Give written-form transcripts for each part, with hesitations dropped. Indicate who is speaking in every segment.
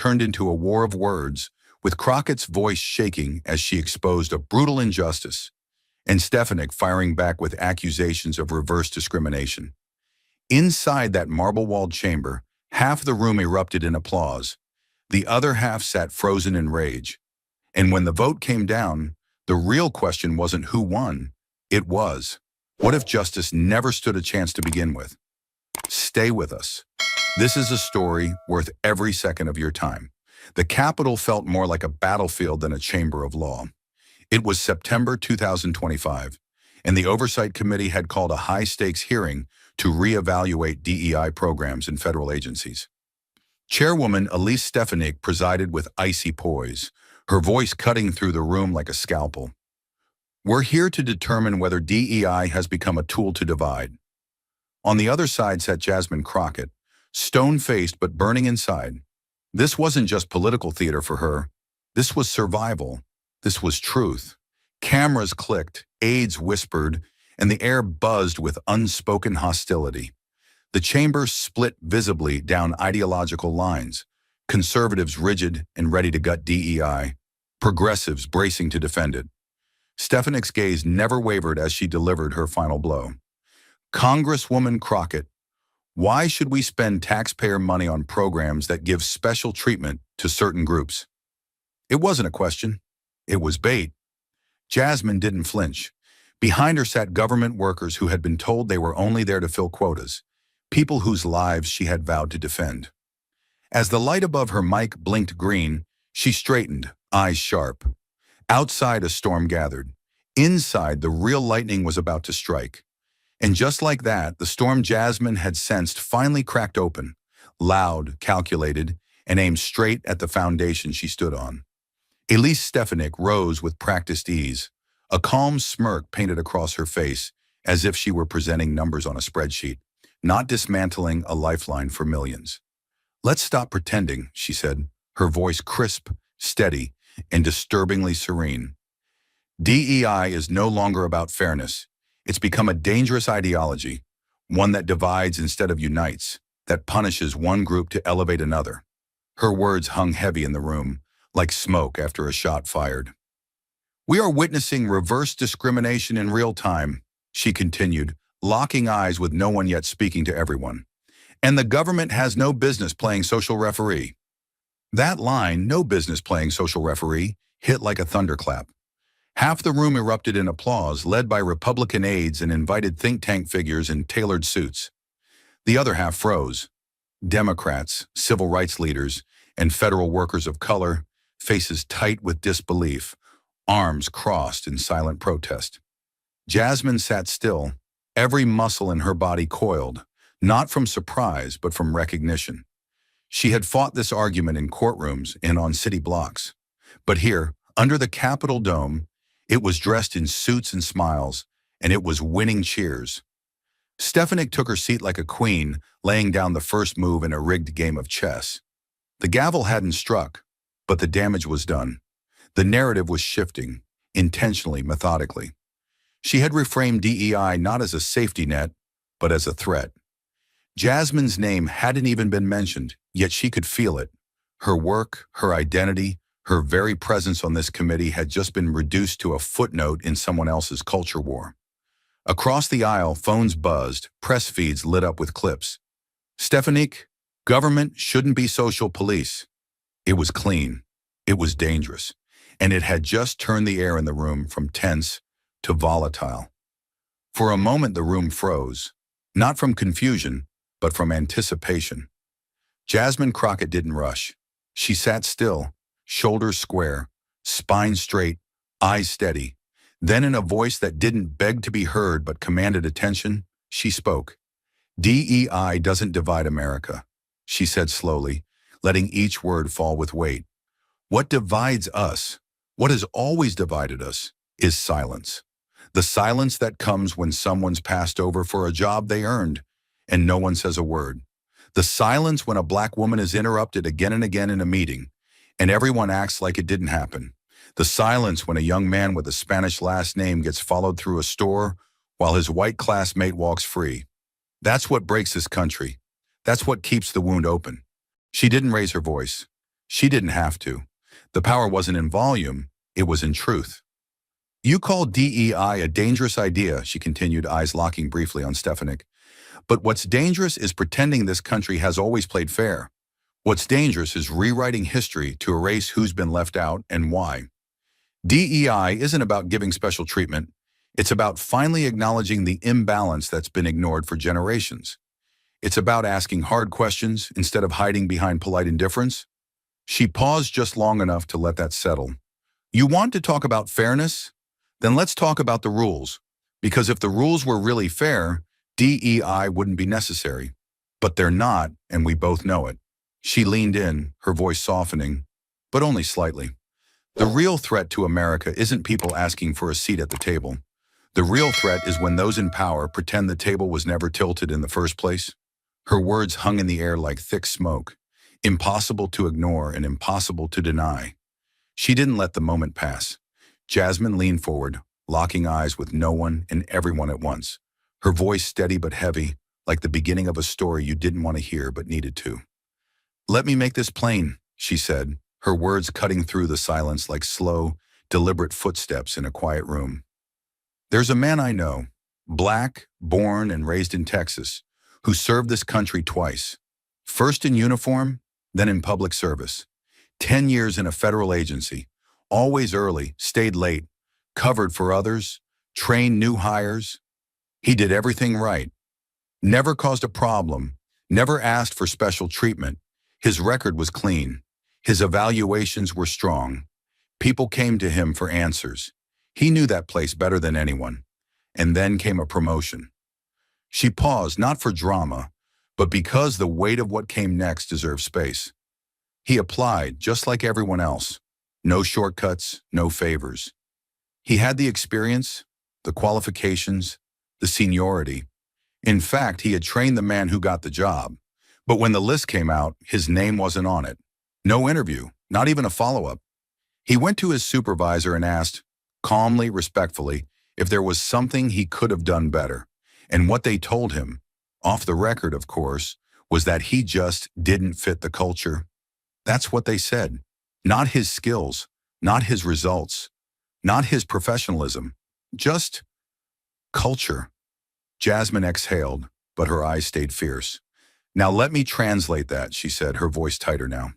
Speaker 1: turned into a war of words, with Crockett's voice shaking as she exposed a brutal injustice, and Stefanik firing back with accusations of reverse discrimination. Inside that marble-walled chamber, half the room erupted in applause. The other half sat frozen in rage. And when the vote came down, the real question wasn't who won. It was, what if justice never stood a chance to begin with? Stay with us. This is a story worth every second of your time. The Capitol felt more like a battlefield than a chamber of law. It was September 2025, and the Oversight Committee had called a high-stakes hearing to reevaluate DEI programs in federal agencies. Chairwoman Elise Stefanik presided with icy poise, her voice cutting through the room like a scalpel. We're here to determine whether DEI has become a tool to divide. On the other side sat Jasmine Crockett, stone-faced but burning inside. This wasn't just political theater for her. This was survival. This was truth. Cameras clicked, aides whispered, and the air buzzed with unspoken hostility. The chamber split visibly down ideological lines, conservatives rigid and ready to gut DEI, progressives bracing to defend it. Stefanik's gaze never wavered as she delivered her final blow. Congresswoman Crockett, why should we spend taxpayer money on programs that give special treatment to certain groups? It wasn't a question. It was bait. Jasmine didn't flinch. Behind her sat government workers who had been told they were only there to fill quotas, people whose lives she had vowed to defend. As the light above her mic blinked green, she straightened, eyes sharp. Outside, a storm gathered. Inside, the real lightning was about to strike. And just like that, the storm Jasmine had sensed finally cracked open, loud, calculated, and aimed straight at the foundation she stood on. Elise Stefanik rose with practiced ease, a calm smirk painted across her face, as if she were presenting numbers on a spreadsheet, not dismantling a lifeline for millions. Let's stop pretending, she said, her voice crisp, steady, and disturbingly serene. DEI is no longer about fairness. It's become a dangerous ideology, one that divides instead of unites, that punishes one group to elevate another. Her words hung heavy in the room, like smoke after a shot fired. We are witnessing reverse discrimination in real time, she continued, locking eyes with no one yet speaking to everyone. And the government has no business playing social referee. That line, no business playing social referee, hit like a thunderclap. Half the room erupted in applause, led by Republican aides and invited think tank figures in tailored suits. The other half froze. Democrats, civil rights leaders, and federal workers of color, faces tight with disbelief, arms crossed in silent protest. Jasmine sat still, every muscle in her body coiled, not from surprise but from recognition. She had fought this argument in courtrooms and on city blocks. But here, under the Capitol dome, it was dressed in suits and smiles, and it was winning cheers. Stefanik took her seat like a queen, laying down the first move in a rigged game of chess. The gavel hadn't struck, but the damage was done. The narrative was shifting, intentionally, methodically. She had reframed DEI not as a safety net, but as a threat. Jasmine's name hadn't even been mentioned, yet she could feel it. Her work, her identity, her very presence on this committee had just been reduced to a footnote in someone else's culture war. Across the aisle, phones buzzed, press feeds lit up with clips. Stefanik, government shouldn't be social police. It was clean. It was dangerous. And it had just turned the air in the room from tense to volatile. For a moment, the room froze, not from confusion, but from anticipation. Jasmine Crockett didn't rush. She sat still, shoulders square, spine straight, eyes steady. Then in a voice that didn't beg to be heard but commanded attention, she spoke. DEI doesn't divide America, she said slowly, letting each word fall with weight. What divides us, what has always divided us, is silence. The silence that comes when someone's passed over for a job they earned and no one says a word. The silence when a black woman is interrupted again and again in a meeting and everyone acts like it didn't happen. The silence when a young man with a Spanish last name gets followed through a store while his white classmate walks free. That's what breaks this country. That's what keeps the wound open. She didn't raise her voice. She didn't have to. The power wasn't in volume, it was in truth. You call DEI a dangerous idea, she continued, eyes locking briefly on Stefanik. But what's dangerous is pretending this country has always played fair. What's dangerous is rewriting history to erase who's been left out and why. DEI isn't about giving special treatment. It's about finally acknowledging the imbalance that's been ignored for generations. It's about asking hard questions instead of hiding behind polite indifference. She paused just long enough to let that settle. You want to talk about fairness? Then let's talk about the rules. Because if the rules were really fair, DEI wouldn't be necessary. But they're not, and we both know it. She leaned in, her voice softening, but only slightly. The real threat to America isn't people asking for a seat at the table. The real threat is when those in power pretend the table was never tilted in the first place. Her words hung in the air like thick smoke, impossible to ignore and impossible to deny. She didn't let the moment pass. Jasmine leaned forward, locking eyes with no one and everyone at once, her voice steady but heavy, like the beginning of a story you didn't want to hear but needed to. "Let me make this plain," she said, her words cutting through the silence like slow, deliberate footsteps in a quiet room. "There's a man I know, black, born and raised in Texas, who served this country twice. First in uniform, then in public service. 10 years in a federal agency, always early, stayed late, covered for others, trained new hires. He did everything right. Never caused a problem, never asked for special treatment. His record was clean. His evaluations were strong. People came to him for answers. He knew that place better than anyone. And then came a promotion." She paused, not for drama, but because the weight of what came next deserved space. He applied, just like everyone else. No shortcuts, no favors. He had the experience, the qualifications, the seniority. In fact, he had trained the man who got the job. But when the list came out, his name wasn't on it. No interview, not even a follow-up. He went to his supervisor and asked, calmly, respectfully, if there was something he could have done better. And what they told him, off the record of course, was that he just didn't fit the culture. That's what they said. Not his skills, not his results, not his professionalism, just culture. Jasmine exhaled, but her eyes stayed fierce. "Now let me translate that," she said, her voice tighter now.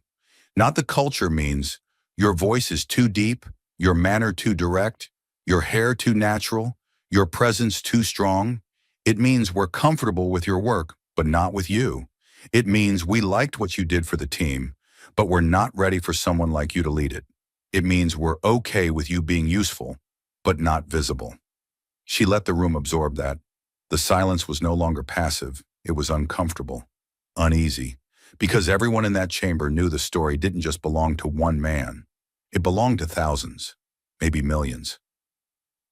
Speaker 1: "Not the culture means your voice is too deep, your manner too direct, your hair too natural, your presence too strong. It means we're comfortable with your work, but not with you. It means we liked what you did for the team, but we're not ready for someone like you to lead it. It means we're okay with you being useful, but not visible." She let the room absorb that. The silence was no longer passive, it was uncomfortable, uneasy, because everyone in that chamber knew the story didn't just belong to one man. It belonged to thousands, maybe millions.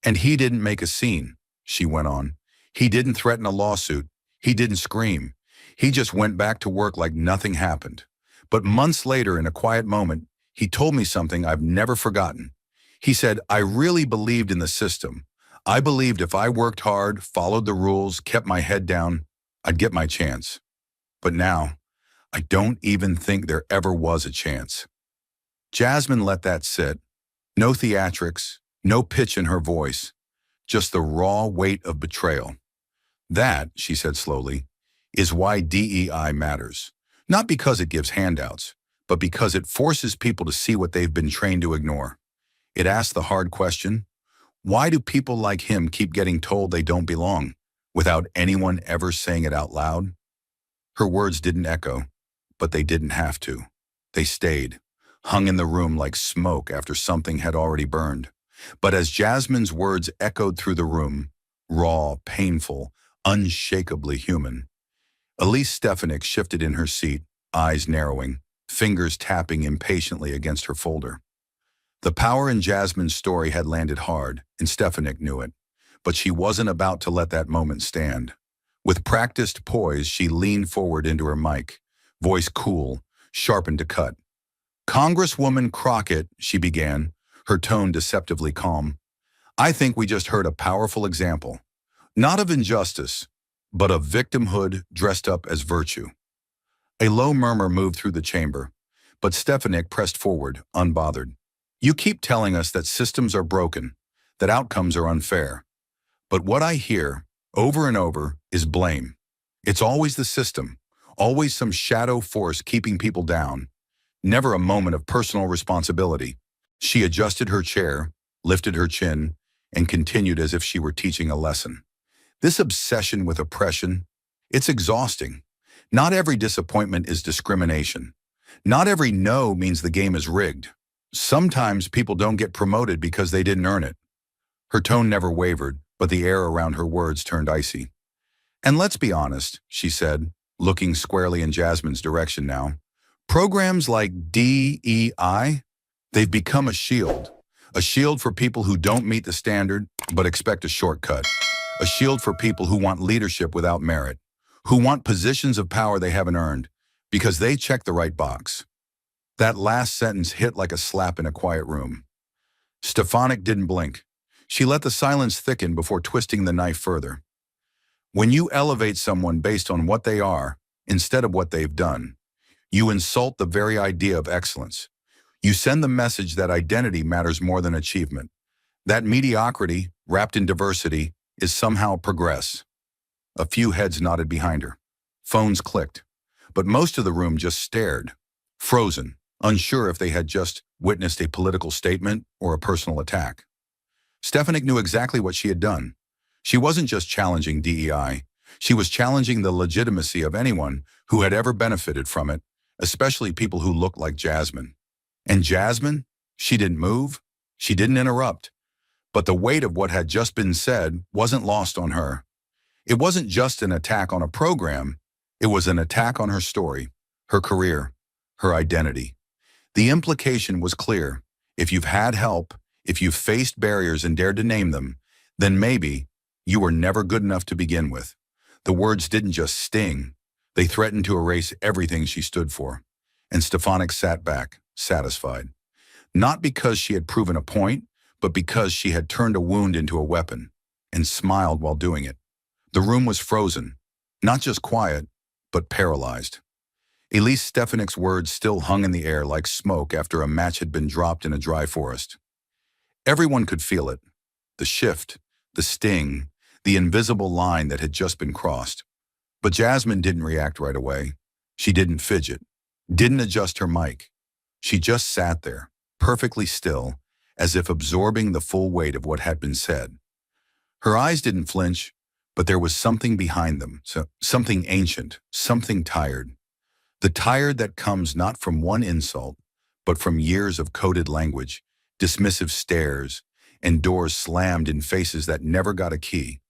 Speaker 1: "And he didn't make a scene," she went on. "He didn't threaten a lawsuit. He didn't scream. He just went back to work like nothing happened. But months later, in a quiet moment, he told me something I've never forgotten. He said, 'I really believed in the system. I believed if I worked hard, followed the rules, kept my head down, I'd get my chance. But now, I don't even think there ever was a chance.'" Jasmine let that sit. No theatrics, no pitch in her voice, just the raw weight of betrayal. "That," she said slowly, "is why DEI matters. Not because it gives handouts, but because it forces people to see what they've been trained to ignore. It asks the hard question, why do people like him keep getting told they don't belong, without anyone ever saying it out loud?" Her words didn't echo, but they didn't have to. They stayed, hung in the room like smoke after something had already burned. But as Jasmine's words echoed through the room, raw, painful, unshakably human, Elise Stefanik shifted in her seat, eyes narrowing, fingers tapping impatiently against her folder. The power in Jasmine's story had landed hard, and Stefanik knew it. But she wasn't about to let that moment stand. With practiced poise, she leaned forward into her mic, voice cool, sharpened to cut. "Congresswoman Crockett," she began, her tone deceptively calm, "I think we just heard a powerful example, not of injustice, but of victimhood dressed up as virtue." A low murmur moved through the chamber, But Stefanik pressed forward, unbothered. You keep telling us that systems are broken, that outcomes are unfair. But what I hear, over and over, is blame. It's always the system, always some shadow force keeping people down, never a moment of personal responsibility. She adjusted her chair, lifted her chin, and continued as if she were teaching a lesson. This obsession with oppression, it's exhausting. Not every disappointment is discrimination. Not every no means the game is rigged. Sometimes people don't get promoted because they didn't earn it. Her tone never wavered, but the air around her words turned icy. And let's be honest, she said, looking squarely in Jasmine's direction now. Programs like DEI, they've become a shield for people who don't meet the standard but expect a shortcut, a shield for people who want leadership without merit, who want positions of power they haven't earned because they check the right box. That last sentence hit like a slap in a quiet room. Stefanik didn't blink. She let the silence thicken before twisting the knife further. When you elevate someone based on what they are, instead of what they've done, you insult the very idea of excellence. You send the message that identity matters more than achievement, that mediocrity, wrapped in diversity, is somehow progress. A few heads nodded behind her. Phones clicked, but most of the room just stared, frozen, unsure if they had just witnessed a political statement or a personal attack. Stefanik knew exactly what she had done. She wasn't just challenging DEI, she was challenging the legitimacy of anyone who had ever benefited from it, especially people who looked like Jasmine. And Jasmine? She didn't move, she didn't interrupt. But the weight of what had just been said wasn't lost on her. It wasn't just an attack on a program, it was an attack on her story, her career, her identity. The implication was clear. If you've had help, if you've faced barriers and dared to name them, then maybe you were never good enough to begin with. The words didn't just sting, they threatened to erase everything she stood for. And Stefanik sat back, satisfied. Not because she had proven a point, but because she had turned a wound into a weapon, and smiled while doing it. The room was frozen, not just quiet, but paralyzed. Elise Stefanik's words still hung in the air like smoke after a match had been dropped in a dry forest. Everyone could feel it, the shift, the sting, the invisible line that had just been crossed. But Jasmine didn't react right away. She didn't fidget, didn't adjust her mic. She just sat there, perfectly still, as if absorbing the full weight of what had been said. Her eyes didn't flinch, but there was something behind them, something ancient, something tired. The tired that comes not from one insult, but from years of coded language, dismissive stares, and doors slammed in faces that never got a key.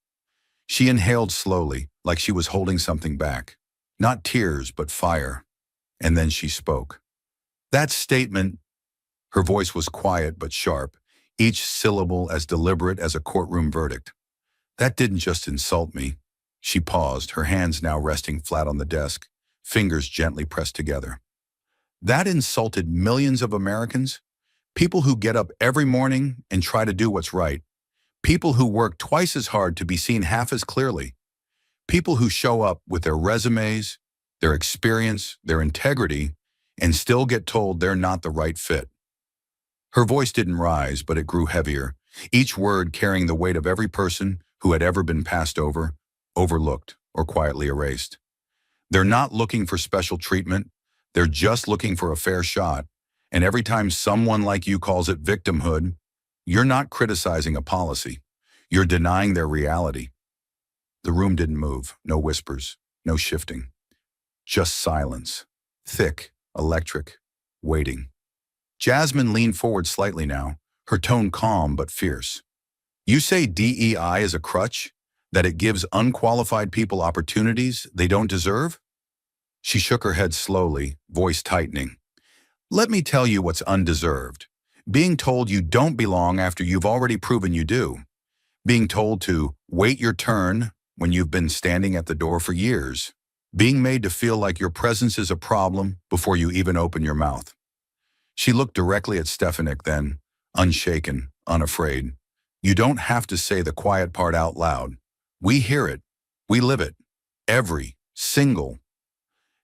Speaker 1: She inhaled slowly, like she was holding something back. Not tears, but fire. And then she spoke. That statement, her voice was quiet but sharp, each syllable as deliberate as a courtroom verdict. That didn't just insult me. She paused, her hands now resting flat on the desk, fingers gently pressed together. That insulted millions of Americans, people who get up every morning and try to do what's right, people who work twice as hard to be seen half as clearly, people who show up with their resumes, their experience, their integrity, and still get told they're not the right fit. Her voice didn't rise, but it grew heavier, each word carrying the weight of every person who had ever been passed over, overlooked, or quietly erased. They're not looking for special treatment, they're just looking for a fair shot, and every time someone like you calls it victimhood, you're not criticizing a policy, you're denying their reality. The room didn't move, no whispers, no shifting. Just silence, thick, electric, waiting. Jasmine leaned forward slightly now, her tone calm but fierce. You say DEI is a crutch? That it gives unqualified people opportunities they don't deserve? She shook her head slowly, voice tightening. Let me tell you what's undeserved. Being told you don't belong after you've already proven you do. Being told to wait your turn when you've been standing at the door for years. Being made to feel like your presence is a problem before you even open your mouth. She looked directly at Stefanik then, unshaken, unafraid. You don't have to say the quiet part out loud. We hear it. We live it. Every single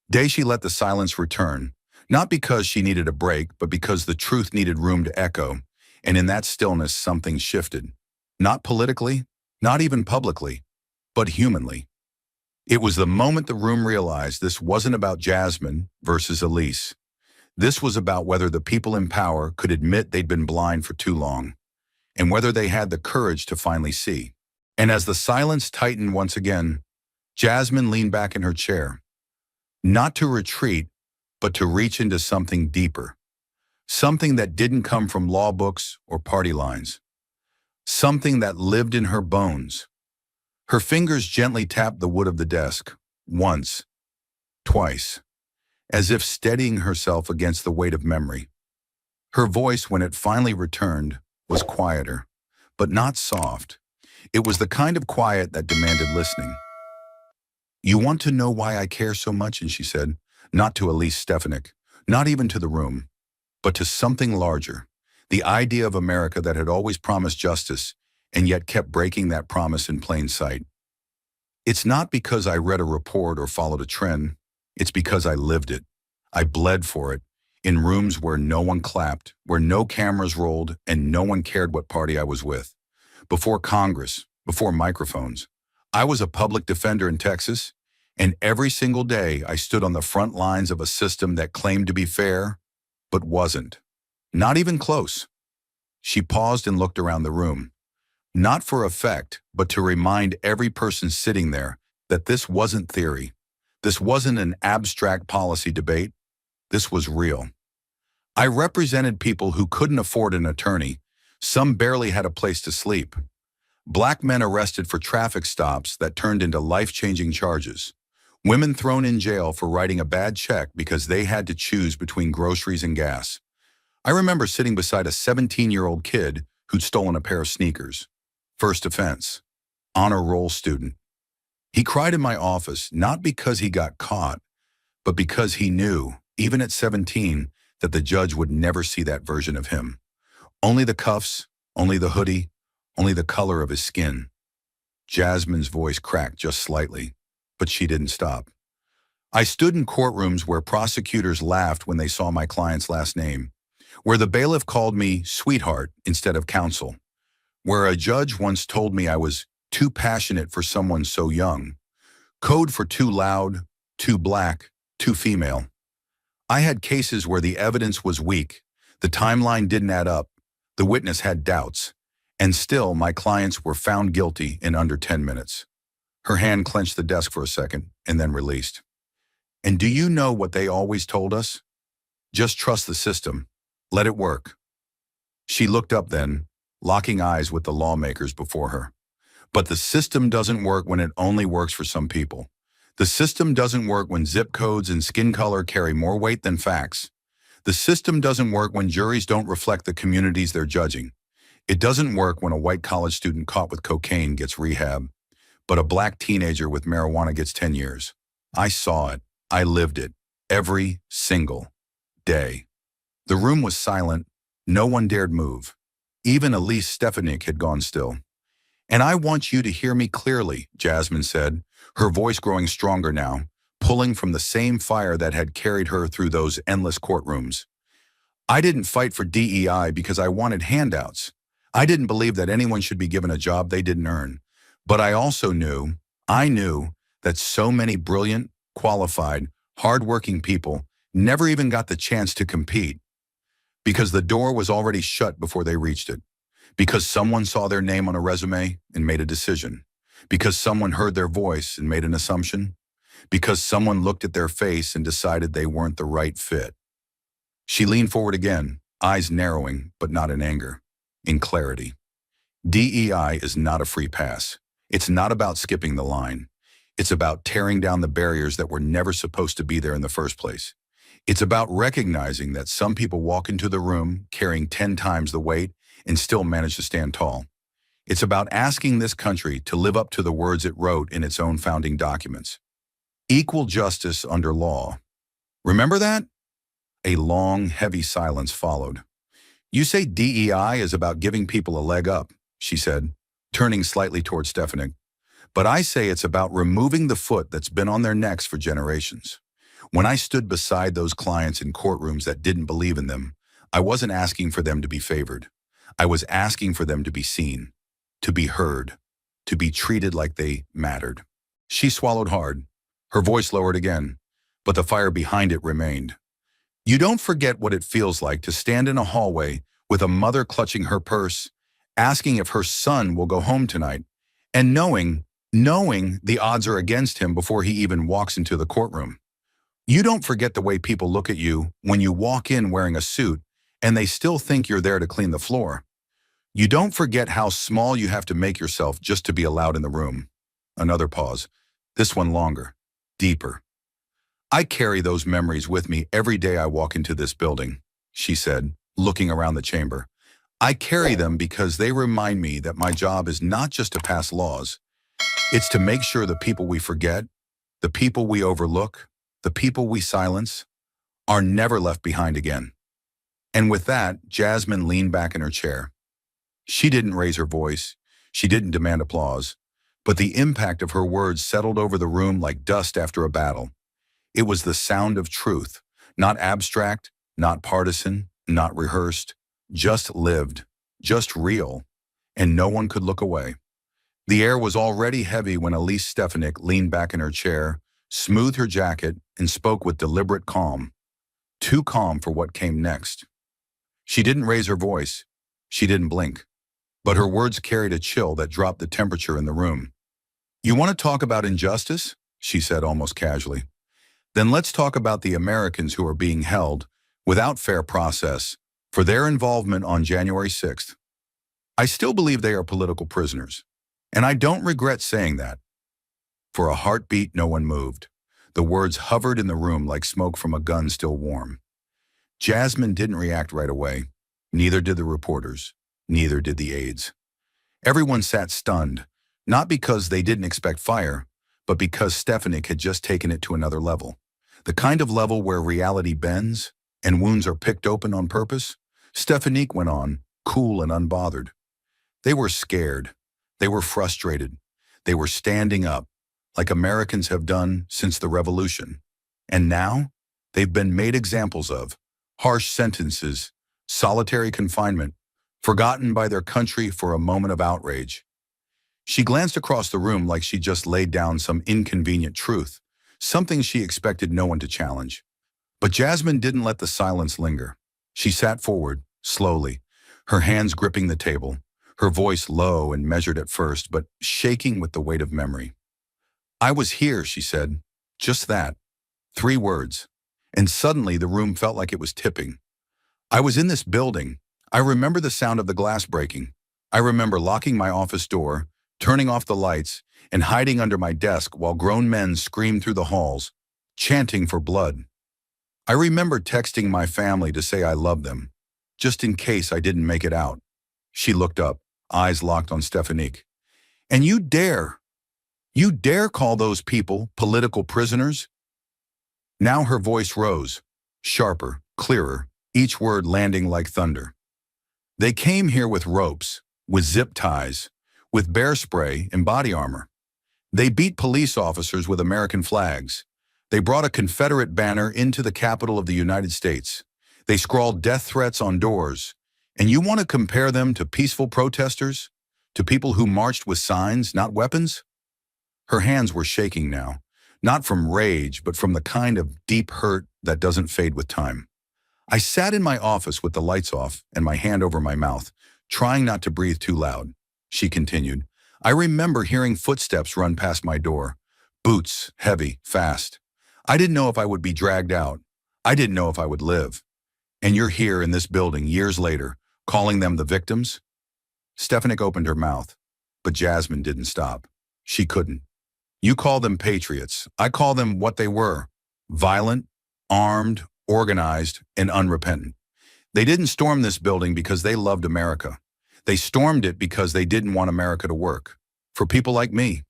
Speaker 1: day she let the silence return, Not because she needed a break, but because the truth needed room to echo, and in that stillness something shifted. Not politically, not even publicly, but humanly. It was the moment the room realized this wasn't about Jasmine versus Elise. This was about whether the people in power could admit they'd been blind for too long, and whether they had the courage to finally see. And as the silence tightened once again, Jasmine leaned back in her chair, not to retreat, but to reach into something deeper, something that didn't come from law books or party lines, something that lived in her bones. Her fingers gently tapped the wood of the desk, once, twice, as if steadying herself against the weight of memory. Her voice, when it finally returned, was quieter, but not soft. It was the kind of quiet that demanded listening. "You want to know why I care so much?" And she said, not to Elise Stefanik, not even to the room, but to something larger, the idea of America that had always promised justice and yet kept breaking that promise in plain sight. "It's not because I read a report or followed a trend. It's because I lived it. I bled for it, in rooms where no one clapped, where no cameras rolled, and no one cared what party I was with. Before Congress, before microphones, I was a public defender in Texas, and every single day I stood on the front lines of a system that claimed to be fair, but wasn't. Not even close." She paused and looked around the room, not for effect, but to remind every person sitting there that this wasn't theory. This wasn't an abstract policy debate. This was real. I represented people who couldn't afford an attorney. Some barely had a place to sleep. Black men arrested for traffic stops that turned into life-changing charges. Women thrown in jail for writing a bad check because they had to choose between groceries and gas. I remember sitting beside a 17-year-old kid who'd stolen a pair of sneakers. First offense. Honor roll student. He cried in my office, not because he got caught, but because he knew, even at 17, that the judge would never see that version of him. Only the cuffs, only the hoodie, only the color of his skin. Jasmine's voice cracked just slightly, but she didn't stop. I stood in courtrooms where prosecutors laughed when they saw my client's last name, where the bailiff called me sweetheart instead of counsel, where a judge once told me I was too passionate for someone so young, code for too loud, too black, too female. I had cases where the evidence was weak, the timeline didn't add up, the witness had doubts, and still my clients were found guilty in under 10 minutes. Her hand clenched the desk for a second and then released. "And do you know what they always told us? Just trust the system. Let it work." She looked up then, locking eyes with the lawmakers before her. "But the system doesn't work when it only works for some people. The system doesn't work when zip codes and skin color carry more weight than facts. The system doesn't work when juries don't reflect the communities they're judging. It doesn't work when a white college student caught with cocaine gets rehab, but a black teenager with marijuana gets 10 years. I saw it. I lived it. Every single day." The room was silent. No one dared move. Even Elise Stefanik had gone still. "And I want you to hear me clearly," Jasmine said, her voice growing stronger now, pulling from the same fire that had carried her through those endless courtrooms. "I didn't fight for DEI because I wanted handouts. I didn't believe that anyone should be given a job they didn't earn. But I also knew, that so many brilliant, qualified, hardworking people never even got the chance to compete. Because the door was already shut before they reached it. Because someone saw their name on a resume and made a decision. Because someone heard their voice and made an assumption. Because someone looked at their face and decided they weren't the right fit." She leaned forward again, eyes narrowing, but not in anger, in clarity. DEI is not a free pass. It's not about skipping the line. It's about tearing down the barriers that were never supposed to be there in the first place. It's about recognizing that some people walk into the room carrying 10 times the weight and still manage to stand tall. It's about asking this country to live up to the words it wrote in its own founding documents. Equal justice under law. Remember that? A long, heavy silence followed. "You say DEI is about giving people a leg up," she said, turning slightly toward Stefanik. "But I say it's about removing the foot that's been on their necks for generations. When I stood beside those clients in courtrooms that didn't believe in them, I wasn't asking for them to be favored. I was asking for them to be seen, to be heard, to be treated like they mattered. She swallowed hard. Her voice lowered again, but the fire behind it remained. You don't forget what it feels like to stand in a hallway with a mother clutching her purse, asking if her son will go home tonight, and knowing the odds are against him before he even walks into the courtroom. You don't forget the way people look at you when you walk in wearing a suit and they still think you're there to clean the floor. You don't forget how small you have to make yourself just to be allowed in the room. Another pause. This one longer, deeper. I carry those memories with me every day I walk into this building, she said, looking around the chamber. I carry them because they remind me that my job is not just to pass laws. It's to make sure the people we forget, the people we overlook, the people we silence, are never left behind again. And with that, Jasmine leaned back in her chair. She didn't raise her voice. She didn't demand applause. But the impact of her words settled over the room like dust after a battle. It was the sound of truth, not abstract, not partisan, not rehearsed, just lived, just real, and no one could look away. The air was already heavy when Elise Stefanik leaned back in her chair, smoothed her jacket, and spoke with deliberate calm. Too calm for what came next. She didn't raise her voice. She didn't blink. But her words carried a chill that dropped the temperature in the room. You want to talk about injustice? She said almost casually. Then let's talk about the Americans who are being held, without fair process, for their involvement on January 6th. I still believe they are political prisoners, and I don't regret saying that. For a heartbeat, no one moved. The words hovered in the room like smoke from a gun still warm. Jasmine didn't react right away. Neither did the reporters. Neither did the aides. Everyone sat stunned, not because they didn't expect fire, but because Stefanik had just taken it to another level. The kind of level where reality bends and wounds are picked open on purpose. Stefanik went on, cool and unbothered. They were scared. They were frustrated. They were standing up, like Americans have done since the revolution. And now, they've been made examples of. Harsh sentences, solitary confinement, forgotten by their country for a moment of outrage. She glanced across the room like she just laid down some inconvenient truth, something she expected no one to challenge. But Jasmine didn't let the silence linger. She sat forward, slowly, her hands gripping the table, her voice low and measured at first, but shaking with the weight of memory. I was here, she said. Just that. 3 words. And suddenly the room felt like it was tipping. I was in this building. I remember the sound of the glass breaking. I remember locking my office door, turning off the lights, and hiding under my desk while grown men screamed through the halls, chanting for blood. I remember texting my family to say I loved them, just in case I didn't make it out. She looked up, eyes locked on Stefanik. And you dare call those people political prisoners? Now her voice rose, sharper, clearer, each word landing like thunder. They came here with ropes, with zip ties, with bear spray and body armor. They beat police officers with American flags. They brought a Confederate banner into the Capitol of the United States. They scrawled death threats on doors. And you want to compare them to peaceful protesters? To people who marched with signs, not weapons? Her hands were shaking now, not from rage, but from the kind of deep hurt that doesn't fade with time. I sat in my office with the lights off and my hand over my mouth, trying not to breathe too loud. She continued, I remember hearing footsteps run past my door. Boots, heavy, fast. I didn't know if I would be dragged out. I didn't know if I would live. And you're here in this building years later, calling them the victims? Stefanik opened her mouth, but Jasmine didn't stop. She couldn't. You call them patriots. I call them what they were. Violent, armed, organized, and unrepentant. They didn't storm this building because they loved America. They stormed it because they didn't want America to work. For people like me.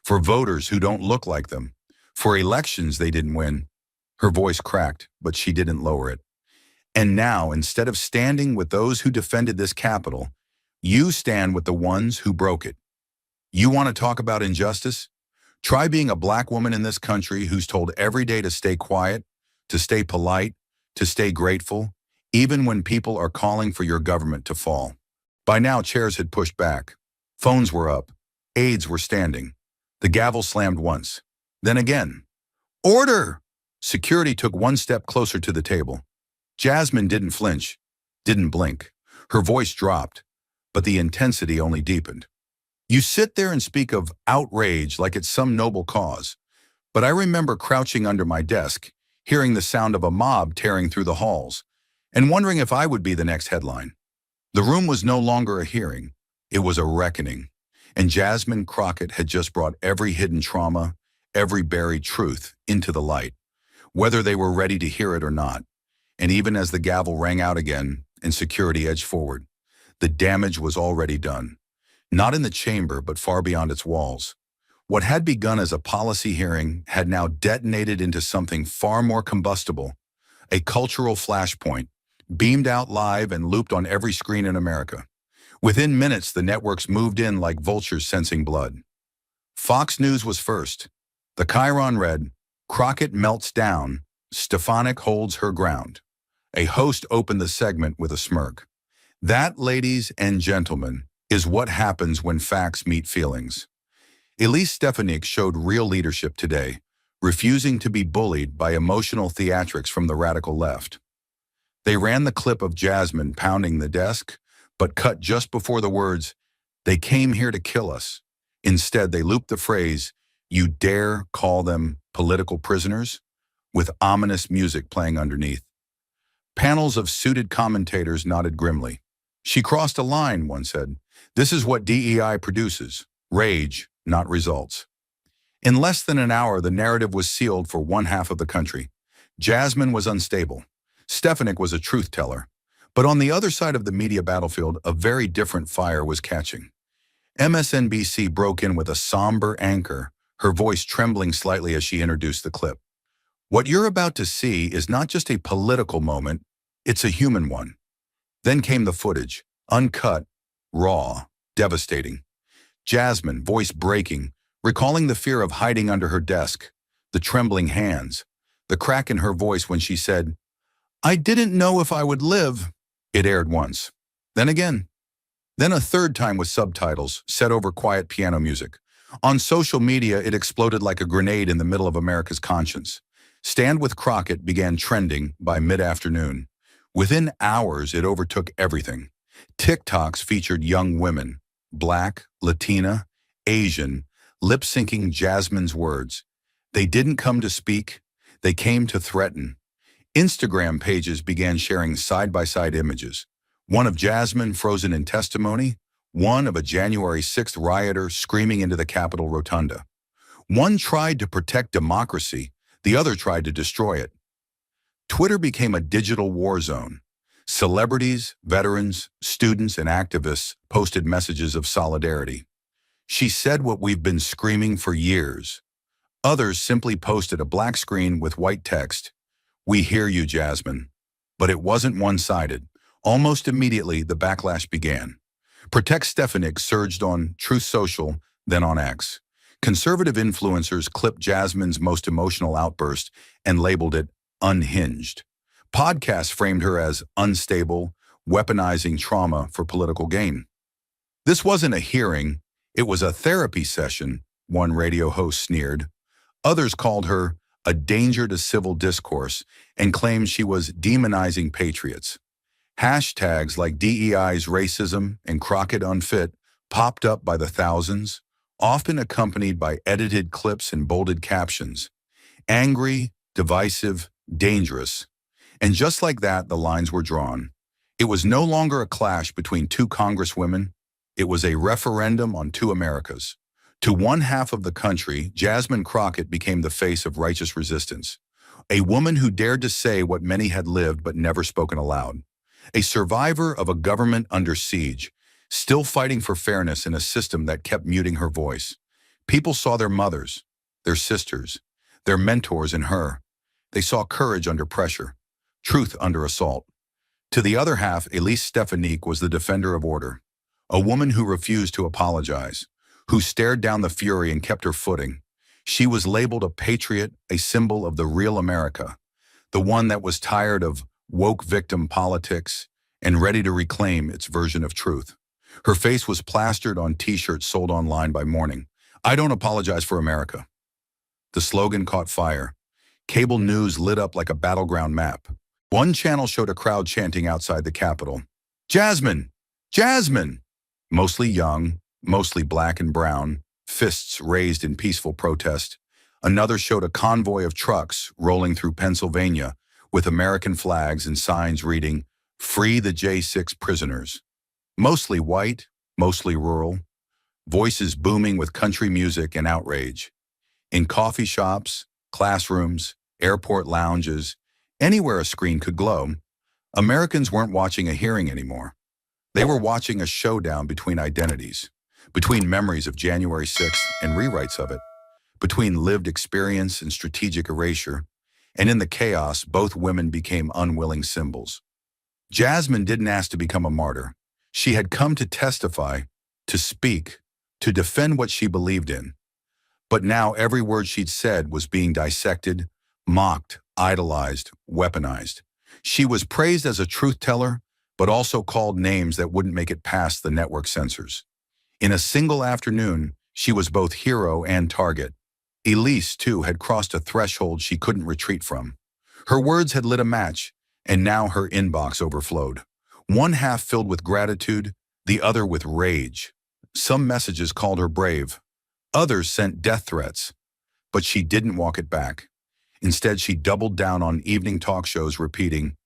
Speaker 1: For voters who don't look like them. For elections they didn't win. Her voice cracked, but she didn't lower it. And now, instead of standing with those who defended this Capitol, you stand with the ones who broke it. You want to talk about injustice? Try being a black woman in this country who's told every day to stay quiet, to stay polite, to stay grateful, even when people are calling for your government to fall. By now, chairs had pushed back. Phones were up. Aides were standing. The gavel slammed once. Then again. Order! Security took one step closer to the table. Jasmine didn't flinch, didn't blink. Her voice dropped, but the intensity only deepened. You sit there and speak of outrage like it's some noble cause. But I remember crouching under my desk, hearing the sound of a mob tearing through the halls, and wondering if I would be the next headline. The room was no longer a hearing. It was a reckoning. And Jasmine Crockett had just brought every hidden trauma, every buried truth into the light, whether they were ready to hear it or not. And even as the gavel rang out again and security edged forward, the damage was already done. Not in the chamber, but far beyond its walls. What had begun as a policy hearing had now detonated into something far more combustible, a cultural flashpoint, beamed out live and looped on every screen in America. Within minutes, the networks moved in like vultures sensing blood. Fox News was first. The chyron read, "Crockett melts down, Stefanik holds her ground." A host opened the segment with a smirk. That, ladies and gentlemen, is what happens when facts meet feelings. Elise Stefanik showed real leadership today, refusing to be bullied by emotional theatrics from the radical left. They ran the clip of Jasmine pounding the desk, but cut just before the words, "They came here to kill us." Instead, they looped the phrase, "You dare call them political prisoners?" with ominous music playing underneath. Panels of suited commentators nodded grimly. "She crossed a line," one said. "This is what DEI produces, rage, not results." In less than an hour, the narrative was sealed for one half of the country. Jasmine was unstable. Stefanik was a truth teller. But on the other side of the media battlefield, a very different fire was catching. MSNBC broke in with a somber anchor, her voice trembling slightly as she introduced the clip. "What you're about to see is not just a political moment, it's a human one." Then came the footage, uncut, raw, devastating. Jasmine, voice breaking, recalling the fear of hiding under her desk, the trembling hands, the crack in her voice when she said, "I didn't know if I would live." It aired once, then again, then a third time with subtitles set over quiet piano music. On social media, it exploded like a grenade in the middle of America's conscience. Stand with Crockett began trending by mid-afternoon. Within hours, it overtook everything. TikToks featured young women, Black, Latina, Asian, lip-syncing Jasmine's words. They didn't come to speak, they came to threaten. Instagram pages began sharing side-by-side images. One of Jasmine frozen in testimony, one of a January 6th rioter screaming into the Capitol rotunda. One tried to protect democracy, the other tried to destroy it. Twitter became a digital war zone. Celebrities, veterans, students, and activists posted messages of solidarity. "She said what we've been screaming for years." Others simply posted a black screen with white text, "We hear you, Jasmine." But it wasn't one-sided. Almost immediately, the backlash began. Protect Stefanik surged on Truth Social, then on X. Conservative influencers clipped Jasmine's most emotional outburst and labeled it unhinged. Podcasts framed her as unstable, weaponizing trauma for political gain. This wasn't a hearing, it was a therapy session, one radio host sneered. Others called her a danger to civil discourse and claimed she was demonizing patriots. Hashtags like DEI's racism and Crockett unfit popped up by the thousands, often accompanied by edited clips and bolded captions. Angry, divisive, dangerous. And just like that, the lines were drawn. It was no longer a clash between two congresswomen. It was a referendum on two Americas. To one half of the country, Jasmine Crockett became the face of righteous resistance. A woman who dared to say what many had lived but never spoken aloud. A survivor of a government under siege, still fighting for fairness in a system that kept muting her voice. People saw their mothers, their sisters, their mentors in her. They saw courage under pressure, truth under assault. To the other half, Elise Stefanik was the defender of order, a woman who refused to apologize, who stared down the fury and kept her footing. She was labeled a patriot, a symbol of the real America, the one that was tired of woke victim politics and ready to reclaim its version of truth. Her face was plastered on t-shirts sold online by morning. "I don't apologize for America." The slogan caught fire. Cable news lit up like a battleground map. One channel showed a crowd chanting outside the Capitol, "Jasmine! Jasmine!" Mostly young, mostly black and brown, fists raised in peaceful protest. Another showed a convoy of trucks rolling through Pennsylvania with American flags and signs reading, "Free the J6 prisoners." Mostly white, mostly rural, voices booming with country music and outrage. In coffee shops, classrooms, airport lounges, anywhere a screen could glow, Americans weren't watching a hearing anymore. They were watching a showdown between identities, between memories of January 6th and rewrites of it, between lived experience and strategic erasure, and in the chaos, both women became unwilling symbols. Jasmine didn't ask to become a martyr. She had come to testify, to speak, to defend what she believed in. But now every word she'd said was being dissected, mocked, idolized, weaponized. She was praised as a truth teller, but also called names that wouldn't make it past the network censors. In a single afternoon, she was both hero and target. Elise, too, had crossed a threshold she couldn't retreat from. Her words had lit a match, and now her inbox overflowed. One half filled with gratitude, the other with rage. Some messages called her brave. Others sent death threats. But she didn't walk it back. Instead, she doubled down on evening talk shows repeating,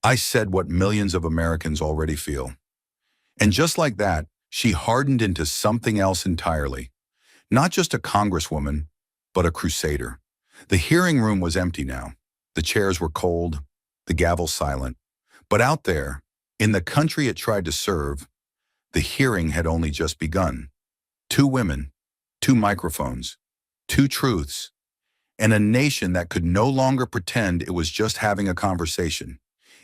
Speaker 1: "I said what millions of Americans already feel." And just like that, she hardened into something else entirely. Not just a congresswoman, but a crusader. The hearing room was empty now. The chairs were cold, the gavel silent. But out there, in the country it tried to serve, the hearing had only just begun. Two women, two microphones, two truths, and a nation that could no longer pretend it was just having a conversation.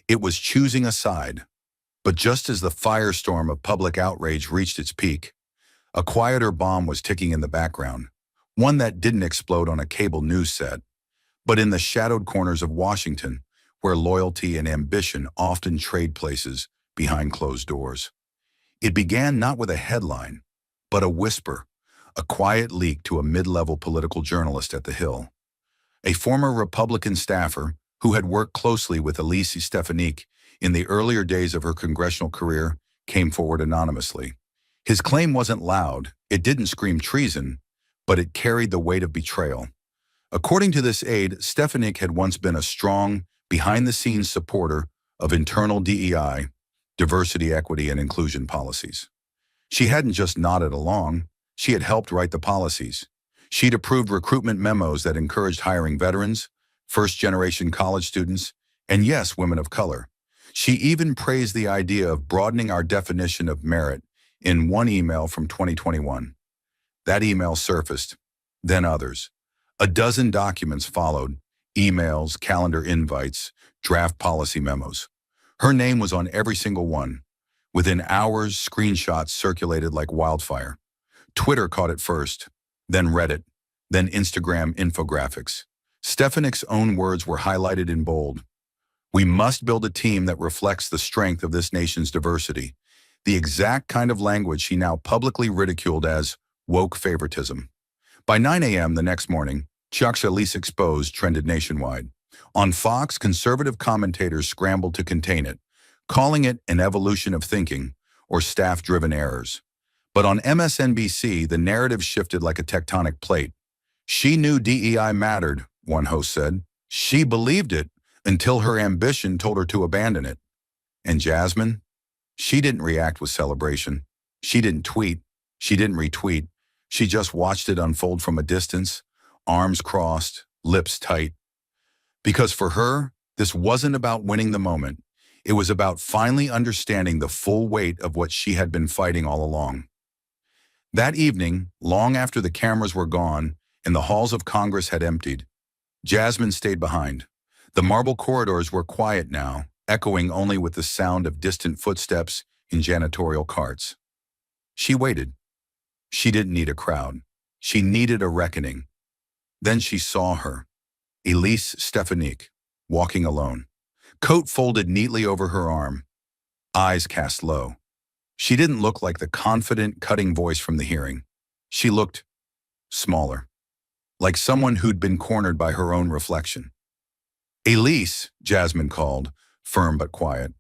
Speaker 1: It was choosing a side. But just as the firestorm of public outrage reached its peak, a quieter bomb was ticking in the background, one that didn't explode on a cable news set, but in the shadowed corners of Washington, where loyalty and ambition often trade places behind closed doors. It began not with a headline, but a whisper, a quiet leak to a mid-level political journalist at the Hill. A former Republican staffer who had worked closely with Elise Stefanik in the earlier days of her congressional career came forward anonymously. His claim wasn't loud, it didn't scream treason, but it carried the weight of betrayal. According to this aide, Stefanik had once been a strong, behind-the-scenes supporter of internal DEI, diversity, equity, and inclusion policies. She hadn't just nodded along, she had helped write the policies. She'd approved recruitment memos that encouraged hiring veterans, first-generation college students, and yes, women of color. She even praised the idea of broadening our definition of merit in one email from 2021. That email surfaced, then others. A dozen documents followed, emails, calendar invites, draft policy memos. Her name was on every single one. Within hours, screenshots circulated like wildfire. Twitter caught it first, then Reddit, then Instagram infographics. Stefanik's own words were highlighted in bold. "We must build a team that reflects the strength of this nation's diversity," the exact kind of language she now publicly ridiculed as woke favoritism. By 9 a.m. the next morning, Chuck's Elise Exposed trended nationwide. On Fox, conservative commentators scrambled to contain it, calling it an evolution of thinking or staff-driven errors. But on MSNBC, the narrative shifted like a tectonic plate. "She knew DEI mattered," one host said. "She believed it until her ambition told her to abandon it." And Jasmine? She didn't react with celebration. She didn't tweet. She didn't retweet. She just watched it unfold from a distance, arms crossed, lips tight. Because for her, this wasn't about winning the moment. It was about finally understanding the full weight of what she had been fighting all along. That evening, long after the cameras were gone and the halls of Congress had emptied, Jasmine stayed behind. The marble corridors were quiet now, echoing only with the sound of distant footsteps in janitorial carts. She waited. She didn't need a crowd. She needed a reckoning. Then she saw her, Elise Stefanik, walking alone, coat folded neatly over her arm, eyes cast low. She didn't look like the confident, cutting voice from the hearing. She looked smaller, like someone who'd been cornered by her own reflection. Elise, Jasmine called, firm but quiet.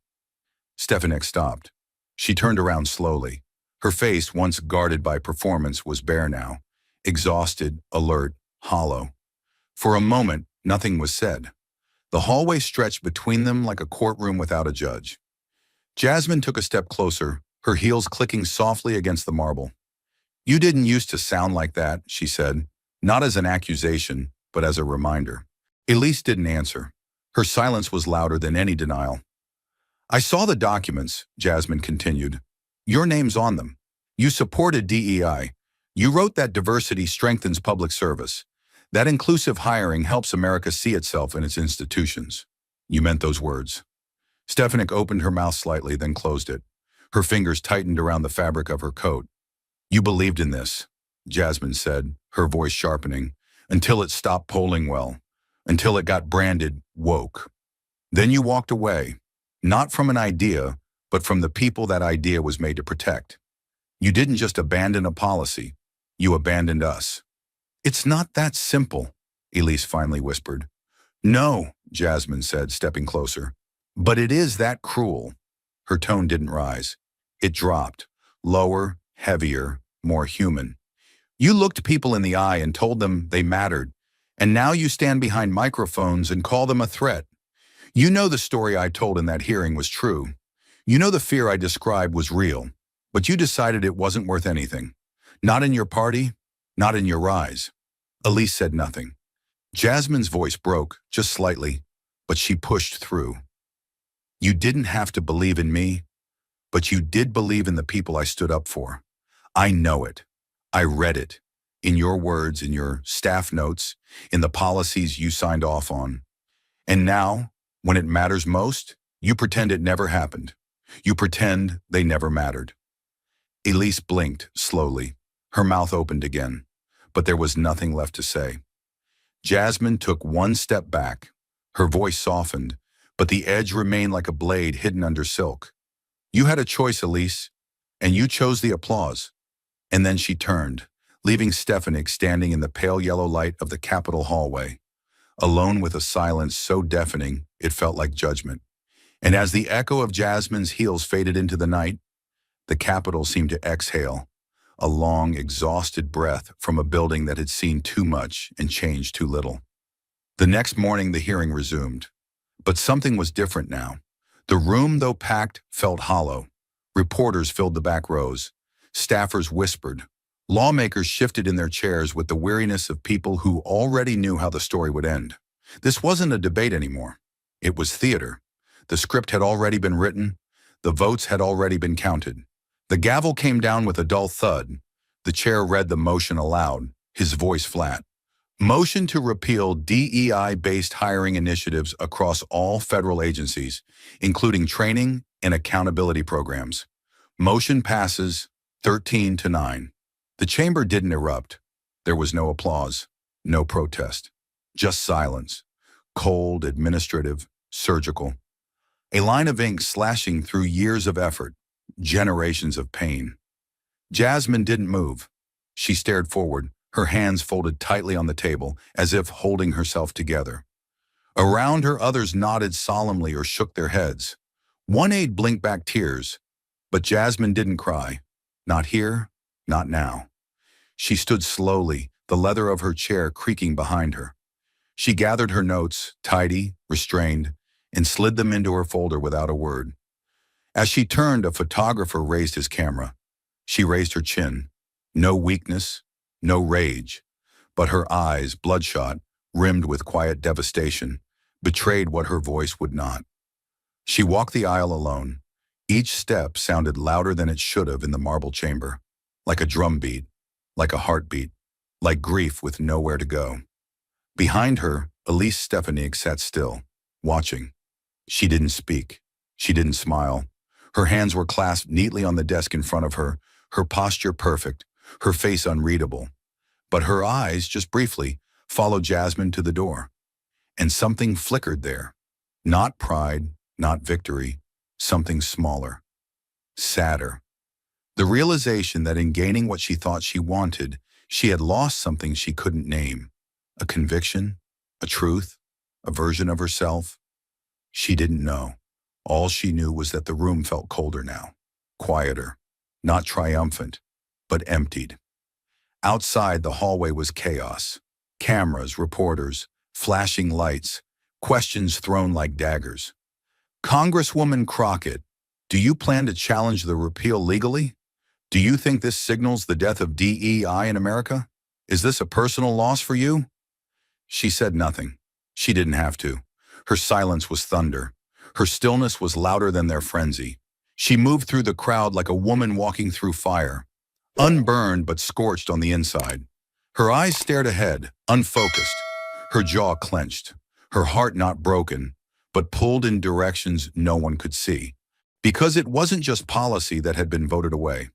Speaker 1: Stefanik stopped. She turned around slowly. Her face, once guarded by performance, was bare now, exhausted, alert, hollow. For a moment, nothing was said. The hallway stretched between them like a courtroom without a judge. Jasmine took a step closer, her heels clicking softly against the marble. "You didn't used to sound like that," she said, not as an accusation, but as a reminder. Elise didn't answer. Her silence was louder than any denial. "I saw the documents," Jasmine continued. "Your name's on them. You supported DEI. You wrote that diversity strengthens public service. That inclusive hiring helps America see itself in its institutions. You meant those words." Stefanik opened her mouth slightly, then closed it. Her fingers tightened around the fabric of her coat. "You believed in this," Jasmine said, her voice sharpening, "until it stopped polling well, until it got branded woke. Then you walked away, not from an idea, but from the people that idea was made to protect. You didn't just abandon a policy, you abandoned us." "It's not that simple," Elise finally whispered. "No," Jasmine said, stepping closer. "But it is that cruel." Her tone didn't rise. It dropped, lower, heavier, more human. "You looked people in the eye and told them they mattered, and now you stand behind microphones and call them a threat. You know the story I told in that hearing was true. You know the fear I described was real, but you decided it wasn't worth anything. Not in your party, not in your rise." Elise said nothing. Jasmine's voice broke, just slightly, but she pushed through. "You didn't have to believe in me, but you did believe in the people I stood up for. I know it. I read it. In your words, in your staff notes, in the policies you signed off on. And now, when it matters most, you pretend it never happened. You pretend they never mattered." Elise blinked slowly. Her mouth opened again, but there was nothing left to say. Jasmine took one step back. Her voice softened, but the edge remained like a blade hidden under silk. "You had a choice, Elise, and you chose the applause." And then she turned, leaving Stefanik standing in the pale yellow light of the Capitol hallway, alone with a silence so deafening it felt like judgment. And as the echo of Jasmine's heels faded into the night, the Capitol seemed to exhale, a long, exhausted breath from a building that had seen too much and changed too little. The next morning, the hearing resumed. But something was different now. The room, though packed, felt hollow. Reporters filled the back rows. Staffers whispered. Lawmakers shifted in their chairs with the weariness of people who already knew how the story would end. This wasn't a debate anymore. It was theater. The script had already been written. The votes had already been counted. The gavel came down with a dull thud. The chair read the motion aloud, his voice flat. Motion to repeal DEI-based hiring initiatives across all federal agencies, including training and accountability programs. Motion passes 13-9. The chamber didn't erupt. There was no applause, no protest, just silence, cold, administrative, surgical. A line of ink slashing through years of effort, generations of pain. Jasmine didn't move. She stared forward, her hands folded tightly on the table, as if holding herself together. Around her, others nodded solemnly or shook their heads. One aide blinked back tears, but Jasmine didn't cry. Not here, not now. She stood slowly, the leather of her chair creaking behind her. She gathered her notes, tidy, restrained, and slid them into her folder without a word. As she turned, a photographer raised his camera. She raised her chin. No weakness, no rage, but her eyes, bloodshot, rimmed with quiet devastation, betrayed what her voice would not. She walked the aisle alone. Each step sounded louder than it should have in the marble chamber, like a drum beat, like a heartbeat, like grief with nowhere to go. Behind her, Elise Stefanik sat still, watching. She didn't speak. She didn't smile. Her hands were clasped neatly on the desk in front of her, her posture perfect, her face unreadable. But her eyes, just briefly, followed Jasmine to the door. And something flickered there. Not pride, not victory, something smaller, sadder. The realization that in gaining what she thought she wanted, she had lost something she couldn't name. A conviction, a truth, a version of herself. She didn't know. All she knew was that the room felt colder now, quieter, not triumphant, but emptied. Outside, the hallway was chaos. Cameras, reporters, flashing lights, questions thrown like daggers. Congresswoman Crockett, do you plan to challenge the repeal legally? Do you think this signals the death of DEI in America? Is this a personal loss for you? She said nothing. She didn't have to. Her silence was thunder. Her stillness was louder than their frenzy. She moved through the crowd like a woman walking through fire, unburned but scorched on the inside. Her eyes stared ahead, unfocused, her jaw clenched, her heart not broken, but pulled in directions no one could see. Because it wasn't just policy that had been voted away.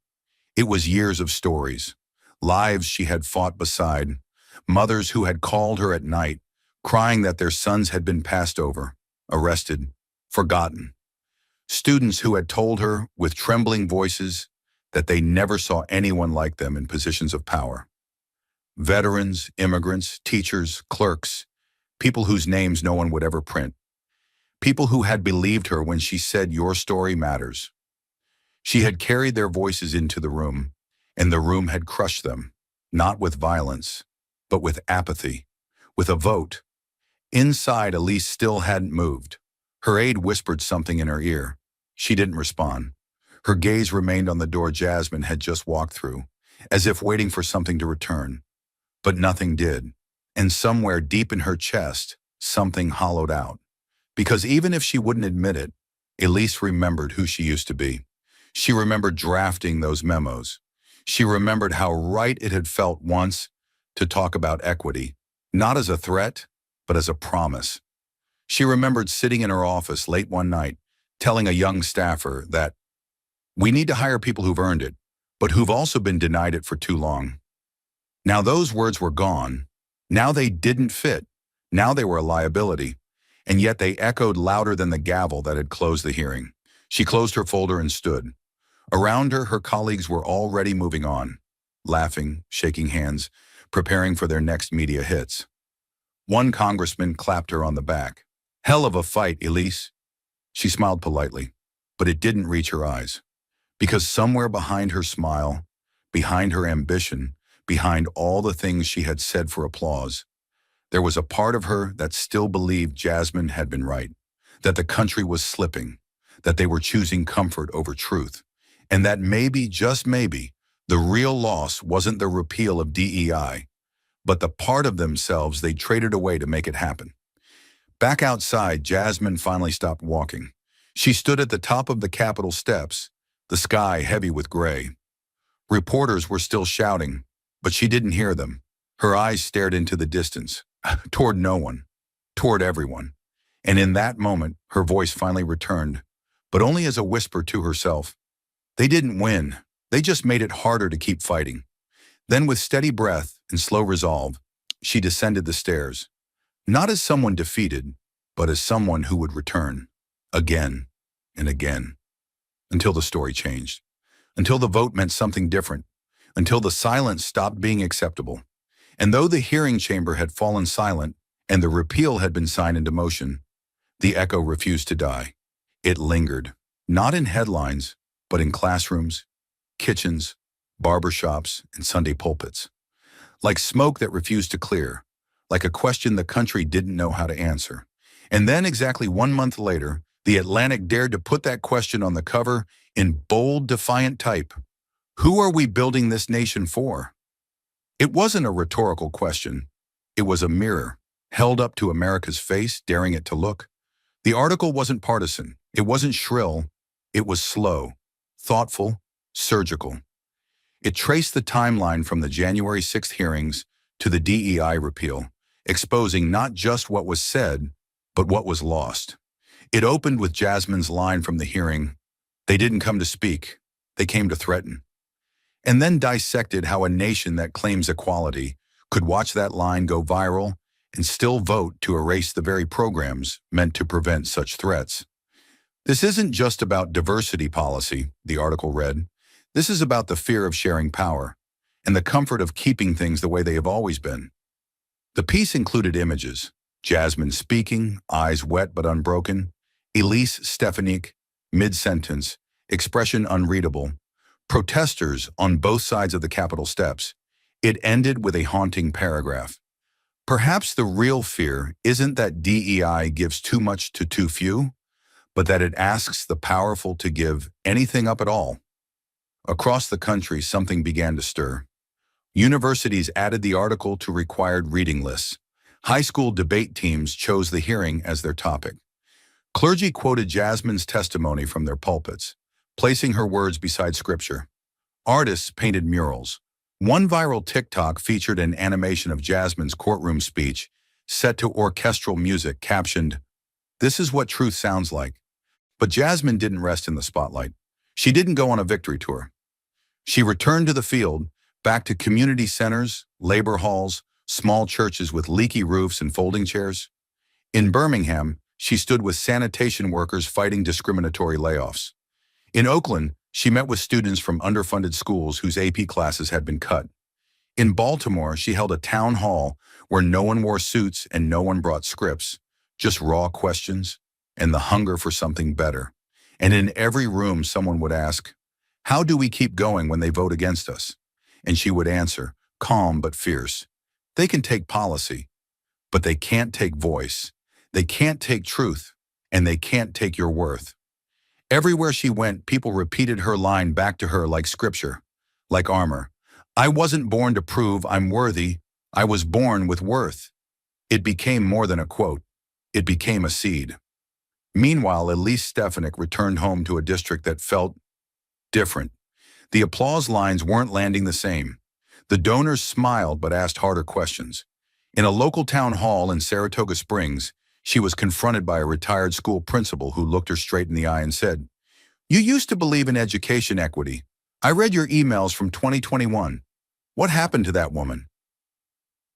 Speaker 1: It was years of stories, lives she had fought beside, mothers who had called her at night, crying that their sons had been passed over, arrested, forgotten. Students who had told her, with trembling voices, that they never saw anyone like them in positions of power. Veterans, immigrants, teachers, clerks, people whose names no one would ever print. People who had believed her when she said, "Your story matters." She had carried their voices into the room, and the room had crushed them, not with violence, but with apathy, with a vote. Inside, Elise still hadn't moved. Her aide whispered something in her ear. She didn't respond. Her gaze remained on the door Jasmine had just walked through, as if waiting for something to return. But nothing did. And somewhere deep in her chest, something hollowed out. Because even if she wouldn't admit it, Elise remembered who she used to be. She remembered drafting those memos. She remembered how right it had felt once to talk about equity, not as a threat, but as a promise. She remembered sitting in her office late one night, telling a young staffer that we need to hire people who've earned it, but who've also been denied it for too long. Now those words were gone. Now they didn't fit. Now they were a liability. And yet they echoed louder than the gavel that had closed the hearing. She closed her folder and stood. Around her, her colleagues were already moving on, laughing, shaking hands, preparing for their next media hits. One congressman clapped her on the back. "Hell of a fight, Elise." She smiled politely, but it didn't reach her eyes. Because somewhere behind her smile, behind her ambition, behind all the things she had said for applause, there was a part of her that still believed Jasmine had been right, that the country was slipping, that they were choosing comfort over truth, and that maybe, just maybe, the real loss wasn't the repeal of DEI, but the part of themselves they traded away to make it happen. Back outside, Jasmine finally stopped walking. She stood at the top of the Capitol steps, the sky heavy with gray. Reporters were still shouting, but she didn't hear them. Her eyes stared into the distance, toward no one, toward everyone. And in that moment, her voice finally returned, but only as a whisper to herself. They didn't win. They just made it harder to keep fighting. Then with steady breath and slow resolve, she descended the stairs, not as someone defeated, but as someone who would return, again and again, until the story changed, until the vote meant something different, until the silence stopped being acceptable. And though the hearing chamber had fallen silent and the repeal had been signed into motion, the echo refused to die. It lingered, not in headlines, but in classrooms, kitchens, barbershops, and Sunday pulpits. Like smoke that refused to clear, like a question the country didn't know how to answer. And then exactly 1 month later, The Atlantic dared to put that question on the cover in bold, defiant type. Who are we building this nation for? It wasn't a rhetorical question. It was a mirror, held up to America's face, daring it to look. The article wasn't partisan. It wasn't shrill. It was slow, thoughtful, surgical. It traced the timeline from the January 6th hearings to the DEI repeal, exposing not just what was said, but what was lost. It opened with Jasmine's line from the hearing, "They didn't come to speak, they came to threaten." And then dissected how a nation that claims equality, could watch that line go viral and still vote to erase the very programs meant to prevent such threats. This isn't just about diversity policy, the article read. This is about the fear of sharing power and the comfort of keeping things the way they have always been. The piece included images: Jasmine speaking, eyes wet but unbroken; Elise Stefanik, mid-sentence, expression unreadable; protesters on both sides of the Capitol steps. It ended with a haunting paragraph. Perhaps the real fear isn't that DEI gives too much to too few, but that it asks the powerful to give anything up at all. Across the country, something began to stir. Universities added the article to required reading lists. High school debate teams chose the hearing as their topic. Clergy quoted Jasmine's testimony from their pulpits, placing her words beside scripture. Artists painted murals. One viral TikTok featured an animation of Jasmine's courtroom speech set to orchestral music captioned, "This is what truth sounds like." But Jasmine didn't rest in the spotlight. She didn't go on a victory tour. She returned to the field, back to community centers, labor halls, small churches with leaky roofs and folding chairs. In Birmingham, she stood with sanitation workers fighting discriminatory layoffs. In Oakland, she met with students from underfunded schools whose AP classes had been cut. In Baltimore, she held a town hall where no one wore suits and no one brought scripts, just raw questions and the hunger for something better. And in every room, someone would ask, "How do we keep going when they vote against us?" And she would answer, calm but fierce, "They can take policy, but they can't take voice. They can't take truth, and they can't take your worth." Everywhere she went, people repeated her line back to her like scripture, like armor. "I wasn't born to prove I'm worthy. I was born with worth." It became more than a quote. It became a seed. Meanwhile, Elise Stefanik returned home to a district that felt different. The applause lines weren't landing the same. The donors smiled but asked harder questions. In a local town hall in Saratoga Springs, she was confronted by a retired school principal who looked her straight in the eye and said, "You used to believe in education equity. I read your emails from 2021. What happened to that woman?"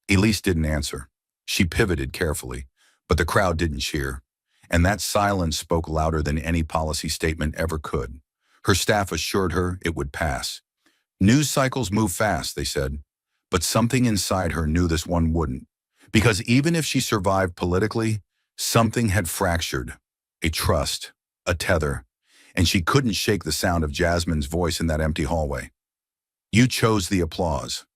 Speaker 1: Elise didn't answer. She pivoted carefully, but the crowd didn't cheer. And that silence spoke louder than any policy statement ever could. Her staff assured her it would pass. News cycles move fast, they said, but something inside her knew this one wouldn't. Because even if she survived politically, something had fractured. A trust, a tether, and she couldn't shake the sound of Jasmine's voice in that empty hallway. "You chose the applause."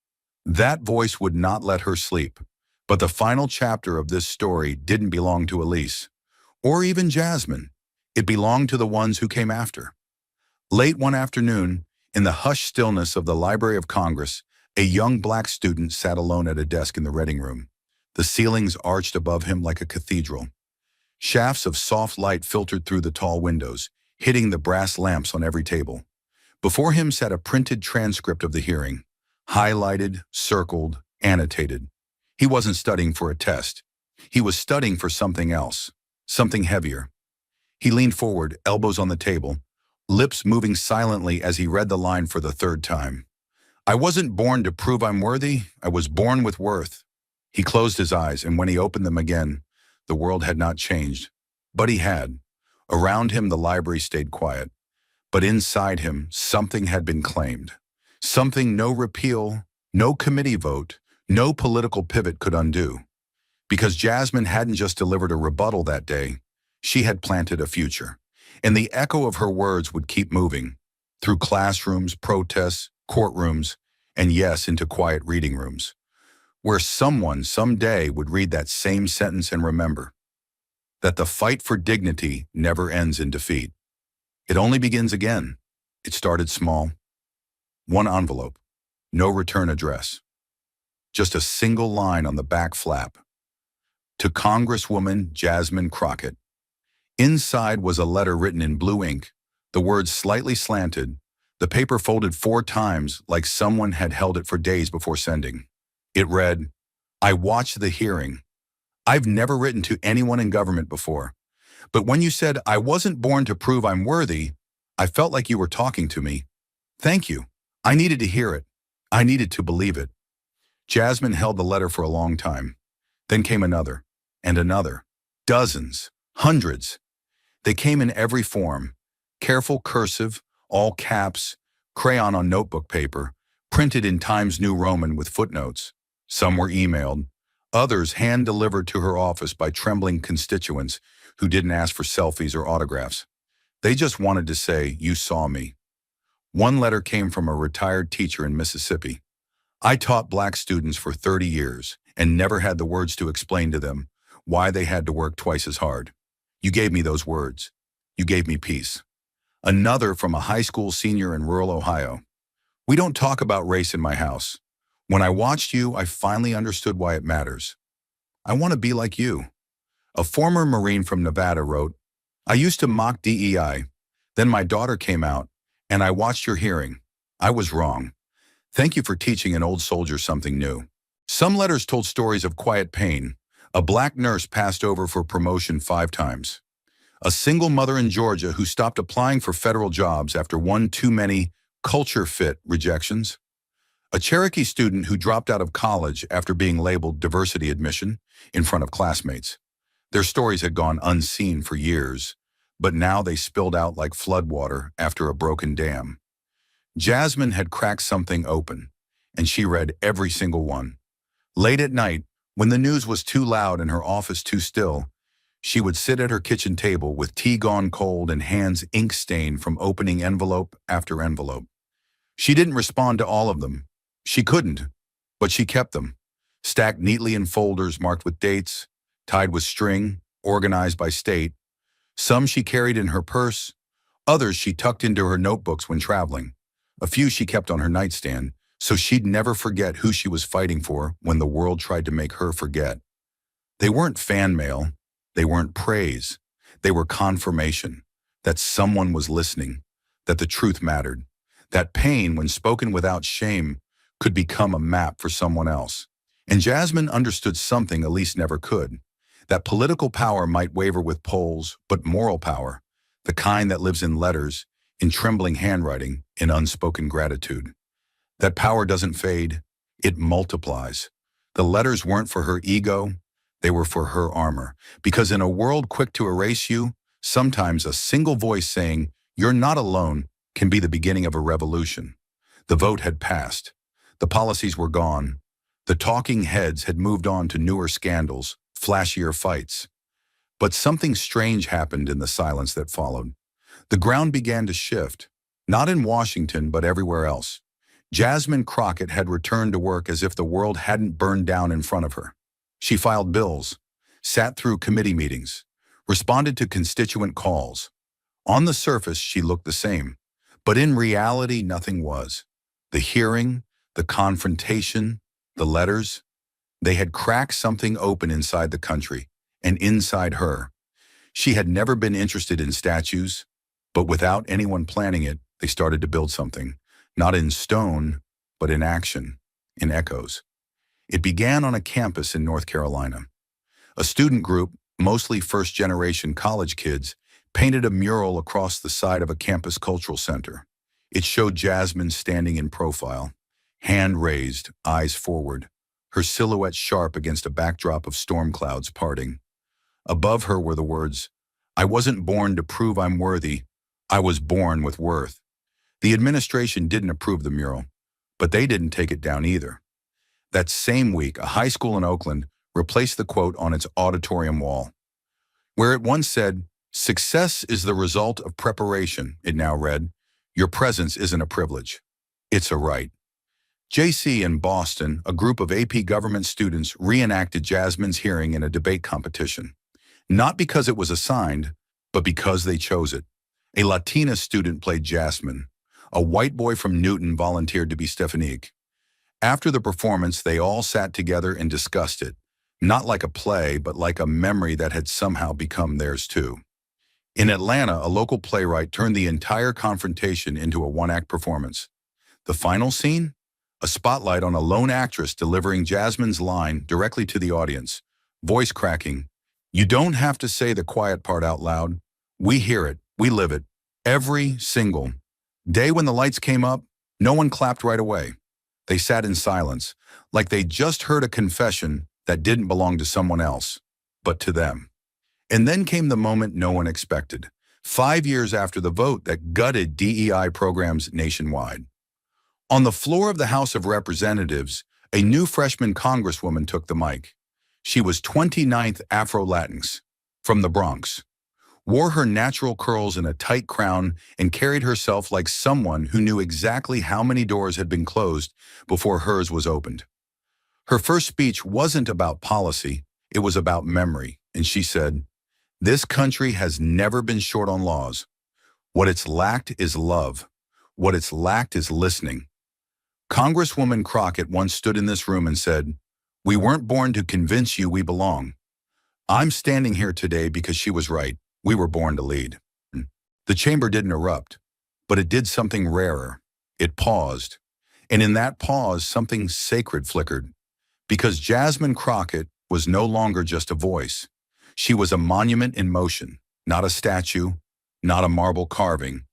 Speaker 1: That voice would not let her sleep. But the final chapter of this story didn't belong to Elise, or even Jasmine. It belonged to the ones who came after. Late one afternoon, in the hushed stillness of the Library of Congress, a young black student sat alone at a desk in the reading room. The ceilings arched above him like a cathedral. Shafts of soft light filtered through the tall windows, hitting the brass lamps on every table. Before him sat a printed transcript of the hearing, highlighted, circled, annotated. He wasn't studying for a test. He was studying for something else, something heavier. He leaned forward, elbows on the table, lips moving silently as he read the line for the third time. "I wasn't born to prove I'm worthy. I was born with worth." He closed his eyes, and when he opened them again, the world had not changed. But he had. Around him, the library stayed quiet. But inside him, something had been claimed. Something no repeal, no committee vote, no political pivot could undo. Because Jasmine hadn't just delivered a rebuttal that day, she had planted a future. And the echo of her words would keep moving, through classrooms, protests, courtrooms, and yes, into quiet reading rooms, where someone someday would read that same sentence and remember that the fight for dignity never ends in defeat. It only begins again. It started small. One envelope, no return address. Just a single line on the back flap. To Congresswoman Jasmine Crockett. Inside was a letter written in blue ink, the words slightly slanted, the paper folded 4 times like someone had held it for days before sending. It read, "I watched the hearing. I've never written to anyone in government before, but when you said I wasn't born to prove I'm worthy, I felt like you were talking to me. Thank you. I needed to hear it. I needed to believe it." Jasmine held the letter for a long time. Then came another, and another. Dozens, hundreds. They came in every form. Careful cursive, all caps, crayon on notebook paper, printed in Times New Roman with footnotes. Some were emailed, others hand-delivered to her office by trembling constituents who didn't ask for selfies or autographs. They just wanted to say, "You saw me." One letter came from a retired teacher in Mississippi. "I taught black students for 30 years and never had the words to explain to them why they had to work twice as hard. You gave me those words. You gave me peace." Another from a high school senior in rural Ohio. "We don't talk about race in my house. When I watched you, I finally understood why it matters. I want to be like you." A former Marine from Nevada wrote, "I used to mock DEI. Then my daughter came out, and I watched your hearing. I was wrong. Thank you for teaching an old soldier something new." Some letters told stories of quiet pain. A black nurse passed over for promotion 5 times. A single mother in Georgia who stopped applying for federal jobs after one too many culture fit rejections. A Cherokee student who dropped out of college after being labeled diversity admission in front of classmates. Their stories had gone unseen for years, but now they spilled out like floodwater after a broken dam. Jasmine had cracked something open, and she read every single one. Late at night, when the news was too loud and her office too still, she would sit at her kitchen table with tea gone cold and hands ink-stained from opening envelope after envelope. She didn't respond to all of them. She couldn't, but she kept them, stacked neatly in folders marked with dates, tied with string, organized by state. Some she carried in her purse, others she tucked into her notebooks when traveling. A few she kept on her nightstand, so she'd never forget who she was fighting for when the world tried to make her forget. They weren't fan mail. They weren't praise. They were confirmation that someone was listening, that the truth mattered, that pain, when spoken without shame, could become a map for someone else. And Jasmine understood something Elise never could, that political power might waver with polls, but moral power, the kind that lives in letters, in trembling handwriting, in unspoken gratitude. That power doesn't fade, it multiplies. The letters weren't for her ego, they were for her armor, because in a world quick to erase you, sometimes a single voice saying, "You're not alone," can be the beginning of a revolution. The vote had passed. The policies were gone. The talking heads had moved on to newer scandals, flashier fights. But something strange happened in the silence that followed. The ground began to shift, not in Washington, but everywhere else. Jasmine Crockett had returned to work as if the world hadn't burned down in front of her. She filed bills, sat through committee meetings, responded to constituent calls. On the surface, she looked the same, but in reality, nothing was. The hearing, the confrontation, the letters, they had cracked something open inside the country and inside her. She had never been interested in statues, but without anyone planning it, they started to build something, not in stone, but in action, in echoes. It began on a campus in North Carolina. A student group, mostly first-generation college kids, painted a mural across the side of a campus cultural center. It showed Jasmine standing in profile, hand raised, eyes forward, her silhouette sharp against a backdrop of storm clouds parting. Above her were the words, "I wasn't born to prove I'm worthy. I was born with worth." The administration didn't approve the mural, but they didn't take it down either. That same week, a high school in Oakland replaced the quote on its auditorium wall. Where it once said, "Success is the result of preparation," it now read, "Your presence isn't a privilege. It's a right." JC in Boston, a group of AP government students reenacted Jasmine's hearing in a debate competition. Not because it was assigned, but because they chose it. A Latina student played Jasmine. A white boy from Newton volunteered to be Stefanik. After the performance, they all sat together and discussed it, not like a play, but like a memory that had somehow become theirs too. In Atlanta, a local playwright turned the entire confrontation into a one-act performance. The final scene? A spotlight on a lone actress delivering Jasmine's line directly to the audience, voice cracking. "You don't have to say the quiet part out loud. We hear it, we live it. Every single day when the lights came up, no one clapped right away. They sat in silence, like they just heard a confession that didn't belong to someone else, but to them. And then came the moment no one expected, 5 years after the vote that gutted DEI programs nationwide. On the floor of the House of Representatives, a new freshman congresswoman took the mic. She was 29th Afro-Latinx, from the Bronx, wore her natural curls in a tight crown, and carried herself like someone who knew exactly how many doors had been closed before hers was opened. Her first speech wasn't about policy, it was about memory, and she said, "This country has never been short on laws. What it's lacked is love. What it's lacked is listening." Congresswoman Crockett once stood in this room and said, "We weren't born to convince you we belong." I'm standing here today because she was right. We were born to lead. The chamber didn't erupt, but it did something rarer. It paused. And in that pause, something sacred flickered. Because Jasmine Crockett was no longer just a voice. She was a monument in motion, not a statue, not a marble carving,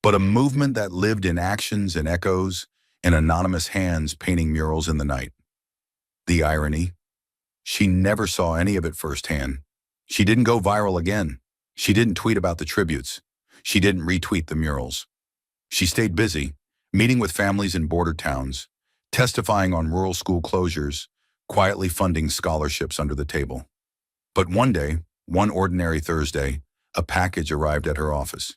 Speaker 1: but a movement that lived in actions and echoes and anonymous hands painting murals in the night. The irony? She never saw any of it firsthand. She didn't go viral again. She didn't tweet about the tributes. She didn't retweet the murals. She stayed busy, meeting with families in border towns, testifying on rural school closures, quietly funding scholarships under the table. But one day, one ordinary Thursday, a package arrived at her office.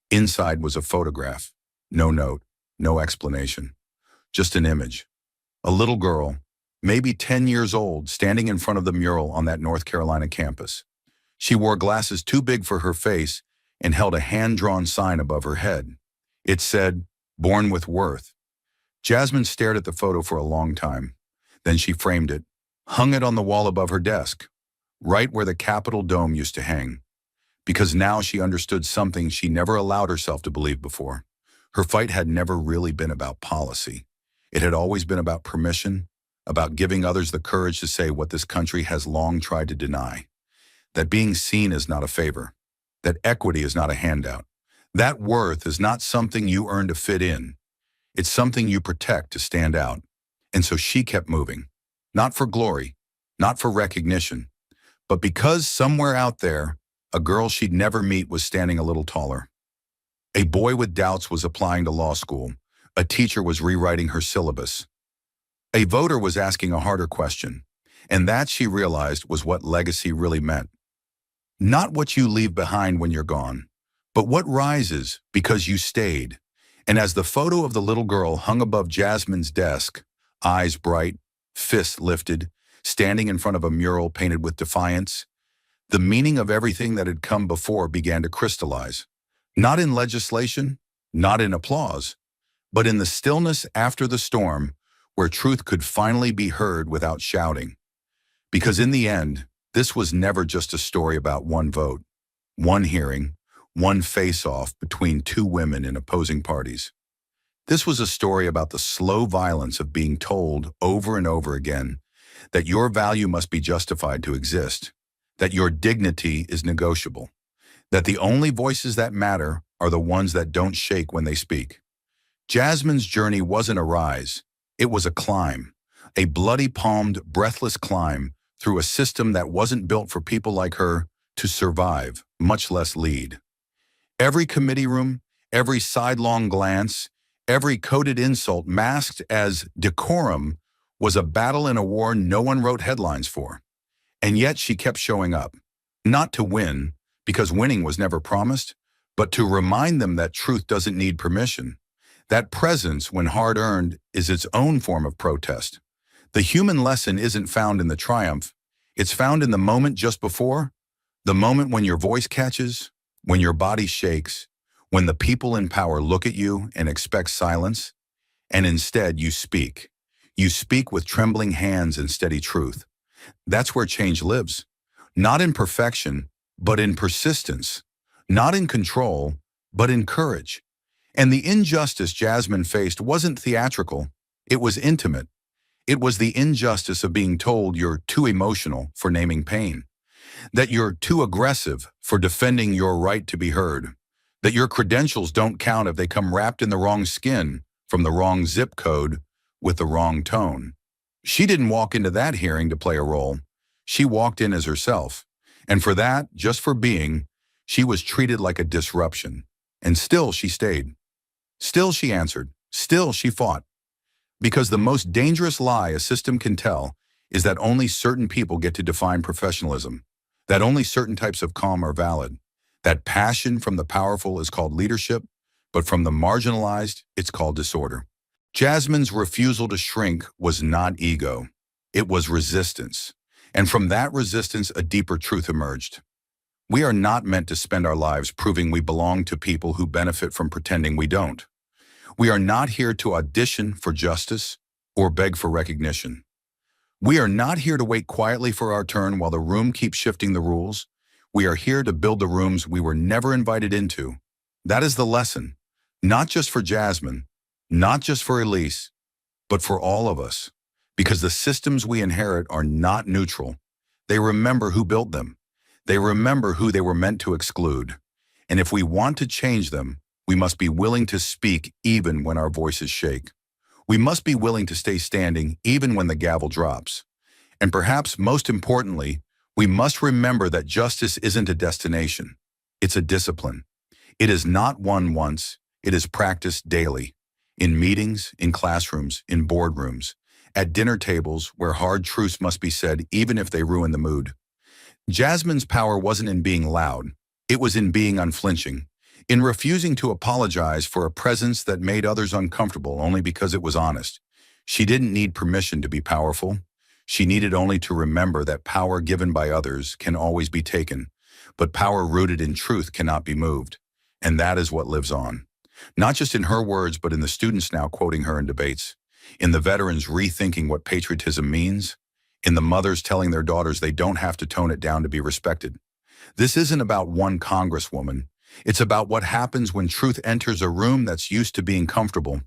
Speaker 1: Inside was a photograph. No note, no explanation. Just an image. A little girl, maybe 10 years old, standing in front of the mural on that North Carolina campus. She wore glasses too big for her face and held a hand-drawn sign above her head. It said, "Born with Worth." Jasmine stared at the photo for a long time. Then she framed it, hung it on the wall above her desk, right where the Capitol dome used to hang. Because now she understood something she never allowed herself to believe before. Her fight had never really been about policy. It had always been about permission, about giving others the courage to say what this country has long tried to deny. That being seen is not a favor. That equity is not a handout. That worth is not something you earn to fit in. It's something you protect to stand out. And so she kept moving. Not for glory, not for recognition, but because somewhere out there, a girl she'd never meet was standing a little taller. A boy with doubts was applying to law school. A teacher was rewriting her syllabus. A voter was asking a harder question. And that, she realized, was what legacy really meant. Not what you leave behind when you're gone, but what rises because you stayed. And as the photo of the little girl hung above Jasmine's desk, eyes bright, fists lifted, standing in front of a mural painted with defiance, the meaning of everything that had come before began to crystallize. Not in legislation, not in applause, but in the stillness after the storm, where truth could finally be heard without shouting. Because in the end, this was never just a story about one vote, one hearing, one face-off between two women in opposing parties. This was a story about the slow violence of being told over and over again that your value must be justified to exist, that your dignity is negotiable, that the only voices that matter are the ones that don't shake when they speak. Jasmine's journey wasn't a rise, it was a climb, a bloody-palmed, breathless climb through a system that wasn't built for people like her to survive, much less lead. Every committee room, every sidelong glance, every coded insult masked as decorum was a battle in a war no one wrote headlines for. And yet she kept showing up, not to win, because winning was never promised, but to remind them that truth doesn't need permission. That presence, when hard-earned, is its own form of protest. The human lesson isn't found in the triumph. It's found in the moment just before, the moment when your voice catches, when your body shakes, when the people in power look at you and expect silence, and instead you speak. You speak with trembling hands and steady truth. That's where change lives. Not in perfection, but in persistence. Not in control, but in courage. And the injustice Jasmine faced wasn't theatrical, it was intimate. It was the injustice of being told you're too emotional for naming pain, that you're too aggressive for defending your right to be heard, that your credentials don't count if they come wrapped in the wrong skin, from the wrong zip code, with the wrong tone. She didn't walk into that hearing to play a role. She walked in as herself. And for that, just for being, she was treated like a disruption. And still she stayed. Still she answered. Still she fought. Because the most dangerous lie a system can tell is that only certain people get to define professionalism, that only certain types of calm are valid, that passion from the powerful is called leadership, but from the marginalized, it's called disorder. Jasmine's refusal to shrink was not ego. It was resistance. And from that resistance, a deeper truth emerged. We are not meant to spend our lives proving we belong to people who benefit from pretending we don't. We are not here to audition for justice or beg for recognition. We are not here to wait quietly for our turn while the room keeps shifting the rules. We are here to build the rooms we were never invited into. That is the lesson, not just for Jasmine, not just for Elise, but for all of us. Because the systems we inherit are not neutral. They remember who built them. They remember who they were meant to exclude. And if we want to change them, we must be willing to speak even when our voices shake. We must be willing to stay standing even when the gavel drops. And perhaps most importantly, we must remember that justice isn't a destination. It's a discipline. It is not won once. It is practiced daily. In meetings, in classrooms, in boardrooms, at dinner tables where hard truths must be said even if they ruin the mood. Jasmine's power wasn't in being loud. It was in being unflinching, in refusing to apologize for a presence that made others uncomfortable only because it was honest. She didn't need permission to be powerful. She needed only to remember that power given by others can always be taken, but power rooted in truth cannot be moved. And that is what lives on. Not just in her words, but in the students now quoting her in debates, in the veterans rethinking what patriotism means, in the mothers telling their daughters they don't have to tone it down to be respected. This isn't about one congresswoman. It's about what happens when truth enters a room that's used to being comfortable.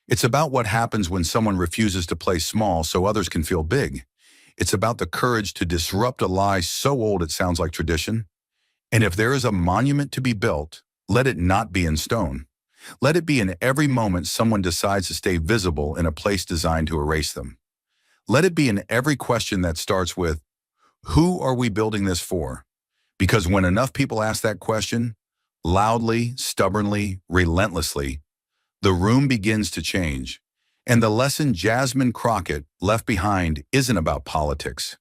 Speaker 1: It's about what happens when someone refuses to play small so others can feel big. It's about the courage to disrupt a lie so old it sounds like tradition. And if there is a monument to be built, let it not be in stone. Let it be in every moment someone decides to stay visible in a place designed to erase them. Let it be in every question that starts with, who are we building this for? Because when enough people ask that question, loudly, stubbornly, relentlessly, the room begins to change. And the lesson Jasmine Crockett left behind isn't about politics.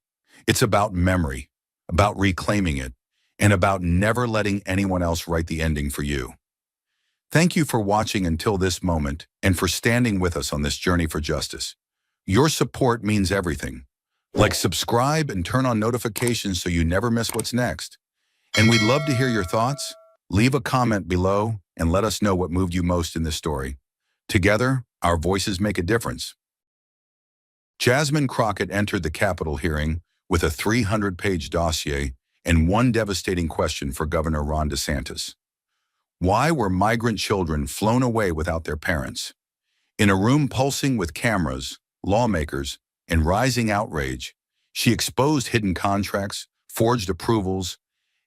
Speaker 1: It's about memory, about reclaiming it, and about never letting anyone else write the ending for you. Thank you for watching until this moment and for standing with us on this journey for justice. Your support means everything. Like, subscribe and turn on notifications so you never miss what's next. And we'd love to hear your thoughts. Leave a comment below and let us know what moved you most in this story. Together, our voices make a difference. Jasmine Crockett entered the Capitol hearing with a 300-page dossier and one devastating question for Governor Ron DeSantis. Why were migrant children flown away without their parents? In a room pulsing with cameras, lawmakers, and rising outrage, she exposed hidden contracts, forged approvals,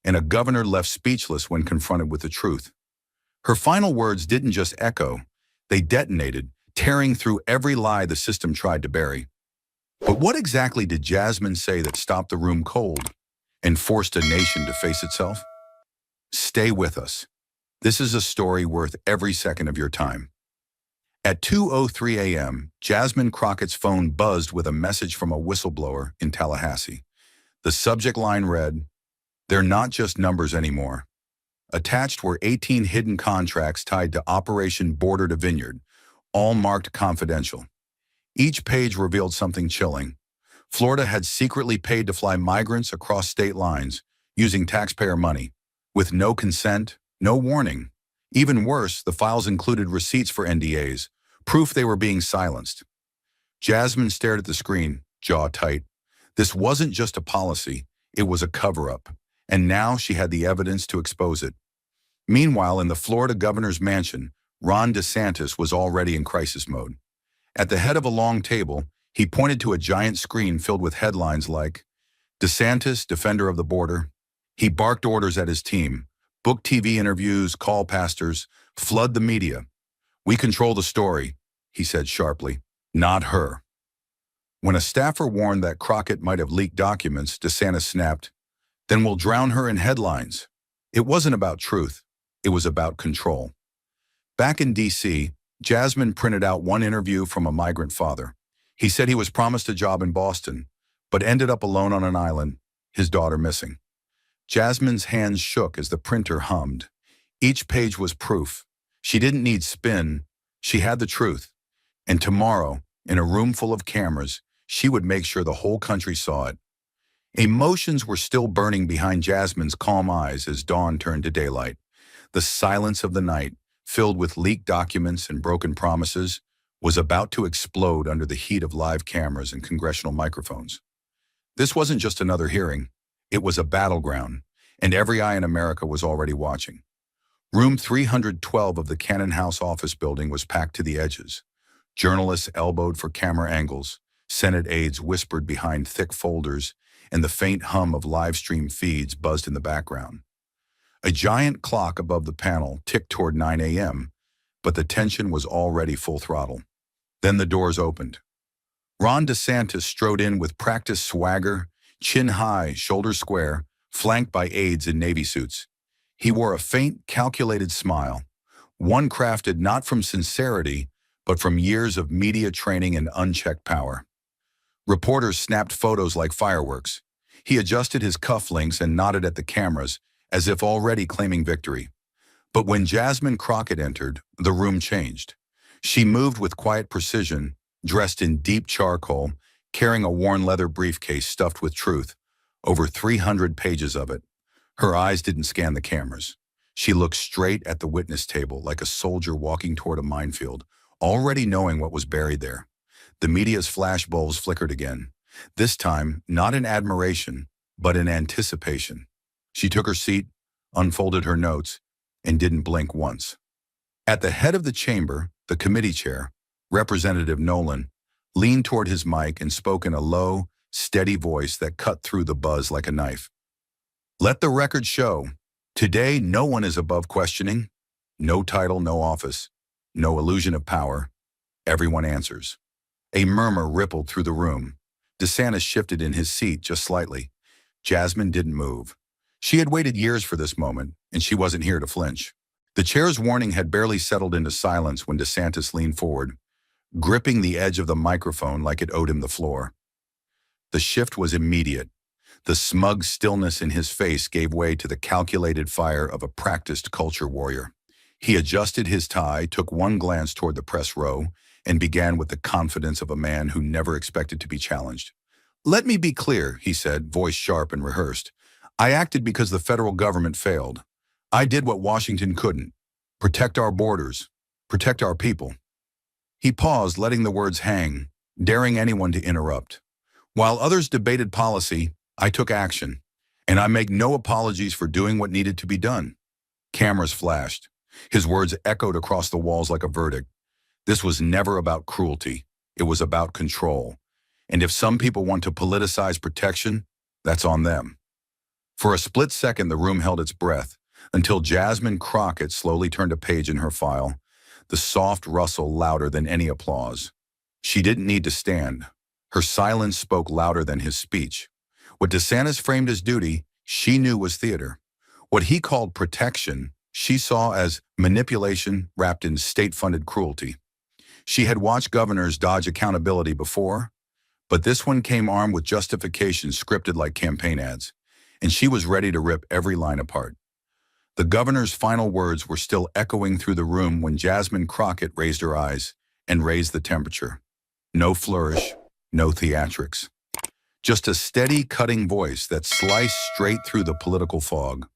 Speaker 1: and a governor left speechless when confronted with the truth. Her final words didn't just echo, they detonated, tearing through every lie the system tried to bury. But what exactly did Jasmine say that stopped the room cold and forced a nation to face itself? Stay with us. This is a story worth every second of your time. At 2:03 a.m., Jasmine Crockett's phone buzzed with a message from a whistleblower in Tallahassee. The subject line read, "They're not just numbers anymore." Attached were 18 hidden contracts tied to Operation Border to Vineyard, all marked confidential. Each page revealed something chilling. Florida had secretly paid to fly migrants across state lines using taxpayer money, with no consent, no warning. Even worse, the files included receipts for NDAs, proof they were being silenced. Jasmine stared at the screen, jaw tight. This wasn't just a policy, it was a cover-up, and now she had the evidence to expose it. Meanwhile, in the Florida governor's mansion, Ron DeSantis was already in crisis mode. At the head of a long table, he pointed to a giant screen filled with headlines like, "DeSantis, Defender of the Border." He barked orders at his team. Book TV interviews, call pastors, flood the media. "We control the story," he said sharply. Not her. When a staffer warned that Crockett might have leaked documents, DeSantis snapped, "Then we'll drown her in headlines." It wasn't about truth. It was about control. Back in D.C., Jasmine printed out one interview from a migrant father. He said he was promised a job in Boston, but ended up alone on an island, his daughter missing. Jasmine's hands shook as the printer hummed. Each page was proof. She didn't need spin. She had the truth. And tomorrow, in a room full of cameras, she would make sure the whole country saw it. Emotions were still burning behind Jasmine's calm eyes as dawn turned to daylight. The silence of the night, filled with leaked documents and broken promises, was about to explode under the heat of live cameras and congressional microphones. This wasn't just another hearing. It was a battleground, and every eye in America was already watching. Room 312 of the Cannon House office building was packed to the edges. Journalists elbowed for camera angles, Senate aides whispered behind thick folders, and the faint hum of live-stream feeds buzzed in the background. A giant clock above the panel ticked toward 9 a.m., but the tension was already full throttle. Then the doors opened. Ron DeSantis strode in with practiced swagger, chin high, shoulders square, flanked by aides in Navy suits. He wore a faint, calculated smile, one crafted not from sincerity, but from years of media training and unchecked power. Reporters snapped photos like fireworks. He adjusted his cufflinks and nodded at the cameras, as if already claiming victory. But when Jasmine Crockett entered, the room changed. She moved with quiet precision, dressed in deep charcoal, carrying a worn leather briefcase stuffed with truth, over 300 pages of it. Her eyes didn't scan the cameras. She looked straight at the witness table like a soldier walking toward a minefield, already knowing what was buried there. The media's flashbulbs flickered again, this time not in admiration, but in anticipation. She took her seat, unfolded her notes, and didn't blink once. At the head of the chamber, the committee chair, Representative Nolan, leaned toward his mic and spoke in a low, steady voice that cut through the buzz like a knife. "Let the record show. Today, no one is above questioning. No title, no office, no illusion of power. Everyone answers." A murmur rippled through the room. DeSantis shifted in his seat just slightly. Jasmine didn't move. She had waited years for this moment, and she wasn't here to flinch. The chair's warning had barely settled into silence when DeSantis leaned forward, gripping the edge of the microphone like it owed him the floor. The shift was immediate. The smug stillness in his face gave way to the calculated fire of a practiced culture warrior. He adjusted his tie, took one glance toward the press row, and began with the confidence of a man who never expected to be challenged. "Let me be clear," he said, voice sharp and rehearsed. "I acted because the federal government failed. I did what Washington couldn't. Protect our borders. Protect our people." He paused, letting the words hang, daring anyone to interrupt. "While others debated policy, I took action, and I make no apologies for doing what needed to be done." Cameras flashed. His words echoed across the walls like a verdict. This was never about cruelty. It was about control. And if some people want to politicize protection, that's on them. For a split second, the room held its breath, until Jasmine Crockett slowly turned a page in her file, the soft rustle louder than any applause. She didn't need to stand. Her silence spoke louder than his speech. What DeSantis framed as duty, she knew was theater. What he called protection, she saw as manipulation wrapped in state-funded cruelty. She had watched governors dodge accountability before, but this one came armed with justifications scripted like campaign ads, and she was ready to rip every line apart. The governor's final words were still echoing through the room when Jasmine Crockett raised her eyes and raised the temperature. No flourish, no theatrics. Just a steady, cutting voice that sliced straight through the political fog.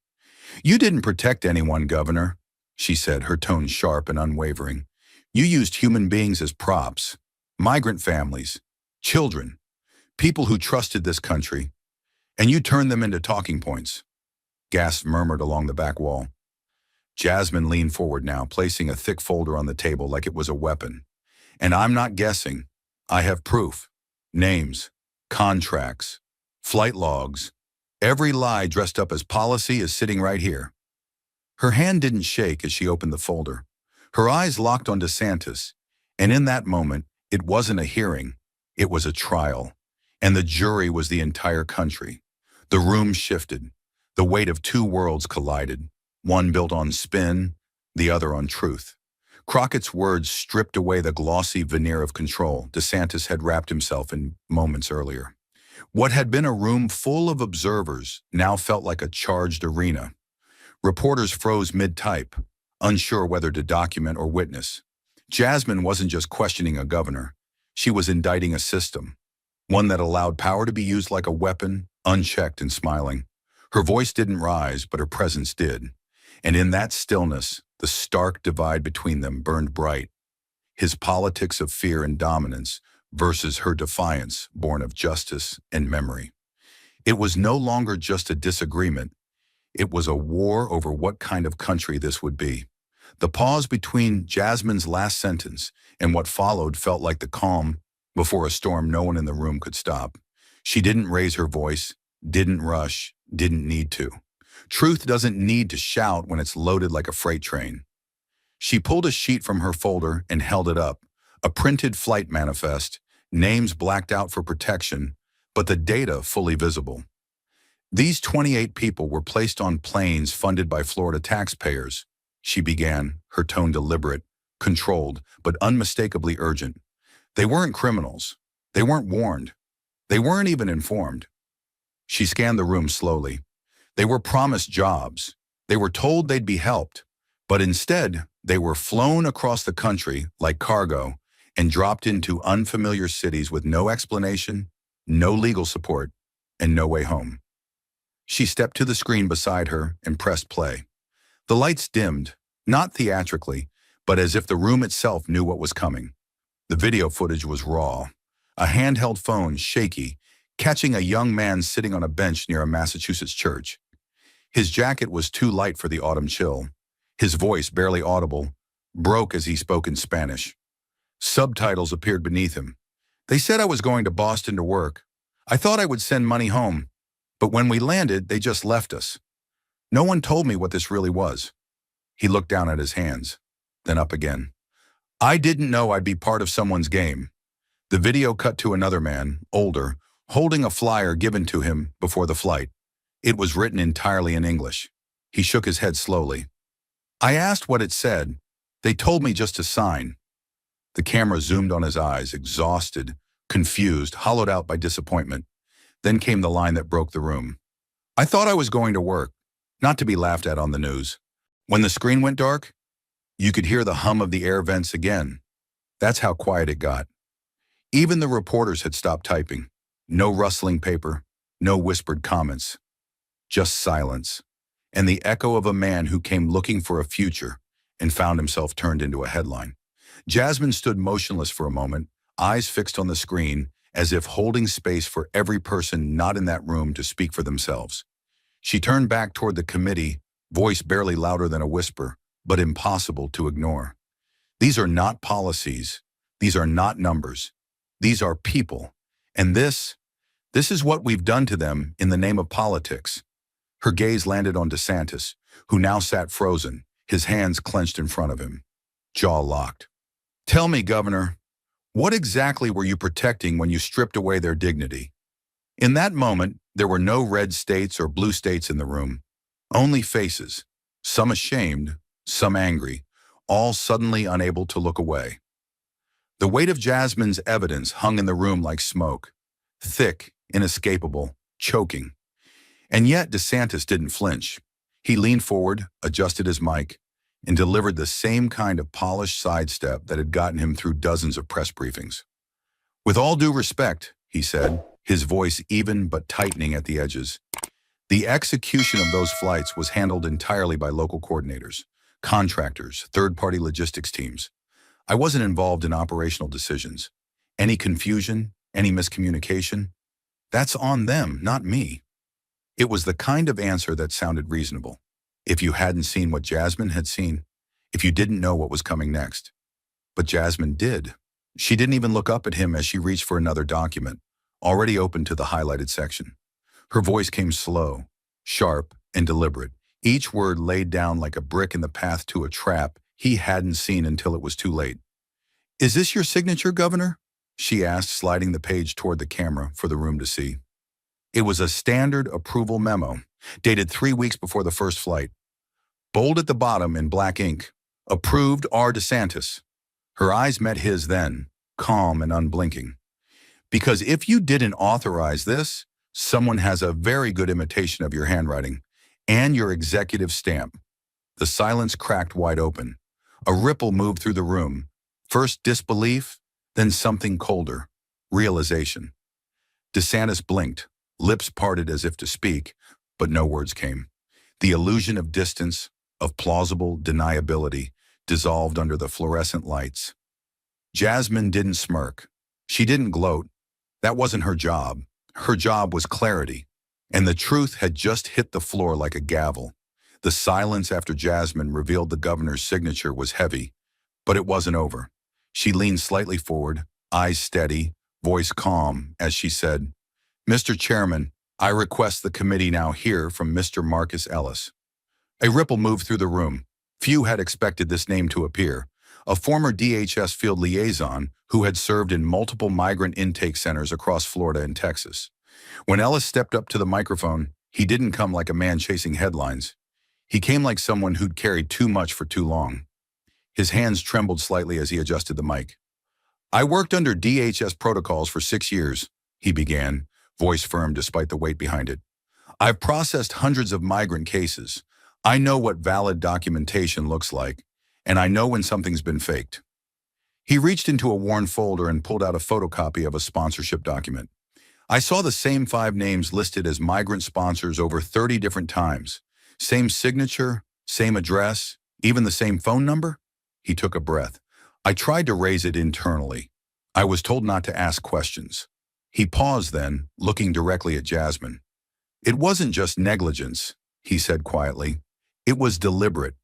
Speaker 1: "You didn't protect anyone, Governor," she said, her tone sharp and unwavering. "You used human beings as props, migrant families, children, people who trusted this country, and you turned them into talking points." Gasps murmured along the back wall. Jasmine leaned forward now, placing a thick folder on the table like it was a weapon. "And I'm not guessing. I have proof. Names, contracts, flight logs. Every lie dressed up as policy is sitting right here." Her hand didn't shake as she opened the folder. Her eyes locked on DeSantis, and in that moment, It wasn't a hearing, it was a trial. And the jury was the entire country. The room shifted. The weight of two worlds collided, one built on spin, the other on truth. Crockett's words stripped away the glossy veneer of control DeSantis had wrapped himself in moments earlier. What had been a room full of observers now felt like a charged arena. Reporters froze mid-type, unsure whether to document or witness. Jasmine wasn't just questioning a governor. She was indicting a system, one that allowed power to be used like a weapon, unchecked and smiling. Her voice didn't rise, but her presence did. And in that stillness, the stark divide between them burned bright. His politics of fear and dominance versus her defiance, born of justice and memory. It was no longer just a disagreement. It was a war over what kind of country this would be. The pause between Jasmine's last sentence and what followed felt like the calm before a storm no one in the room could stop. She didn't raise her voice, didn't rush, didn't need to. Truth doesn't need to shout when it's loaded like a freight train. She pulled a sheet from her folder and held it up, a printed flight manifest, names blacked out for protection, but the data fully visible. These 28 people were placed on planes funded by Florida taxpayers. She began, her tone deliberate, controlled, but unmistakably urgent. They weren't criminals. They weren't warned. They weren't even informed. She scanned the room slowly. They were promised jobs. They were told they'd be helped. But instead, they were flown across the country like cargo and dropped into unfamiliar cities with no explanation, no legal support, and no way home. She stepped to the screen beside her and pressed play. The lights dimmed, not theatrically, but as if the room itself knew what was coming. The video footage was raw, a handheld phone shaky, catching a young man sitting on a bench near a Massachusetts church. His jacket was too light for the autumn chill. His voice, barely audible, broke as he spoke in Spanish. Subtitles appeared beneath him. They said I was going to Boston to work. I thought I would send money home, but when we landed, they just left us. No one told me what this really was. He looked down at his hands, then up again. I didn't know I'd be part of someone's game. The video cut to another man, older, holding a flyer given to him before the flight. It was written entirely in English. He shook his head slowly. I asked what it said. They told me just to sign. The camera zoomed on his eyes, exhausted, confused, hollowed out by disappointment. Then came the line that broke the room. I thought I was going to work, not to be laughed at on the news. When the screen went dark, you could hear the hum of the air vents again. That's how quiet it got. Even the reporters had stopped typing. No rustling paper, no whispered comments. Just silence, and the echo of a man who came looking for a future and found himself turned into a headline. Jasmine stood motionless for a moment, eyes fixed on the screen, as if holding space for every person not in that room to speak for themselves. She turned back toward the committee, voice barely louder than a whisper, but impossible to ignore. These are not policies. These are not numbers. These are people. And this is what we've done to them in the name of politics. Her gaze landed on DeSantis, who now sat frozen, his hands clenched in front of him, jaw locked. Tell me, Governor, what exactly were you protecting when you stripped away their dignity? In that moment, there were no red states or blue states in the room, only faces, some ashamed, some angry, all suddenly unable to look away. The weight of Jasmine's evidence hung in the room like smoke, thick, inescapable, choking. And yet DeSantis didn't flinch. He leaned forward, adjusted his mic, and delivered the same kind of polished sidestep that had gotten him through dozens of press briefings. With all due respect, he said, his voice even but tightening at the edges, the execution of those flights was handled entirely by local coordinators, contractors, third-party logistics teams. I wasn't involved in operational decisions. Any confusion, any miscommunication, that's on them, not me. It was the kind of answer that sounded reasonable. If you hadn't seen what Jasmine had seen, if you didn't know what was coming next. But Jasmine did. She didn't even look up at him as she reached for another document, already open to the highlighted section. Her voice came slow, sharp, and deliberate, each word laid down like a brick in the path to a trap he hadn't seen until it was too late. Is this your signature, Governor? she asked, sliding the page toward the camera for the room to see. It was a standard approval memo, dated 3 weeks before the first flight. Bold at the bottom in black ink. Approved R. DeSantis. Her eyes met his then, calm and unblinking. Because if you didn't authorize this, someone has a very good imitation of your handwriting and your executive stamp. The silence cracked wide open. A ripple moved through the room. First disbelief, then something colder. Realization. DeSantis blinked, lips parted as if to speak, but no words came. The illusion of distance, of plausible deniability, dissolved under the fluorescent lights. Jasmine didn't smirk. She didn't gloat. That wasn't her job. Her job was clarity. And the truth had just hit the floor like a gavel. The silence after Jasmine revealed the governor's signature was heavy, but it wasn't over. She leaned slightly forward, eyes steady, voice calm, as she said, "Mr. Chairman, I request the committee now hear from Mr. Marcus Ellis." A ripple moved through the room. Few had expected this name to appear. A former DHS field liaison who had served in multiple migrant intake centers across Florida and Texas. When Ellis stepped up to the microphone, he didn't come like a man chasing headlines. He came like someone who'd carried too much for too long. His hands trembled slightly as he adjusted the mic. "I worked under DHS protocols for 6 years," he began, voice firm despite the weight behind it. "I've processed hundreds of migrant cases. I know what valid documentation looks like, and I know when something's been faked." He reached into a worn folder and pulled out a photocopy of a sponsorship document. "I saw the same 5 names listed as migrant sponsors over 30 different times. Same signature, same address, even the same phone number?" He took a breath. "I tried to raise it internally. I was told not to ask questions." He paused then, looking directly at Jasmine. "It wasn't just negligence," he said quietly. "It was deliberate.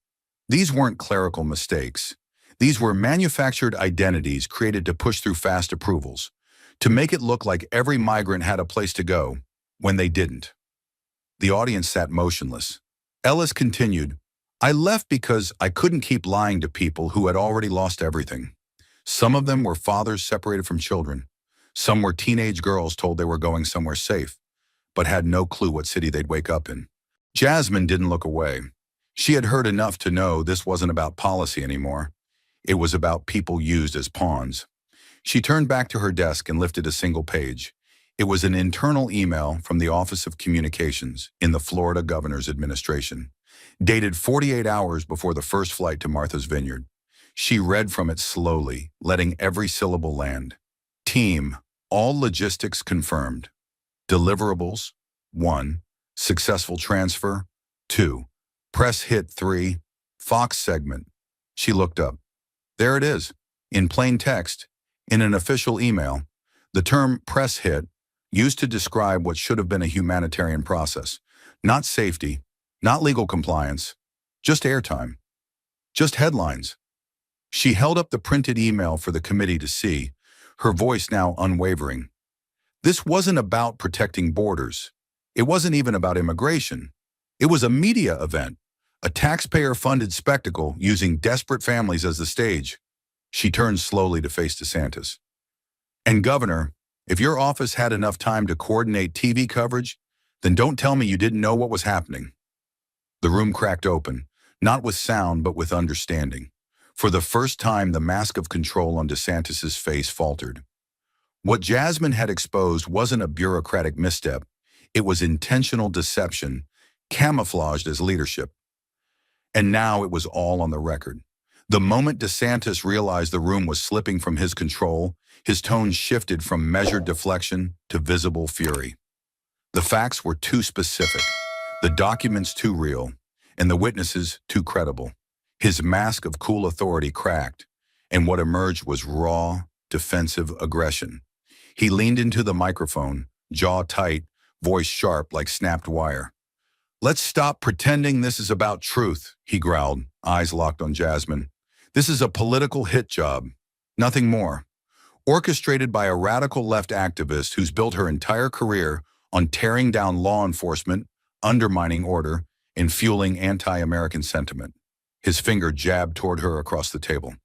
Speaker 1: These weren't clerical mistakes. These were manufactured identities created to push through fast approvals, to make it look like every migrant had a place to go, when they didn't." The audience sat motionless. Ellis continued, "I left because I couldn't keep lying to people who had already lost everything. Some of them were fathers separated from children. Some were teenage girls told they were going somewhere safe, but had no clue what city they'd wake up in." Jasmine didn't look away. She had heard enough to know this wasn't about policy anymore. It was about people used as pawns. She turned back to her desk and lifted a single page. It was an internal email from the Office of Communications in the Florida Governor's Administration, dated 48 hours before the first flight to Martha's Vineyard. She read from it slowly, letting every syllable land. "Team, all logistics confirmed. Deliverables, 1. Successful transfer, 2. Press hit 3. Fox segment." She looked up. There it is, in plain text, in an official email. The term press hit, used to describe what should have been a humanitarian process. Not safety, not legal compliance, just airtime, just headlines. She held up the printed email for the committee to see, her voice now unwavering. This wasn't about protecting borders. It wasn't even about immigration. It was a media event, a taxpayer-funded spectacle using desperate families as the stage. She turned slowly to face DeSantis. "And Governor, if your office had enough time to coordinate TV coverage, then don't tell me you didn't know what was happening." The room cracked open, not with sound but with understanding. For the first time, the mask of control on DeSantis's face faltered. What Jasmine had exposed wasn't a bureaucratic misstep. It was intentional deception, camouflaged as leadership. And now it was all on the record. The moment DeSantis realized the room was slipping from his control, his tone shifted from measured deflection to visible fury. The facts were too specific, the documents too real, and the witnesses too credible. His mask of cool authority cracked, and what emerged was raw, defensive aggression. He leaned into the microphone, jaw tight, voice sharp like snapped wire. "Let's stop pretending this is about truth," he growled, eyes locked on Jasmine. "This is a political hit job, nothing more. Orchestrated by a radical left activist who's built her entire career on tearing down law enforcement, undermining order, and fueling anti-American sentiment." His finger jabbed toward her across the table.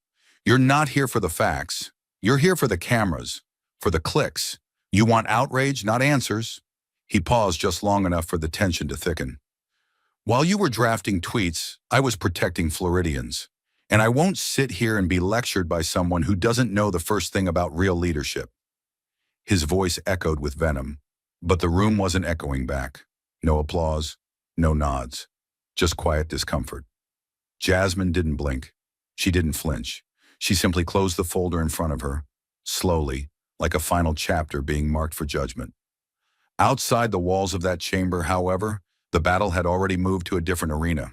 Speaker 1: "You're not here for the facts. You're here for the cameras. For the clicks. You want outrage, not answers. He paused just long enough for the tension to thicken. While you were drafting tweets, I was protecting Floridians. And I won't sit here and be lectured by someone who doesn't know the first thing about real leadership. His voice echoed with venom, but the room wasn't echoing back. No applause, no nods, just quiet discomfort. Jasmine didn't blink. She didn't flinch. She simply closed the folder in front of her, slowly, like a final chapter being marked for judgment. Outside the walls of that chamber, however, the battle had already moved to a different arena.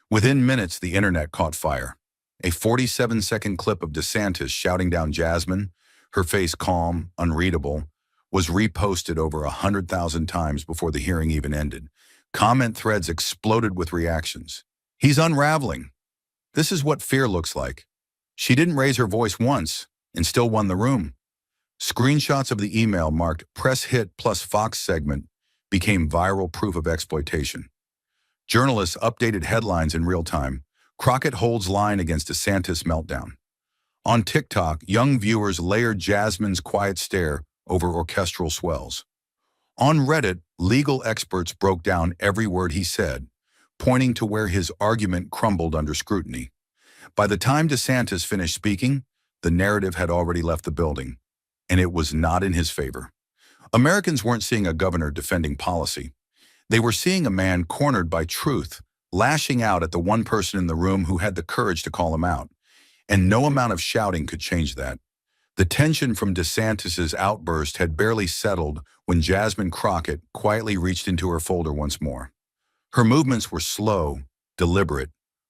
Speaker 1: Within minutes, the internet caught fire. A 47-second clip of DeSantis shouting down Jasmine, her face calm, unreadable, was reposted over 100,000 times before the hearing even ended. Comment threads exploded with reactions. He's unraveling. This is what fear looks like. She didn't raise her voice once and still won the room. Screenshots of the email marked press hit plus Fox segment became viral proof of exploitation. Journalists updated headlines in real time. Crockett holds line against DeSantis meltdown. On TikTok, young viewers layered Jasmine's quiet stare over orchestral swells. On Reddit, legal experts broke down every word he said, pointing to where his argument crumbled under scrutiny. By the time DeSantis finished speaking, the narrative had already left the building, and it was not in his favor. Americans weren't seeing a governor defending policy. They were seeing a man cornered by truth, lashing out at the one person in the room who had the courage to call him out. And no amount of shouting could change that. The tension from DeSantis's outburst had barely settled when Jasmine Crockett quietly reached into her folder once more. Her movements were slow, deliberate,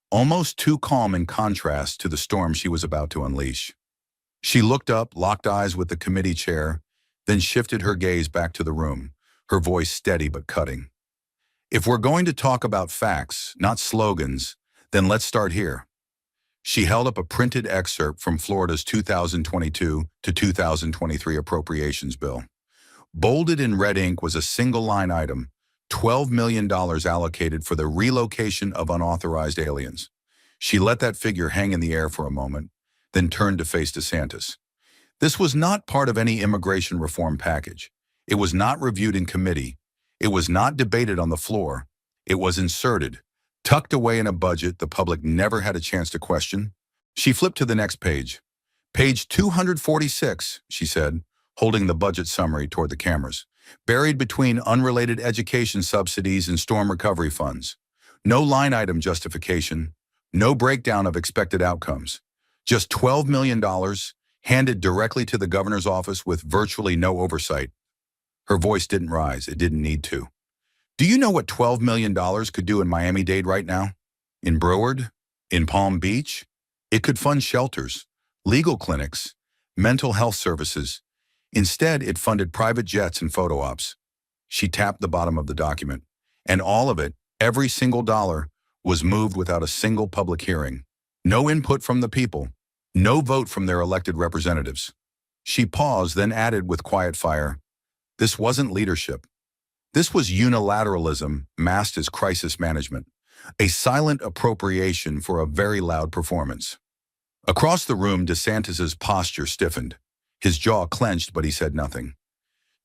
Speaker 1: almost too calm in contrast to the storm she was about to unleash. She looked up, locked eyes with the committee chair, then shifted her gaze back to the room, her voice steady but cutting. If we're going to talk about facts, not slogans, then let's start here. She held up a printed excerpt from Florida's 2022 to 2023 appropriations bill. Bolded in red ink was a single line item, $12 million allocated for the relocation of unauthorized aliens. She let that figure hang in the air for a moment, then turned to face DeSantis. This was not part of any immigration reform package. It was not reviewed in committee. It was not debated on the floor. It was inserted, tucked away in a budget the public never had a chance to question. She flipped to the next page. Page 246, she said, holding the budget summary toward the cameras. Buried between unrelated education subsidies and storm recovery funds. No line item justification, no breakdown of expected outcomes. Just $12 million handed directly to the governor's office with virtually no oversight. Her voice didn't rise. It didn't need to. Do you know what $12 million could do in Miami-Dade right now? In Broward? In Palm Beach? It could fund shelters, legal clinics, mental health services. Instead, it funded private jets and photo ops. She tapped the bottom of the document. And all of it, every single dollar, was moved without a single public hearing. No input from the people. No vote from their elected representatives. She paused, then added with quiet fire, this wasn't leadership. This was unilateralism masked as crisis management, a silent appropriation for a very loud performance. Across the room, DeSantis's posture stiffened. His jaw clenched, but he said nothing.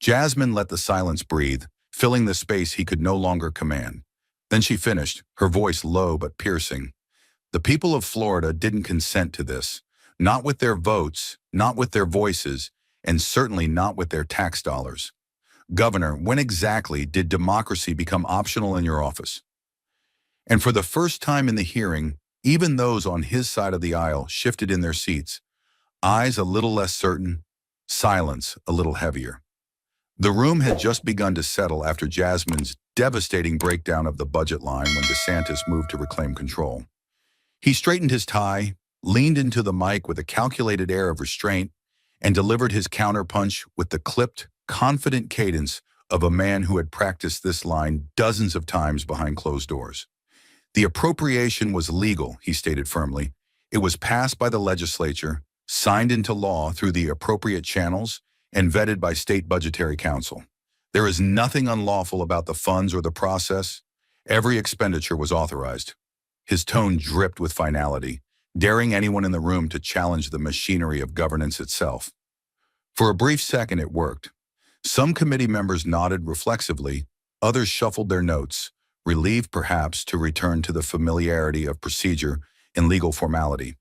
Speaker 1: Jasmine let the silence breathe, filling the space he could no longer command. Then she finished, her voice low but piercing. The people of Florida didn't consent to this, not with their votes, not with their voices, and certainly not with their tax dollars. Governor, when exactly did democracy become optional in your office? And for the first time in the hearing, even those on his side of the aisle shifted in their seats, eyes a little less certain, silence a little heavier. The room had just begun to settle after Jasmine's devastating breakdown of the budget line when DeSantis moved to reclaim control. He straightened his tie, leaned into the mic with a calculated air of restraint, and delivered his counterpunch with the clipped, confident cadence of a man who had practiced this line dozens of times behind closed doors. The appropriation was legal, he stated firmly. It was passed by the legislature, signed into law through the appropriate channels, and vetted by state budgetary council. There is nothing unlawful about the funds or the process. Every expenditure was authorized. His tone dripped with finality, daring anyone in the room to challenge the machinery of governance itself. For a brief second, it worked. Some committee members nodded reflexively, others shuffled their notes, relieved perhaps to return to the familiarity of procedure and legal formality.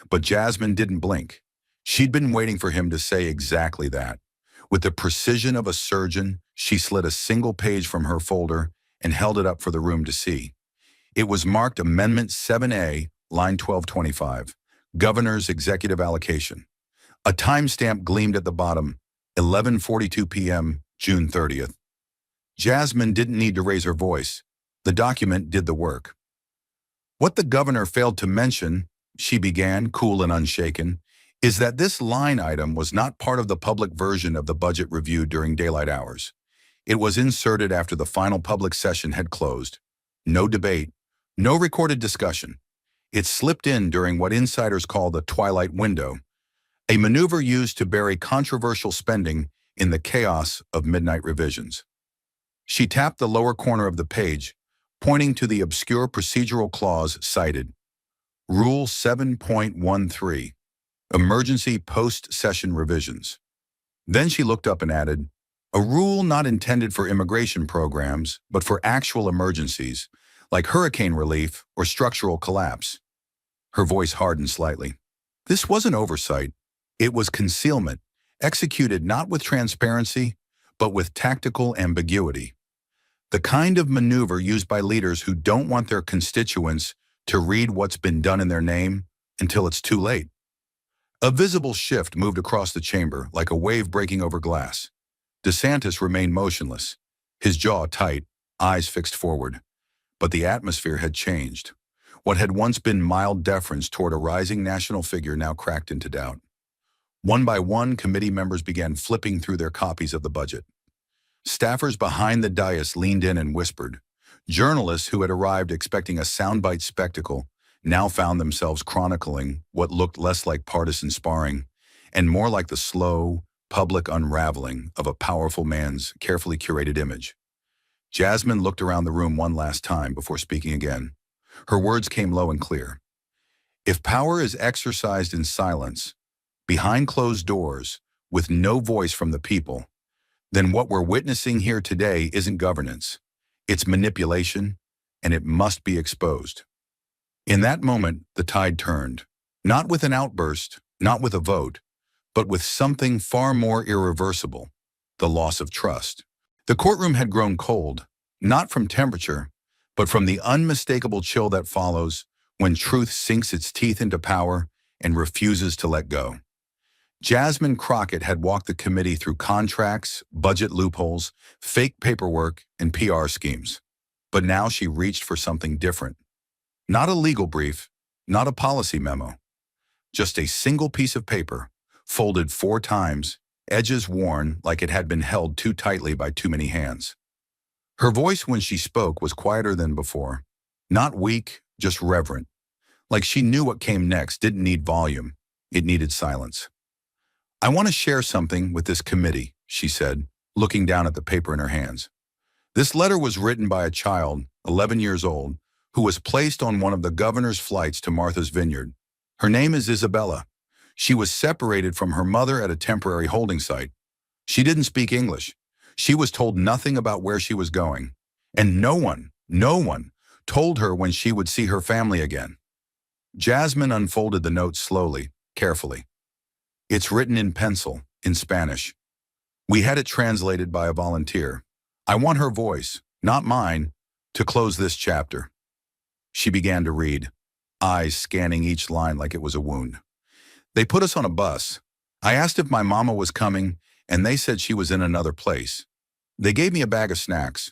Speaker 1: But Jasmine didn't blink. She'd been waiting for him to say exactly that. With the precision of a surgeon, she slid a single page from her folder and held it up for the room to see. It was marked Amendment 7A, line 1225, Governor's Executive Allocation. A timestamp gleamed at the bottom, 11:42 p.m., June 30th. Jasmine didn't need to raise her voice. The document did the work. What the governor failed to mention, she began, cool and unshaken, is that this line item was not part of the public version of the budget review during daylight hours. It was inserted after the final public session had closed. No debate, no recorded discussion. It slipped in during what insiders call the twilight window, a maneuver used to bury controversial spending in the chaos of midnight revisions. She tapped the lower corner of the page, pointing to the obscure procedural clause cited. Rule 7.13, Emergency Post-Session Revisions. Then she looked up and added, a rule not intended for immigration programs, but for actual emergencies, like hurricane relief or structural collapse. Her voice hardened slightly. This wasn't oversight. It was concealment, executed not with transparency, but with tactical ambiguity. The kind of maneuver used by leaders who don't want their constituents to read what's been done in their name until it's too late. A visible shift moved across the chamber like a wave breaking over glass. DeSantis remained motionless, his jaw tight, eyes fixed forward. But the atmosphere had changed. What had once been mild deference toward a rising national figure now cracked into doubt. One by one, committee members began flipping through their copies of the budget. Staffers behind the dais leaned in and whispered. Journalists who had arrived expecting a soundbite spectacle now found themselves chronicling what looked less like partisan sparring and more like the slow, public unraveling of a powerful man's carefully curated image. Jasmine looked around the room one last time before speaking again. Her words came low and clear. If power is exercised in silence, behind closed doors, with no voice from the people, then what we're witnessing here today isn't governance. It's manipulation, and it must be exposed. In that moment, the tide turned, not with an outburst, not with a vote, but with something far more irreversible, the loss of trust. The courtroom had grown cold, not from temperature, but from the unmistakable chill that follows when truth sinks its teeth into power and refuses to let go. Jasmine Crockett had walked the committee through contracts, budget loopholes, fake paperwork, and PR schemes. But now she reached for something different. Not a legal brief, not a policy memo. Just a single piece of paper, folded 4 times, edges worn like it had been held too tightly by too many hands. Her voice when she spoke was quieter than before. Not weak, just reverent. Like she knew what came next didn't need volume, it needed silence. I want to share something with this committee, she said, looking down at the paper in her hands. This letter was written by a child, 11 years old, who was placed on one of the governor's flights to Martha's Vineyard. Her name is Isabella. She was separated from her mother at a temporary holding site. She didn't speak English. She was told nothing about where she was going. And no one told her when she would see her family again. Jasmine unfolded the note slowly, carefully. It's written in pencil, in Spanish. We had it translated by a volunteer. I want her voice, not mine, to close this chapter. She began to read, eyes scanning each line like it was a wound. They put us on a bus. I asked if my mama was coming, and they said she was in another place. They gave me a bag of snacks.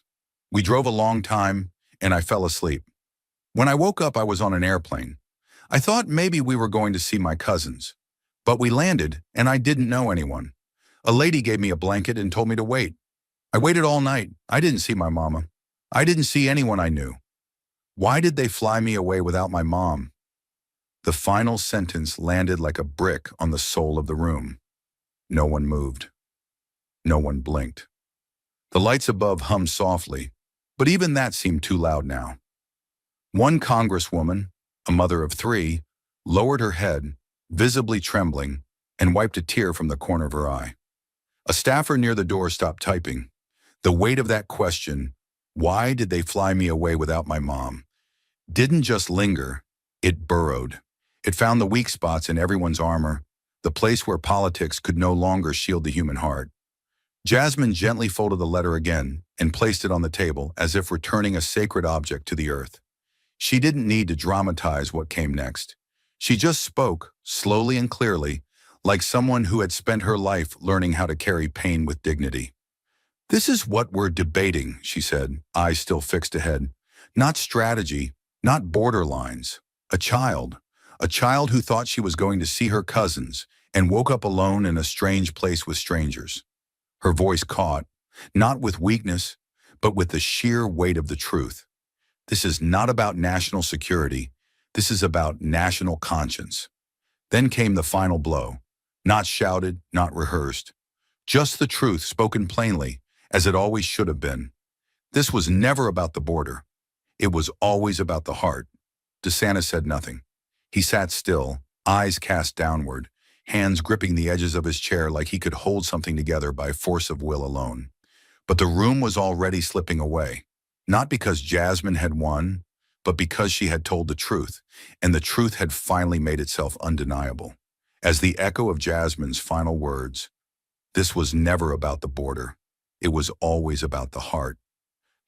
Speaker 1: We drove a long time, and I fell asleep. When I woke up, I was on an airplane. I thought maybe we were going to see my cousins. But we landed, and I didn't know anyone. A lady gave me a blanket and told me to wait. I waited all night. I didn't see my mama. I didn't see anyone I knew. Why did they fly me away without my mom? The final sentence landed like a brick on the soul of the room. No one moved. No one blinked. The lights above hummed softly, but even that seemed too loud now. One congresswoman, a mother of 3, lowered her head, visibly trembling, and wiped a tear from the corner of her eye. A staffer near the door stopped typing. The weight of that question, why did they fly me away without my mom, didn't just linger, it burrowed. It found the weak spots in everyone's armor, the place where politics could no longer shield the human heart. Jasmine gently folded the letter again and placed it on the table as if returning a sacred object to the earth. She didn't need to dramatize what came next. She just spoke, slowly and clearly, like someone who had spent her life learning how to carry pain with dignity. "This is what we're debating," she said, eyes still fixed ahead. "Not strategy, not borderlines. A child. A child who thought she was going to see her cousins and woke up alone in a strange place with strangers." Her voice caught, not with weakness, but with the sheer weight of the truth. This is not about national security. This is about national conscience. Then came the final blow. Not shouted, not rehearsed. Just the truth spoken plainly, as it always should have been. This was never about the border. It was always about the heart. DeSantis said nothing. He sat still, eyes cast downward, hands gripping the edges of his chair like he could hold something together by force of will alone. But the room was already slipping away. Not because Jasmine had won, but because she had told the truth, and the truth had finally made itself undeniable. As the echo of Jasmine's final words, this was never about the border. It was always about the heart.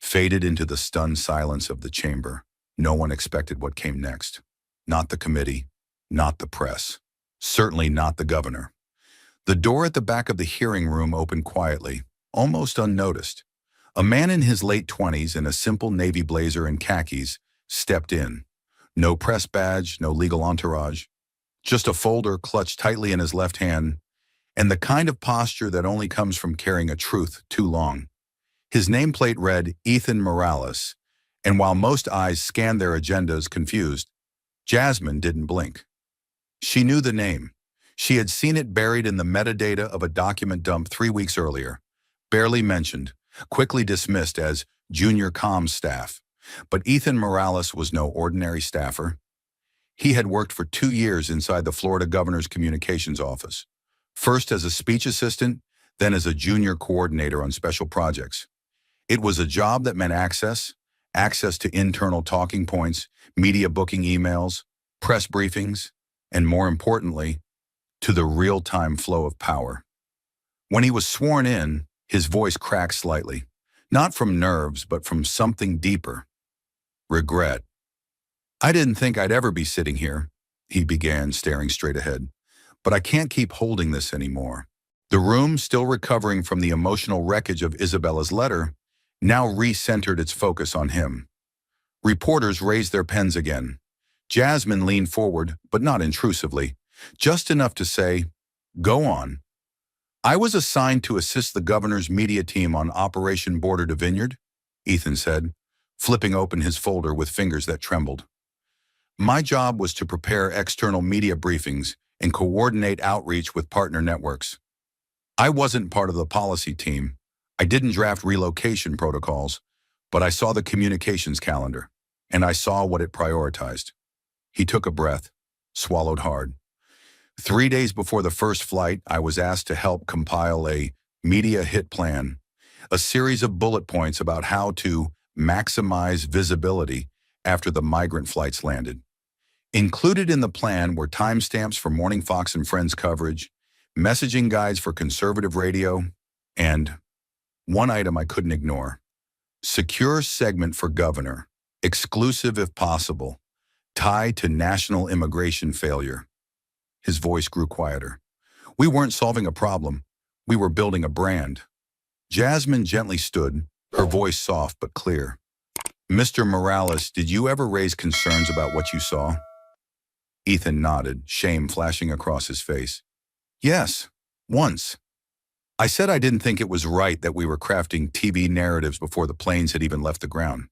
Speaker 1: Faded into the stunned silence of the chamber. No one expected what came next. Not the committee, not the press, certainly not the governor. The door at the back of the hearing room opened quietly, almost unnoticed. A man in his late 20s in a simple navy blazer and khakis stepped in. No press badge, no legal entourage, just a folder clutched tightly in his left hand, and the kind of posture that only comes from carrying a truth too long. His nameplate read Ethan Morales, and while most eyes scanned their agendas confused, Jasmine didn't blink. She knew the name. She had seen it buried in the metadata of a document dump 3 weeks earlier, barely mentioned, quickly dismissed as junior comms staff. But Ethan Morales was no ordinary staffer. He had worked for 2 years inside the Florida governor's communications office, first as a speech assistant, then as a junior coordinator on special projects. It was a job that meant access to internal talking points, media booking emails, press briefings, and more importantly, to the real-time flow of power. When he was sworn in, his voice cracked slightly, not from nerves, but from something deeper. Regret. "I didn't think I'd ever be sitting here," he began, staring straight ahead. "But I can't keep holding this anymore." The room, still recovering from the emotional wreckage of Isabella's letter, now re-centered its focus on him. Reporters raised their pens again. Jasmine leaned forward, but not intrusively, just enough to say, "Go on." "I was assigned to assist the governor's media team on Operation Border to Vineyard," Ethan said, flipping open his folder with fingers that trembled. "My job was to prepare external media briefings and coordinate outreach with partner networks. I wasn't part of the policy team. I didn't draft relocation protocols, but I saw the communications calendar, and I saw what it prioritized." He took a breath, swallowed hard. 3 days before the first flight, I was asked to help compile a media hit plan, a series of bullet points about how to maximize visibility after the migrant flights landed. Included in the plan were timestamps for Morning Fox and Friends coverage, messaging guides for conservative radio, and one item I couldn't ignore: secure segment for governor, exclusive if possible, tied to national immigration failure. His voice grew quieter. "We weren't solving a problem. We were building a brand." Jasmine gently stood, her voice soft but clear. "Mr. Morales, did you ever raise concerns about what you saw?" Ethan nodded, shame flashing across his face. "Yes, once. I said I didn't think it was right that we were crafting TV narratives before the planes had even left the ground.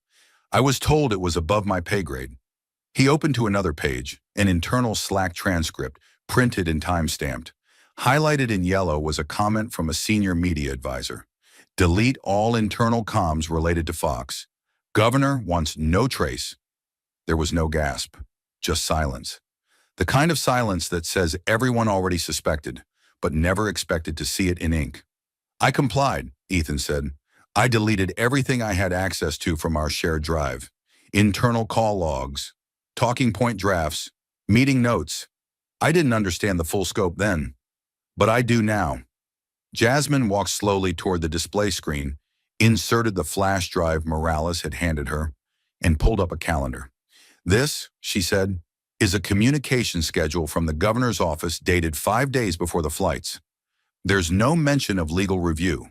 Speaker 1: I was told it was above my pay grade." He opened to another page, an internal Slack transcript, printed and time-stamped. Highlighted in yellow was a comment from a senior media advisor. "Delete all internal comms related to Fox. Governor wants no trace." There was no gasp, just silence. The kind of silence that says everyone already suspected, but never expected to see it in ink. I complied, Ethan said. I deleted everything I had access to from our shared drive. Internal call logs, talking point drafts, meeting notes. I didn't understand the full scope then, but I do now. Jasmine walked slowly toward the display screen, inserted the flash drive Morales had handed her, and pulled up a calendar. This, she said, is a communication schedule from the governor's office dated 5 days before the flights. There's no mention of legal review,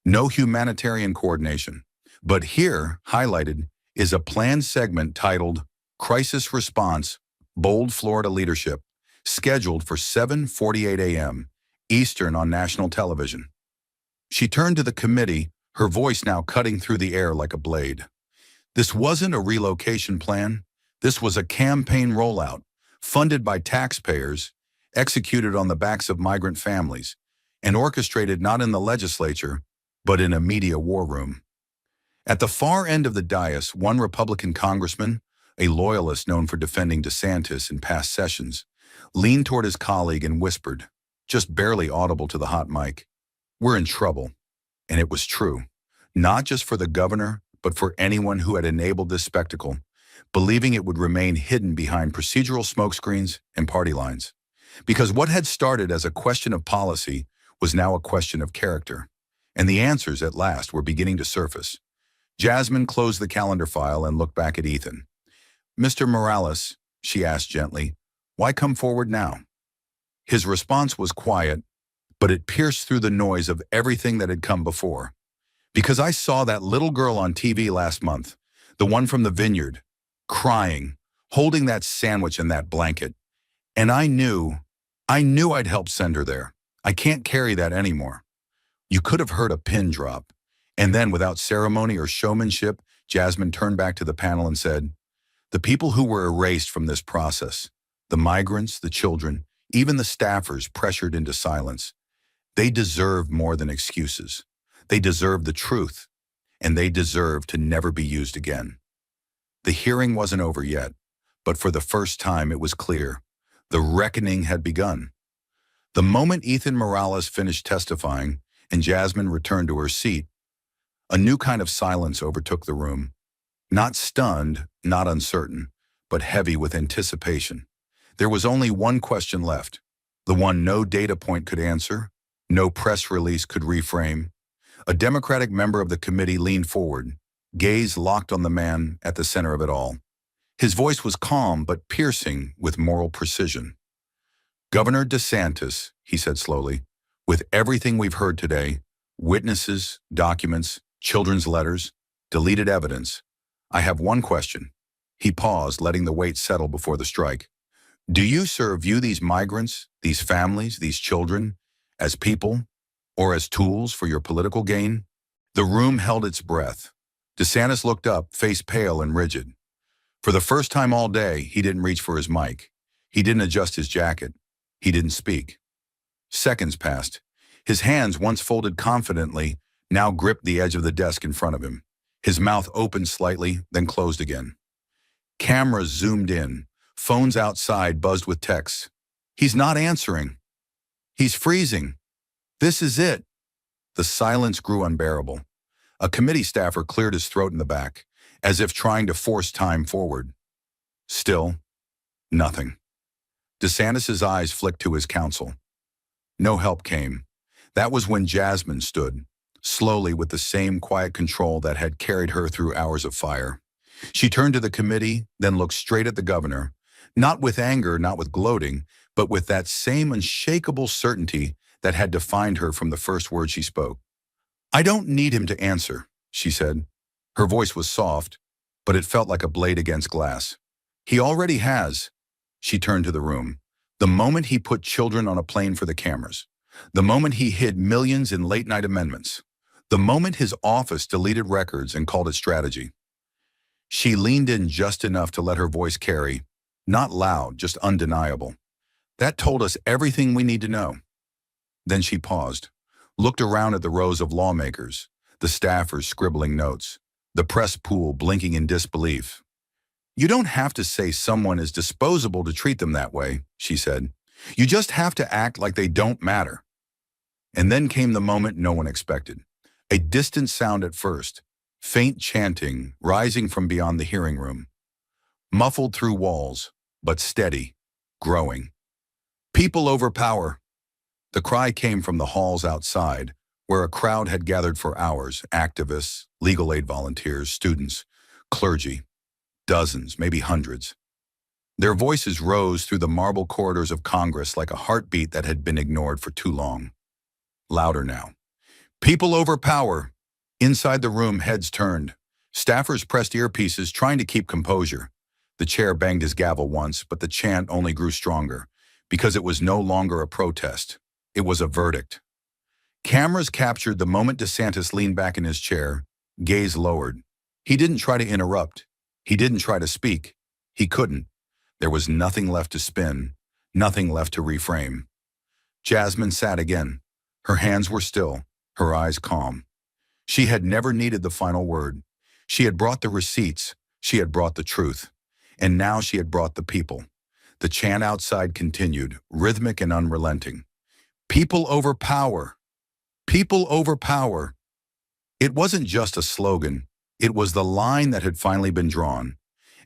Speaker 1: no humanitarian coordination. But here, highlighted, is a planned segment titled Crisis Response, Bold Florida Leadership, scheduled for 7:48 a.m. Eastern on national television. She turned to the committee, her voice now cutting through the air like a blade. This wasn't a relocation plan. This was a campaign rollout, funded by taxpayers, executed on the backs of migrant families, and orchestrated not in the legislature, but in a media war room. At the far end of the dais, one Republican congressman, a loyalist known for defending DeSantis in past sessions, leaned toward his colleague and whispered, just barely audible to the hot mic, "We're in trouble." And it was true, not just for the governor, but for anyone who had enabled this spectacle, believing it would remain hidden behind procedural smokescreens and party lines. Because what had started as a question of policy was now a question of character, and the answers at last were beginning to surface. Jasmine closed the calendar file and looked back at Ethan. "Mr. Morales," she asked gently, "why come forward now?" His response was quiet, but it pierced through the noise of everything that had come before. "Because I saw that little girl on TV last month, the one from the vineyard, crying, holding that sandwich and that blanket. And I knew I'd help send her there. I can't carry that anymore." You could have heard a pin drop. And then, without ceremony or showmanship, Jasmine turned back to the panel and said, "The people who were erased from this process, the migrants, the children, even the staffers pressured into silence, they deserve more than excuses. They deserve the truth, and they deserve to never be used again." The hearing wasn't over yet, but for the first time it was clear. The reckoning had begun. The moment Ethan Morales finished testifying and Jasmine returned to her seat, a new kind of silence overtook the room. Not stunned, not uncertain, but heavy with anticipation. There was only one question left, the one no data point could answer, no press release could reframe. A Democratic member of the committee leaned forward, gaze locked on the man at the center of it all. His voice was calm but piercing with moral precision. "Governor DeSantis," he said slowly, "with everything we've heard today, witnesses, documents, children's letters, deleted evidence, I have one question." He paused, letting the weight settle before the strike. "Do you, sir, view these migrants, these families, these children, as people, or as tools for your political gain?" The room held its breath. DeSantis looked up, face pale and rigid. For the first time all day, he didn't reach for his mic. He didn't adjust his jacket. He didn't speak. Seconds passed. His hands, once folded confidently, now gripped the edge of the desk in front of him. His mouth opened slightly, then closed again. Cameras zoomed in. Phones outside buzzed with texts. "He's not answering. He's freezing. This is it." The silence grew unbearable. A committee staffer cleared his throat in the back, as if trying to force time forward. Still, nothing. DeSantis' eyes flicked to his counsel. No help came. That was when Jasmine stood, slowly with the same quiet control that had carried her through hours of fire. She turned to the committee, then looked straight at the governor, not with anger, not with gloating, but with that same unshakable certainty that had defined her from the first word she spoke. "I don't need him to answer," she said. Her voice was soft, but it felt like a blade against glass. "He already has." She turned to the room. "The moment he put children on a plane for the cameras. The moment he hid millions in late-night amendments. The moment his office deleted records and called it strategy." She leaned in just enough to let her voice carry, not loud, just undeniable. "That told us everything we need to know." Then she paused, looked around at the rows of lawmakers, the staffers scribbling notes, the press pool blinking in disbelief. "You don't have to say someone is disposable to treat them that way," she said. "You just have to act like they don't matter." And then came the moment no one expected. A distant sound at first, faint chanting rising from beyond the hearing room, muffled through walls, but steady, growing. People over power. The cry came from the halls outside, where a crowd had gathered for hours, activists, legal aid volunteers, students, clergy, dozens, maybe hundreds. Their voices rose through the marble corridors of Congress like a heartbeat that had been ignored for too long. Louder now. People over power. Inside the room, heads turned. Staffers pressed earpieces, trying to keep composure. The chair banged his gavel once, but the chant only grew stronger, because it was no longer a protest. It was a verdict. Cameras captured the moment DeSantis leaned back in his chair, gaze lowered. He didn't try to interrupt. He didn't try to speak. He couldn't. There was nothing left to spin, nothing left to reframe. Jasmine sat again. Her hands were still, her eyes calm. She had never needed the final word. She had brought the receipts. She had brought the truth. And now she had brought the people. The chant outside continued, rhythmic and unrelenting. People over power. People over power. It wasn't just a slogan. It was the line that had finally been drawn.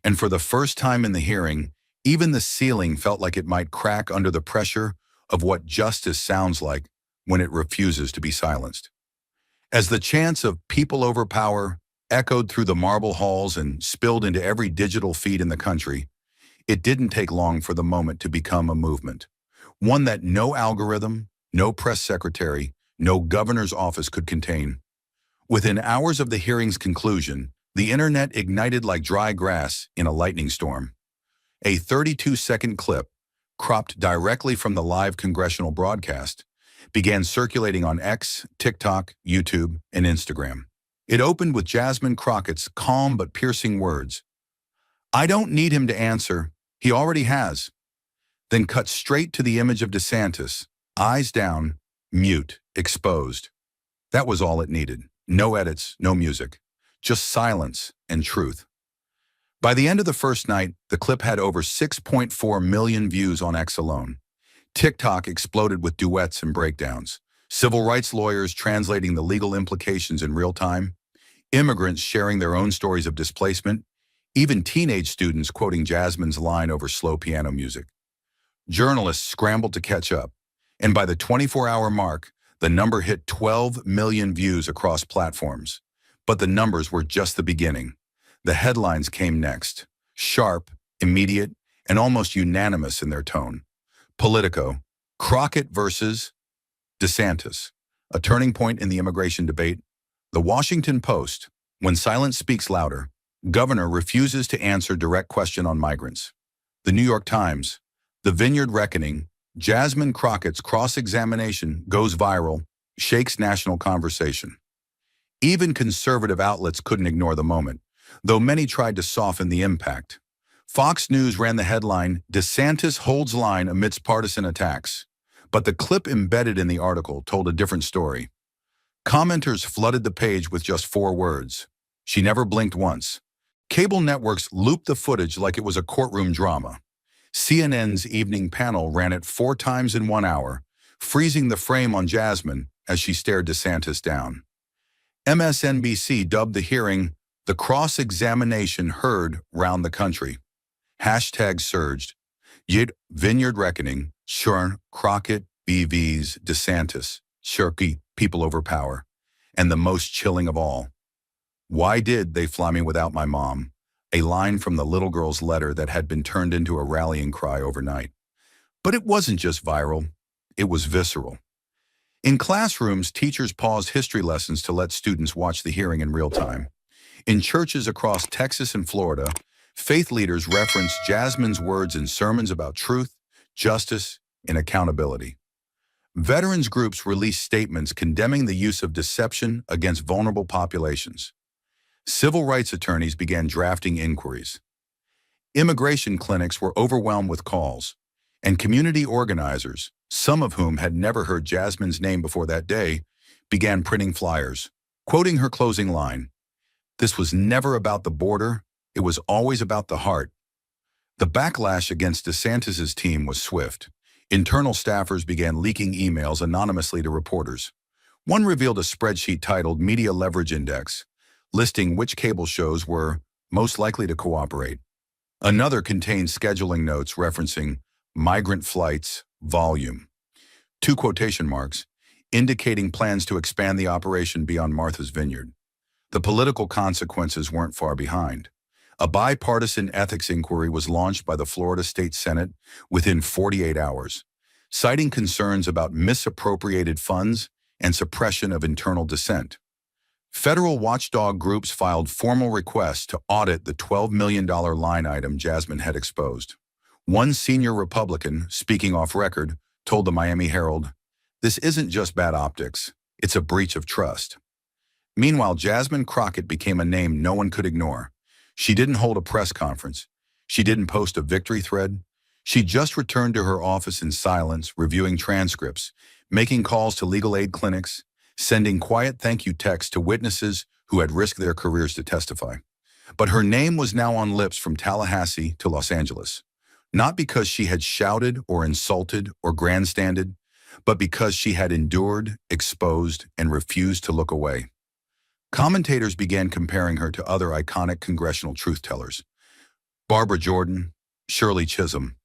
Speaker 1: And for the first time in the hearing, even the ceiling felt like it might crack under the pressure of what justice sounds like when it refuses to be silenced. As the chants of people over power echoed through the marble halls and spilled into every digital feed in the country, it didn't take long for the moment to become a movement. One that no algorithm, no press secretary, no governor's office could contain. Within hours of the hearing's conclusion, the internet ignited like dry grass in a lightning storm. A 32-second clip, cropped directly from the live congressional broadcast, began circulating on X, TikTok, YouTube, and Instagram. It opened with Jasmine Crockett's calm but piercing words. "I don't need him to answer. He already has." Then cut straight to the image of DeSantis, eyes down, mute, exposed. That was all it needed. No edits, no music. Just silence and truth. By the end of the first night, the clip had over 6.4 million views on X alone. TikTok exploded with duets and breakdowns. Civil rights lawyers translating the legal implications in real time. Immigrants sharing their own stories of displacement. Even teenage students quoting Jasmine's line over slow piano music. Journalists scrambled to catch up. And by the 24-hour mark, the number hit 12 million views across platforms. But the numbers were just the beginning. The headlines came next, sharp, immediate, and almost unanimous in their tone. Politico, Crockett versus DeSantis, a turning point in the immigration debate. The Washington Post, when silence speaks louder, governor refuses to answer direct question on migrants. The New York Times, the Vineyard Reckoning, Jasmine Crockett's cross-examination goes viral, shakes national conversation. Even conservative outlets couldn't ignore the moment, though many tried to soften the impact. Fox News ran the headline, "DeSantis holds line amidst partisan attacks." But the clip embedded in the article told a different story. Commenters flooded the page with just 4 words. She never blinked once. Cable networks looped the footage like it was a courtroom drama. CNN's evening panel ran it 4 times in 1 hour, freezing the frame on Jasmine as she stared DeSantis down. MSNBC dubbed the hearing the cross-examination heard round the country. Hashtags surged. Yet Vineyard Reckoning, Sure, Crockett, BV's, DeSantis, Shirky, people over power. And the most chilling of all. Why did they fly me without my mom? A line from the little girl's letter that had been turned into a rallying cry overnight. But it wasn't just viral, it was visceral. In classrooms, teachers paused history lessons to let students watch the hearing in real time. In churches across Texas and Florida, faith leaders referenced Jasmine's words in sermons about truth, justice, and accountability. Veterans groups released statements condemning the use of deception against vulnerable populations. Civil rights attorneys began drafting inquiries. Immigration clinics were overwhelmed with calls, and community organizers, some of whom had never heard Jasmine's name before that day, began printing flyers, quoting her closing line. This was never about the border, it was always about the heart. The backlash against DeSantis's team was swift. Internal staffers began leaking emails anonymously to reporters. One revealed a spreadsheet titled Media Leverage Index, listing which cable shows were most likely to cooperate. Another contained scheduling notes referencing migrant flights volume, two quotation marks, indicating plans to expand the operation beyond Martha's Vineyard. The political consequences weren't far behind. A bipartisan ethics inquiry was launched by the Florida State Senate within 48 hours, citing concerns about misappropriated funds and suppression of internal dissent. Federal watchdog groups filed formal requests to audit the $12 million line item Jasmine had exposed. One senior Republican, speaking off record, told the Miami Herald, "This isn't just bad optics, it's a breach of trust." Meanwhile, Jasmine Crockett became a name no one could ignore. She didn't hold a press conference. She didn't post a victory thread. She just returned to her office in silence, reviewing transcripts, making calls to legal aid clinics, sending quiet thank you texts to witnesses who had risked their careers to testify. But her name was now on lips from Tallahassee to Los Angeles, not because she had shouted or insulted or grandstanded, but because she had endured, exposed, and refused to look away. Commentators began comparing her to other iconic congressional truth-tellers, Barbara Jordan, Shirley Chisholm.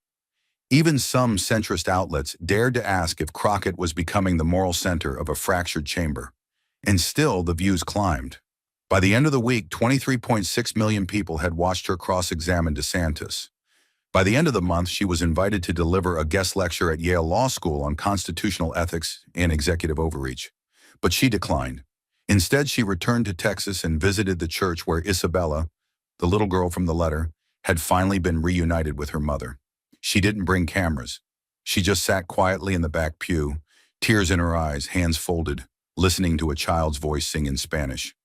Speaker 1: Even some centrist outlets dared to ask if Crockett was becoming the moral center of a fractured chamber. And still, the views climbed. By the end of the week, 23.6 million people had watched her cross-examine DeSantis. By the end of the month, she was invited to deliver a guest lecture at Yale Law School on constitutional ethics and executive overreach. But she declined. Instead, she returned to Texas and visited the church where Isabella, the little girl from the letter, had finally been reunited with her mother. She didn't bring cameras. She just sat quietly in the back pew, tears in her eyes, hands folded, listening to a child's voice sing in Spanish.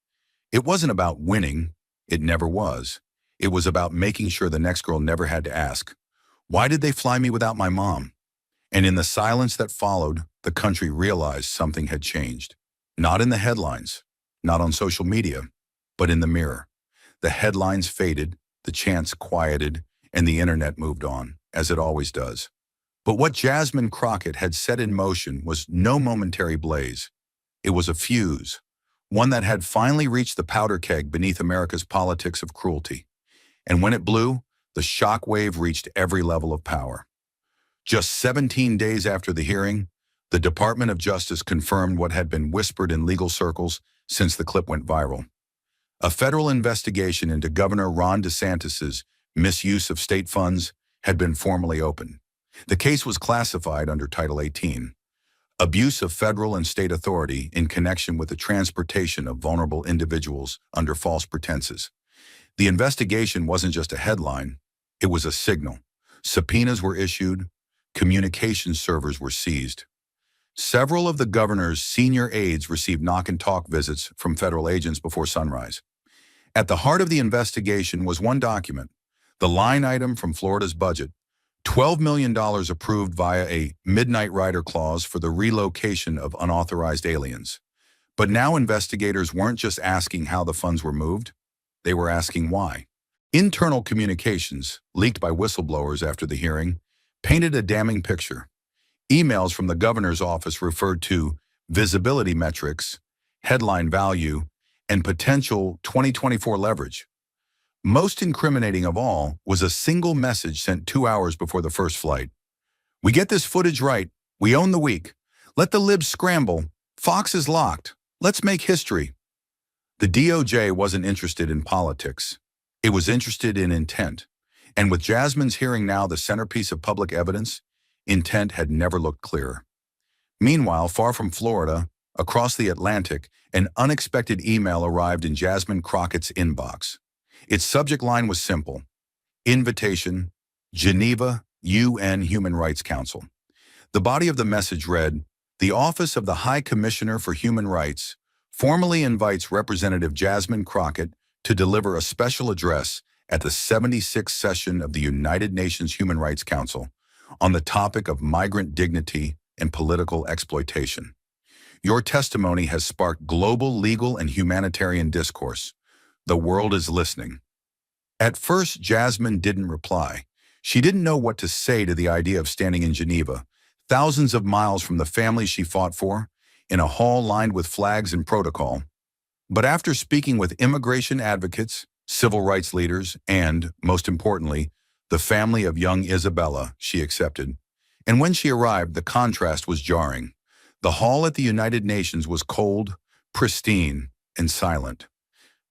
Speaker 1: It wasn't about winning. It never was. It was about making sure the next girl never had to ask, "Why did they fly me without my mom?" And in the silence that followed, the country realized something had changed. Not in the headlines, not on social media, but in the mirror. The headlines faded, the chants quieted, and the internet moved on, as it always does. But what Jasmine Crockett had set in motion was no momentary blaze. It was a fuse, one that had finally reached the powder keg beneath America's politics of cruelty. And when it blew, the shock wave reached every level of power. Just 17 days after the hearing, the Department of Justice confirmed what had been whispered in legal circles since the clip went viral. A federal investigation into Governor Ron DeSantis's misuse of state funds had been formally opened. The case was classified under Title 18, abuse of federal and state authority in connection with the transportation of vulnerable individuals under false pretenses. The investigation wasn't just a headline, it was a signal. Subpoenas were issued, communication servers were seized. Several of the governor's senior aides received knock-and-talk visits from federal agents before sunrise. At the heart of the investigation was one document, the line item from Florida's budget, $12 million approved via a midnight rider clause for the relocation of unauthorized aliens. But now investigators weren't just asking how the funds were moved, they were asking why. Internal communications, leaked by whistleblowers after the hearing, painted a damning picture. Emails from the governor's office referred to visibility metrics, headline value, and potential 2024 leverage. Most incriminating of all was a single message sent 2 hours before the first flight. "We get this footage right. We own the week. Let the libs scramble. Fox is locked. Let's make history." The DOJ wasn't interested in politics. It was interested in intent. And with Jasmine's hearing now the centerpiece of public evidence, intent had never looked clearer. Meanwhile, far from Florida, across the Atlantic, an unexpected email arrived in Jasmine Crockett's inbox. Its subject line was simple: Invitation, Geneva, UN Human Rights Council. The body of the message read, "The Office of the High Commissioner for Human Rights formally invites Representative Jasmine Crockett to deliver a special address at the 76th session of the United Nations Human Rights Council on the topic of migrant dignity and political exploitation. Your testimony has sparked global legal and humanitarian discourse. The world is listening." At first, Jasmine didn't reply. She didn't know what to say to the idea of standing in Geneva, thousands of miles from the family she fought for, in a hall lined with flags and protocol. But after speaking with immigration advocates, civil rights leaders, and, most importantly, the family of young Isabella, she accepted. And when she arrived, the contrast was jarring. The hall at the United Nations was cold, pristine, and silent.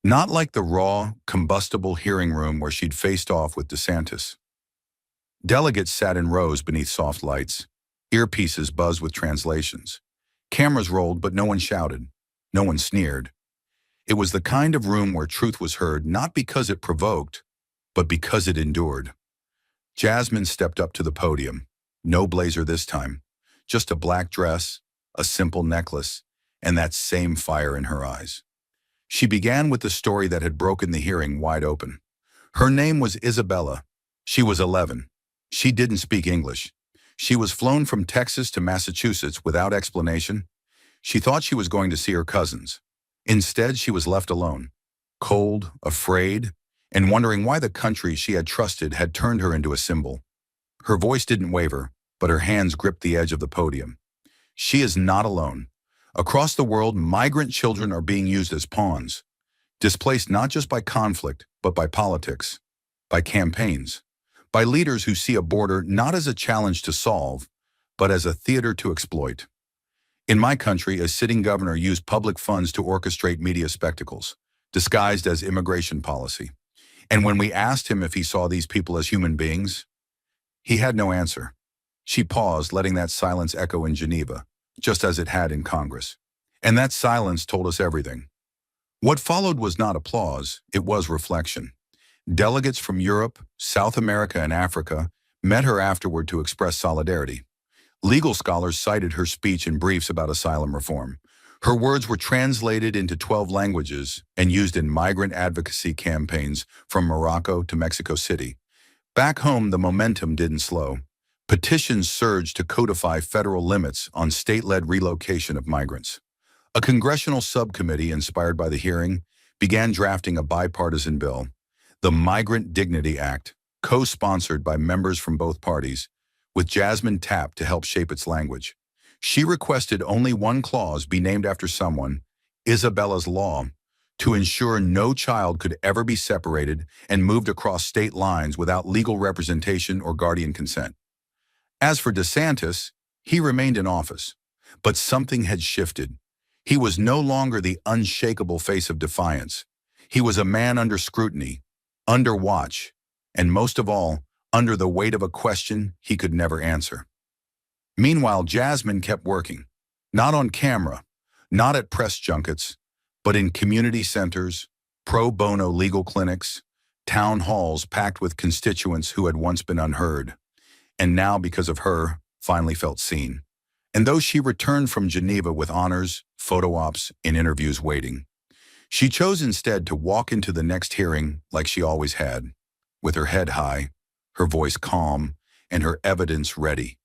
Speaker 1: Not like the raw, combustible hearing room where she'd faced off with DeSantis. Delegates sat in rows beneath soft lights. Earpieces buzzed with translations. Cameras rolled, but no one shouted. No one sneered. It was the kind of room where truth was heard not because it provoked, but because it endured. Jasmine stepped up to the podium. No blazer this time. Just a black dress, a simple necklace, and that same fire in her eyes. She began with the story that had broken the hearing wide open. Her name was Isabella. She was 11. She didn't speak English. She was flown from Texas to Massachusetts without explanation. She thought she was going to see her cousins. Instead, she was left alone, cold, afraid, and wondering why the country she had trusted had turned her into a symbol. Her voice didn't waver, but her hands gripped the edge of the podium. She is not alone. Across the world, migrant children are being used as pawns, displaced not just by conflict, but by politics, by campaigns, by leaders who see a border not as a challenge to solve, but as a theater to exploit. In my country, a sitting governor used public funds to orchestrate media spectacles, disguised as immigration policy. And when we asked him if he saw these people as human beings, he had no answer. She paused, letting that silence echo in Geneva, just as it had in Congress. And that silence told us everything. What followed was not applause, it was reflection. Delegates from Europe, South America, and Africa met her afterward to express solidarity. Legal scholars cited her speech in briefs about asylum reform. Her words were translated into 12 languages and used in migrant advocacy campaigns from Morocco to Mexico City. Back home, the momentum didn't slow. Petitions surged to codify federal limits on state-led relocation of migrants. A congressional subcommittee inspired by the hearing began drafting a bipartisan bill, the Migrant Dignity Act, co-sponsored by members from both parties, with Jasmine tapped to help shape its language. She requested only one clause be named after someone, Isabella's Law, to ensure no child could ever be separated and moved across state lines without legal representation or guardian consent. As for DeSantis, he remained in office, but something had shifted. He was no longer the unshakable face of defiance. He was a man under scrutiny, under watch, and most of all, under the weight of a question he could never answer. Meanwhile, Jasmine kept working, not on camera, not at press junkets, but in community centers, pro bono legal clinics, town halls packed with constituents who had once been unheard, and now, because of her, finally felt seen. And though she returned from Geneva with honors, photo ops, and interviews waiting, she chose instead to walk into the next hearing like she always had, with her head high, her voice calm, and her evidence ready.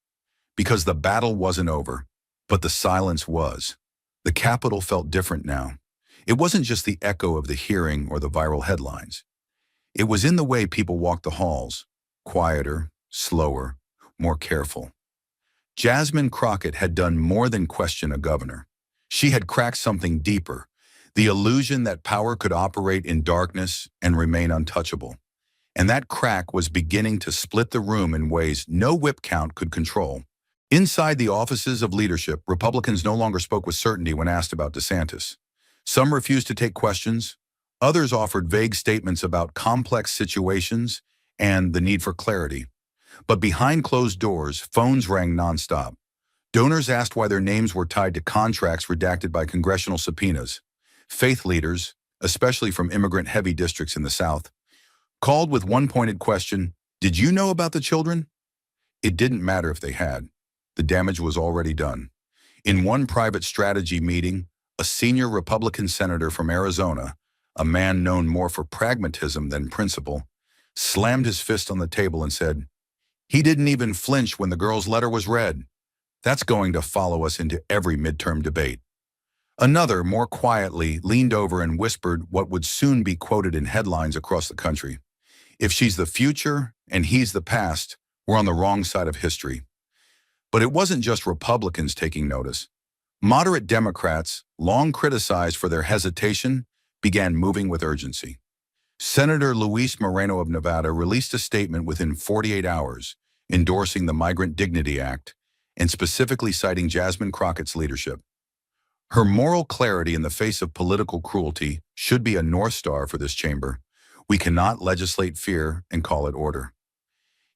Speaker 1: Because the battle wasn't over, but the silence was. The Capitol felt different now. It wasn't just the echo of the hearing or the viral headlines. It was in the way people walked the halls, quieter, slower, more careful. Jasmine Crockett had done more than question a governor. She had cracked something deeper, the illusion that power could operate in darkness and remain untouchable. And that crack was beginning to split the room in ways no whip count could control. Inside the offices of leadership, Republicans no longer spoke with certainty when asked about DeSantis. Some refused to take questions. Others offered vague statements about complex situations and the need for clarity. But behind closed doors, phones rang nonstop. Donors asked why their names were tied to contracts redacted by congressional subpoenas. Faith leaders, especially from immigrant-heavy districts in the South, called with one pointed question, "Did you know about the children?" It didn't matter if they had. The damage was already done. In one private strategy meeting, a senior Republican senator from Arizona, a man known more for pragmatism than principle, slammed his fist on the table and said, "He didn't even flinch when the girl's letter was read. That's going to follow us into every midterm debate." Another, more quietly, leaned over and whispered what would soon be quoted in headlines across the country. "If she's the future and he's the past, we're on the wrong side of history." But it wasn't just Republicans taking notice. Moderate Democrats, long criticized for their hesitation, began moving with urgency. Senator Luis Moreno of Nevada released a statement within 48 hours, endorsing the Migrant Dignity Act and specifically citing Jasmine Crockett's leadership. Her moral clarity in the face of political cruelty should be a North Star for this chamber. We cannot legislate fear and call it order.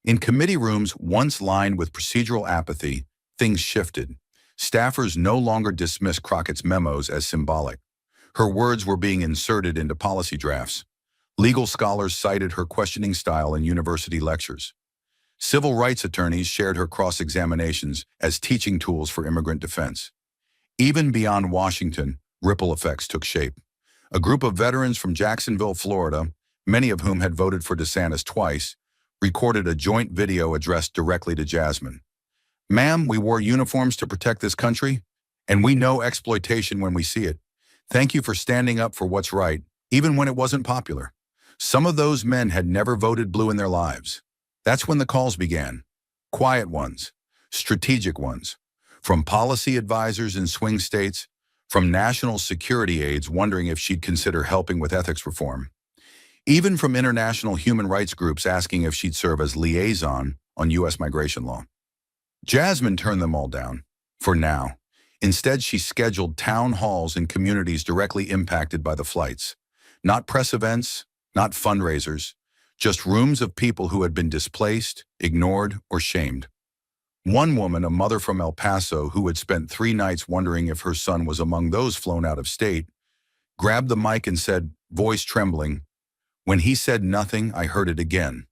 Speaker 1: In committee rooms once lined with procedural apathy, things shifted. Staffers no longer dismissed Crockett's memos as symbolic. Her words were being inserted into policy drafts. Legal scholars cited her questioning style in university lectures. Civil rights attorneys shared her cross-examinations as teaching tools for immigrant defense. Even beyond Washington, ripple effects took shape. A group of veterans from Jacksonville, Florida, many of whom had voted for DeSantis twice, recorded a joint video addressed directly to Jasmine. "Ma'am, we wore uniforms to protect this country, and we know exploitation when we see it. Thank you for standing up for what's right, even when it wasn't popular." Some of those men had never voted blue in their lives. That's when the calls began. Quiet ones, strategic ones, from policy advisors in swing states, from national security aides wondering if she'd consider helping with ethics reform, even from international human rights groups asking if she'd serve as liaison on U.S. migration law. Jasmine turned them all down, for now. Instead, she scheduled town halls in communities directly impacted by the flights. Not press events, not fundraisers, just rooms of people who had been displaced, ignored, or shamed. One woman, a mother from El Paso who had spent 3 nights wondering if her son was among those flown out of state, grabbed the mic and said, voice trembling, "When he said nothing, I heard it again.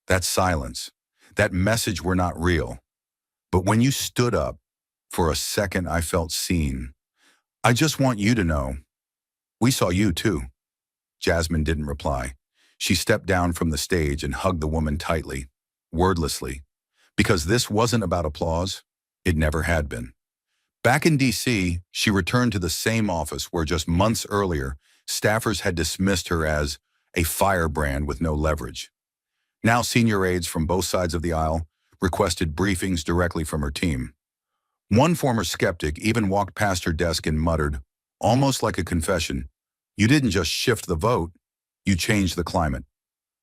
Speaker 1: That silence, that message were not real. But when you stood up, for a second I felt seen. I just want you to know, we saw you too." Jasmine didn't reply. She stepped down from the stage and hugged the woman tightly, wordlessly. Because this wasn't about applause, it never had been. Back in D.C., she returned to the same office where just months earlier, staffers had dismissed her as a firebrand with no leverage. Now senior aides from both sides of the aisle requested briefings directly from her team. One former skeptic even walked past her desk and muttered, almost like a confession, "You didn't just shift the vote, you changed the climate."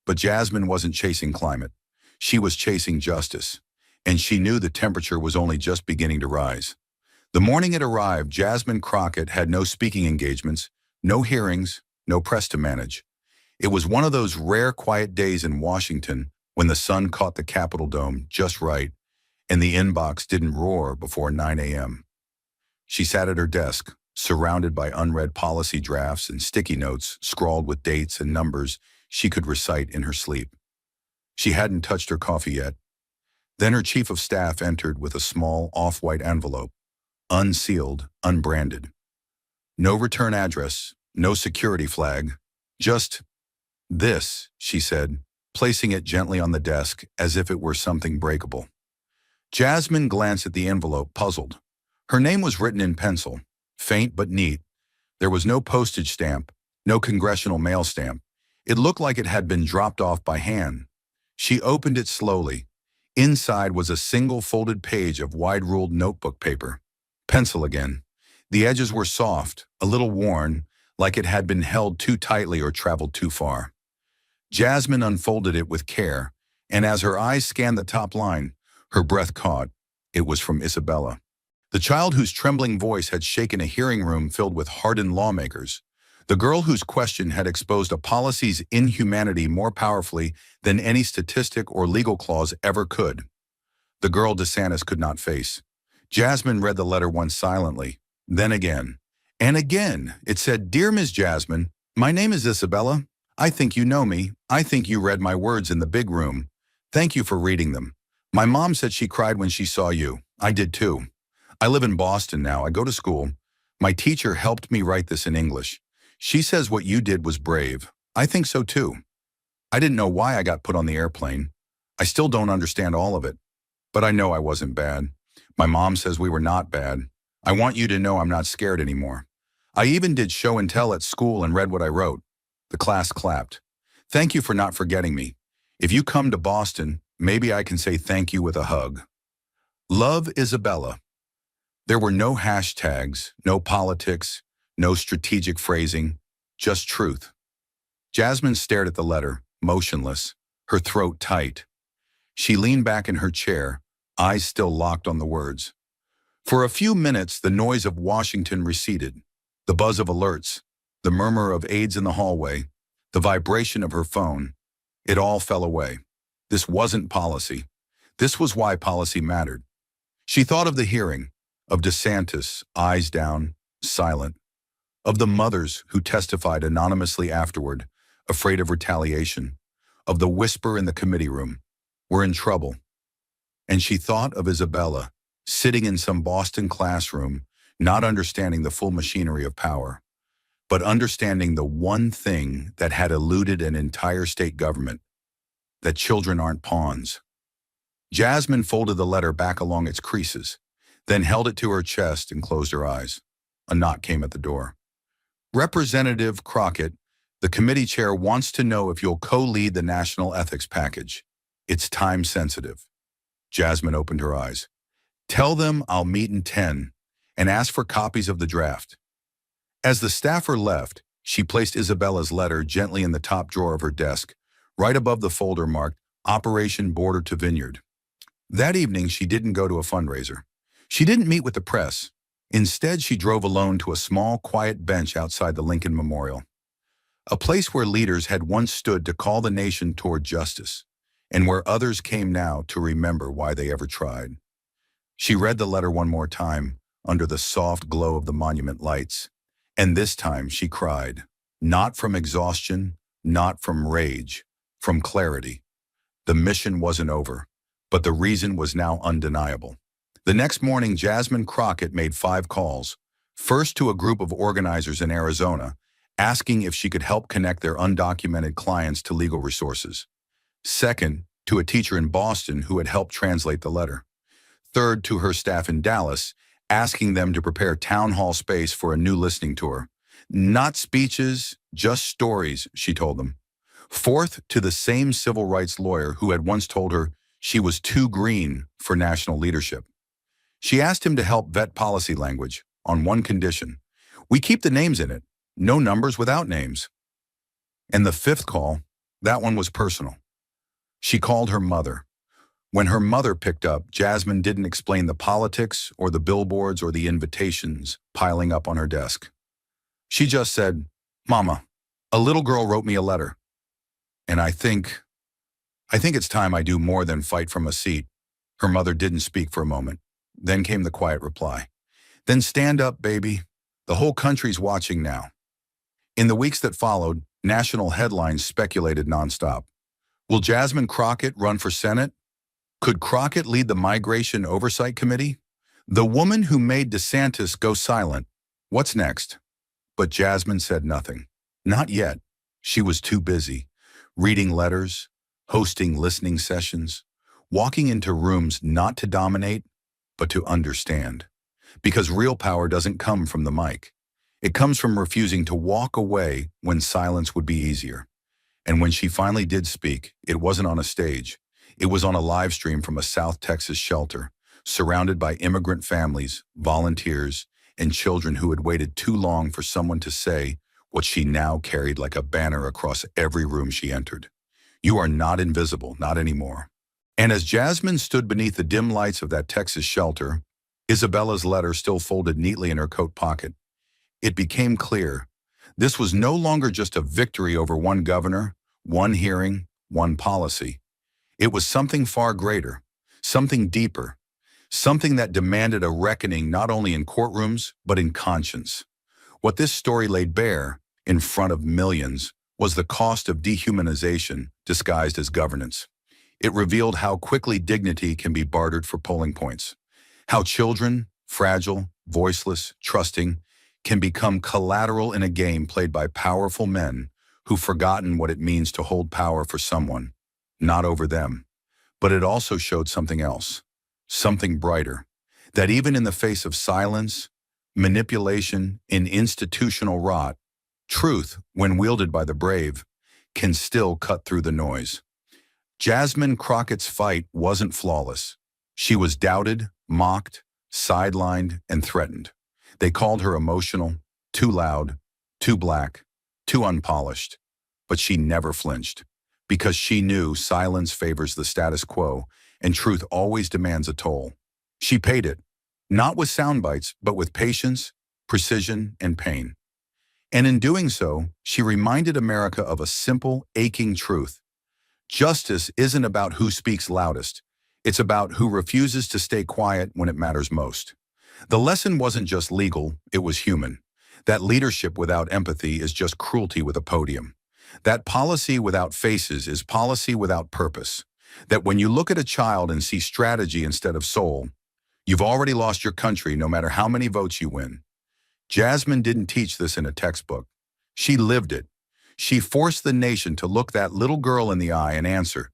Speaker 1: But Jasmine wasn't chasing climate. She was chasing justice, and she knew the temperature was only just beginning to rise. The morning it arrived, Jasmine Crockett had no speaking engagements, no hearings, no press to manage. It was one of those rare quiet days in Washington when the sun caught the Capitol dome just right, and the inbox didn't roar before 9 a.m. She sat at her desk, surrounded by unread policy drafts and sticky notes scrawled with dates and numbers she could recite in her sleep. She hadn't touched her coffee yet. Then her chief of staff entered with a small off-white envelope, unsealed, unbranded. No return address, no security flag, just this, she said, placing it gently on the desk as if it were something breakable. Jasmine glanced at the envelope, puzzled. Her name was written in pencil, faint but neat. There was no postage stamp, no congressional mail stamp. It looked like it had been dropped off by hand. She opened it slowly. Inside was a single folded page of wide-ruled notebook paper. Pencil again. The edges were soft, a little worn, like it had been held too tightly or traveled too far. Jasmine unfolded it with care, and as her eyes scanned the top line, her breath caught. It was from Isabella, the child whose trembling voice had shaken a hearing room filled with hardened lawmakers, the girl whose question had exposed a policy's inhumanity more powerfully than any statistic or legal clause ever could. The girl DeSantis could not face. Jasmine read the letter once silently, then again. And again, it said, "Dear Ms. Jasmine, my name is Isabella. I think you know me. I think you read my words in the big room. Thank you for reading them. My mom said she cried when she saw you. I did too. I live in Boston now. I go to school. My teacher helped me write this in English. She says what you did was brave. I think so too. I didn't know why I got put on the airplane. I still don't understand all of it. But I know I wasn't bad. My mom says we were not bad. I want you to know I'm not scared anymore. I even did show and tell at school and read what I wrote." The class clapped. "Thank you for not forgetting me. If you come to Boston, maybe I can say thank you with a hug." Love Isabella. There were no hashtags, no politics, no strategic phrasing, just truth. Jasmine stared at the letter, motionless, her throat tight. She leaned back in her chair, eyes still locked on the words. For a few minutes, the noise of Washington receded. The buzz of alerts, the murmur of aides in the hallway, the vibration of her phone. It all fell away. This wasn't policy. This was why policy mattered. She thought of the hearing, of DeSantis, eyes down, silent, of the mothers who testified anonymously afterward, afraid of retaliation, of the whisper in the committee room. We're in trouble. And she thought of Isabella, sitting in some Boston classroom, not understanding the full machinery of power, but understanding the one thing that had eluded an entire state government, that children aren't pawns. Jasmine folded the letter back along its creases, then held it to her chest and closed her eyes. A knock came at the door. Representative Crockett, the committee chair wants to know if you'll co-lead the national ethics package. It's time sensitive. Jasmine opened her eyes. Tell them I'll meet in 10 and ask for copies of the draft. As the staffer left, she placed Isabella's letter gently in the top drawer of her desk, right above the folder marked Operation Border to Vineyard. That evening, she didn't go to a fundraiser. She didn't meet with the press. Instead, she drove alone to a small, quiet bench outside the Lincoln Memorial, a place where leaders had once stood to call the nation toward justice, and where others came now to remember why they ever tried. She read the letter one more time, under the soft glow of the monument lights, and this time she cried, not from exhaustion, not from rage, from clarity. The mission wasn't over, but the reason was now undeniable. The next morning, Jasmine Crockett made 5 calls, first to a group of organizers in Arizona, asking if she could help connect their undocumented clients to legal resources. Second, to a teacher in Boston who had helped translate the letter. Third, to her staff in Dallas, asking them to prepare town hall space for a new listening tour. Not speeches, just stories, she told them. Fourth, to the same civil rights lawyer who had once told her she was too green for national leadership. She asked him to help vet policy language on one condition. We keep the names in it, no numbers without names. And the 5th call, that one was personal. She called her mother. When her mother picked up, Jasmine didn't explain the politics or the billboards or the invitations piling up on her desk. She just said, Mama, a little girl wrote me a letter. And I think it's time I do more than fight from a seat. Her mother didn't speak for a moment. Then came the quiet reply. Then stand up, baby. The whole country's watching now. In the weeks that followed, national headlines speculated nonstop. Will Jasmine Crockett run for Senate? Could Crockett lead the Migration Oversight Committee? The woman who made DeSantis go silent. What's next? But Jasmine said nothing. Not yet. She was too busy. Reading letters, hosting listening sessions, walking into rooms not to dominate, but to understand. Because real power doesn't come from the mic. It comes from refusing to walk away when silence would be easier. And when she finally did speak, it wasn't on a stage. It was on a live stream from a South Texas shelter, surrounded by immigrant families, volunteers, and children who had waited too long for someone to say what she now carried like a banner across every room she entered. You are not invisible, not anymore. And as Jasmine stood beneath the dim lights of that Texas shelter, Isabella's letter still folded neatly in her coat pocket, it became clear this was no longer just a victory over one governor, one hearing, one policy. It was something far greater, something deeper, something that demanded a reckoning not only in courtrooms, but in conscience. What this story laid bare, in front of millions, was the cost of dehumanization disguised as governance. It revealed how quickly dignity can be bartered for polling points, how children, fragile, voiceless, trusting, can become collateral in a game played by powerful men who've forgotten what it means to hold power for someone, not over them. But it also showed something else, something brighter, that even in the face of silence, manipulation, and institutional rot, truth, when wielded by the brave, can still cut through the noise. Jasmine Crockett's fight wasn't flawless. She was doubted, mocked, sidelined, and threatened. They called her emotional, too loud, too black, too unpolished. But she never flinched, because she knew silence favors the status quo and truth always demands a toll. She paid it, not with sound bites, but with patience, precision, and pain. And in doing so, she reminded America of a simple, aching truth. Justice isn't about who speaks loudest. It's about who refuses to stay quiet when it matters most. The lesson wasn't just legal, it was human. That leadership without empathy is just cruelty with a podium. That policy without faces is policy without purpose. That when you look at a child and see strategy instead of soul, you've already lost your country no matter how many votes you win. Jasmine didn't teach this in a textbook. She lived it. She forced the nation to look that little girl in the eye and answer,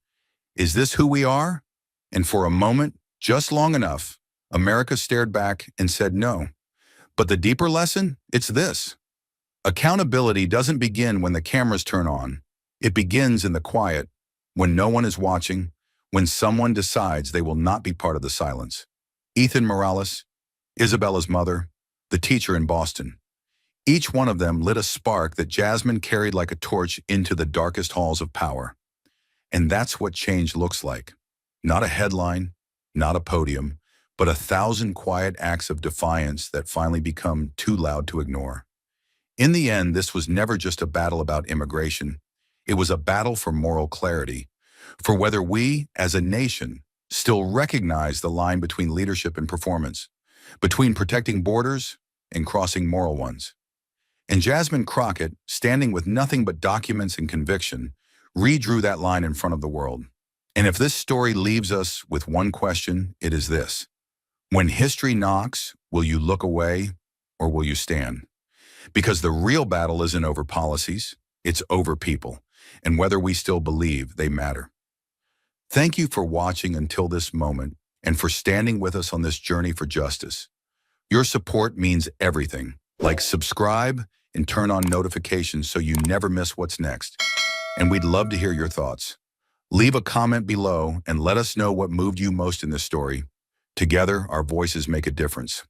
Speaker 1: "Is this who we are?" And for a moment, just long enough, America stared back and said no. But the deeper lesson? It's this. Accountability doesn't begin when the cameras turn on. It begins in the quiet, when no one is watching, when someone decides they will not be part of the silence. Ethan Morales, Isabella's mother, the teacher in Boston. Each one of them lit a spark that Jasmine carried like a torch into the darkest halls of power. And that's what change looks like. Not a headline, not a podium, but 1,000 quiet acts of defiance that finally become too loud to ignore. In the end, this was never just a battle about immigration. It was a battle for moral clarity, for whether we, as a nation, still recognize the line between leadership and performance, between protecting borders and crossing moral ones. And Jasmine Crockett, standing with nothing but documents and conviction, redrew that line in front of the world. And if this story leaves us with one question, it is this. When history knocks, will you look away or will you stand? Because the real battle isn't over policies, it's over people, and whether we still believe they matter. Thank you for watching until this moment and for standing with us on this journey for justice. Your support means everything. Like, subscribe and turn on notifications so you never miss what's next. And we'd love to hear your thoughts. Leave a comment below and let us know what moved you most in this story. Together, our voices make a difference.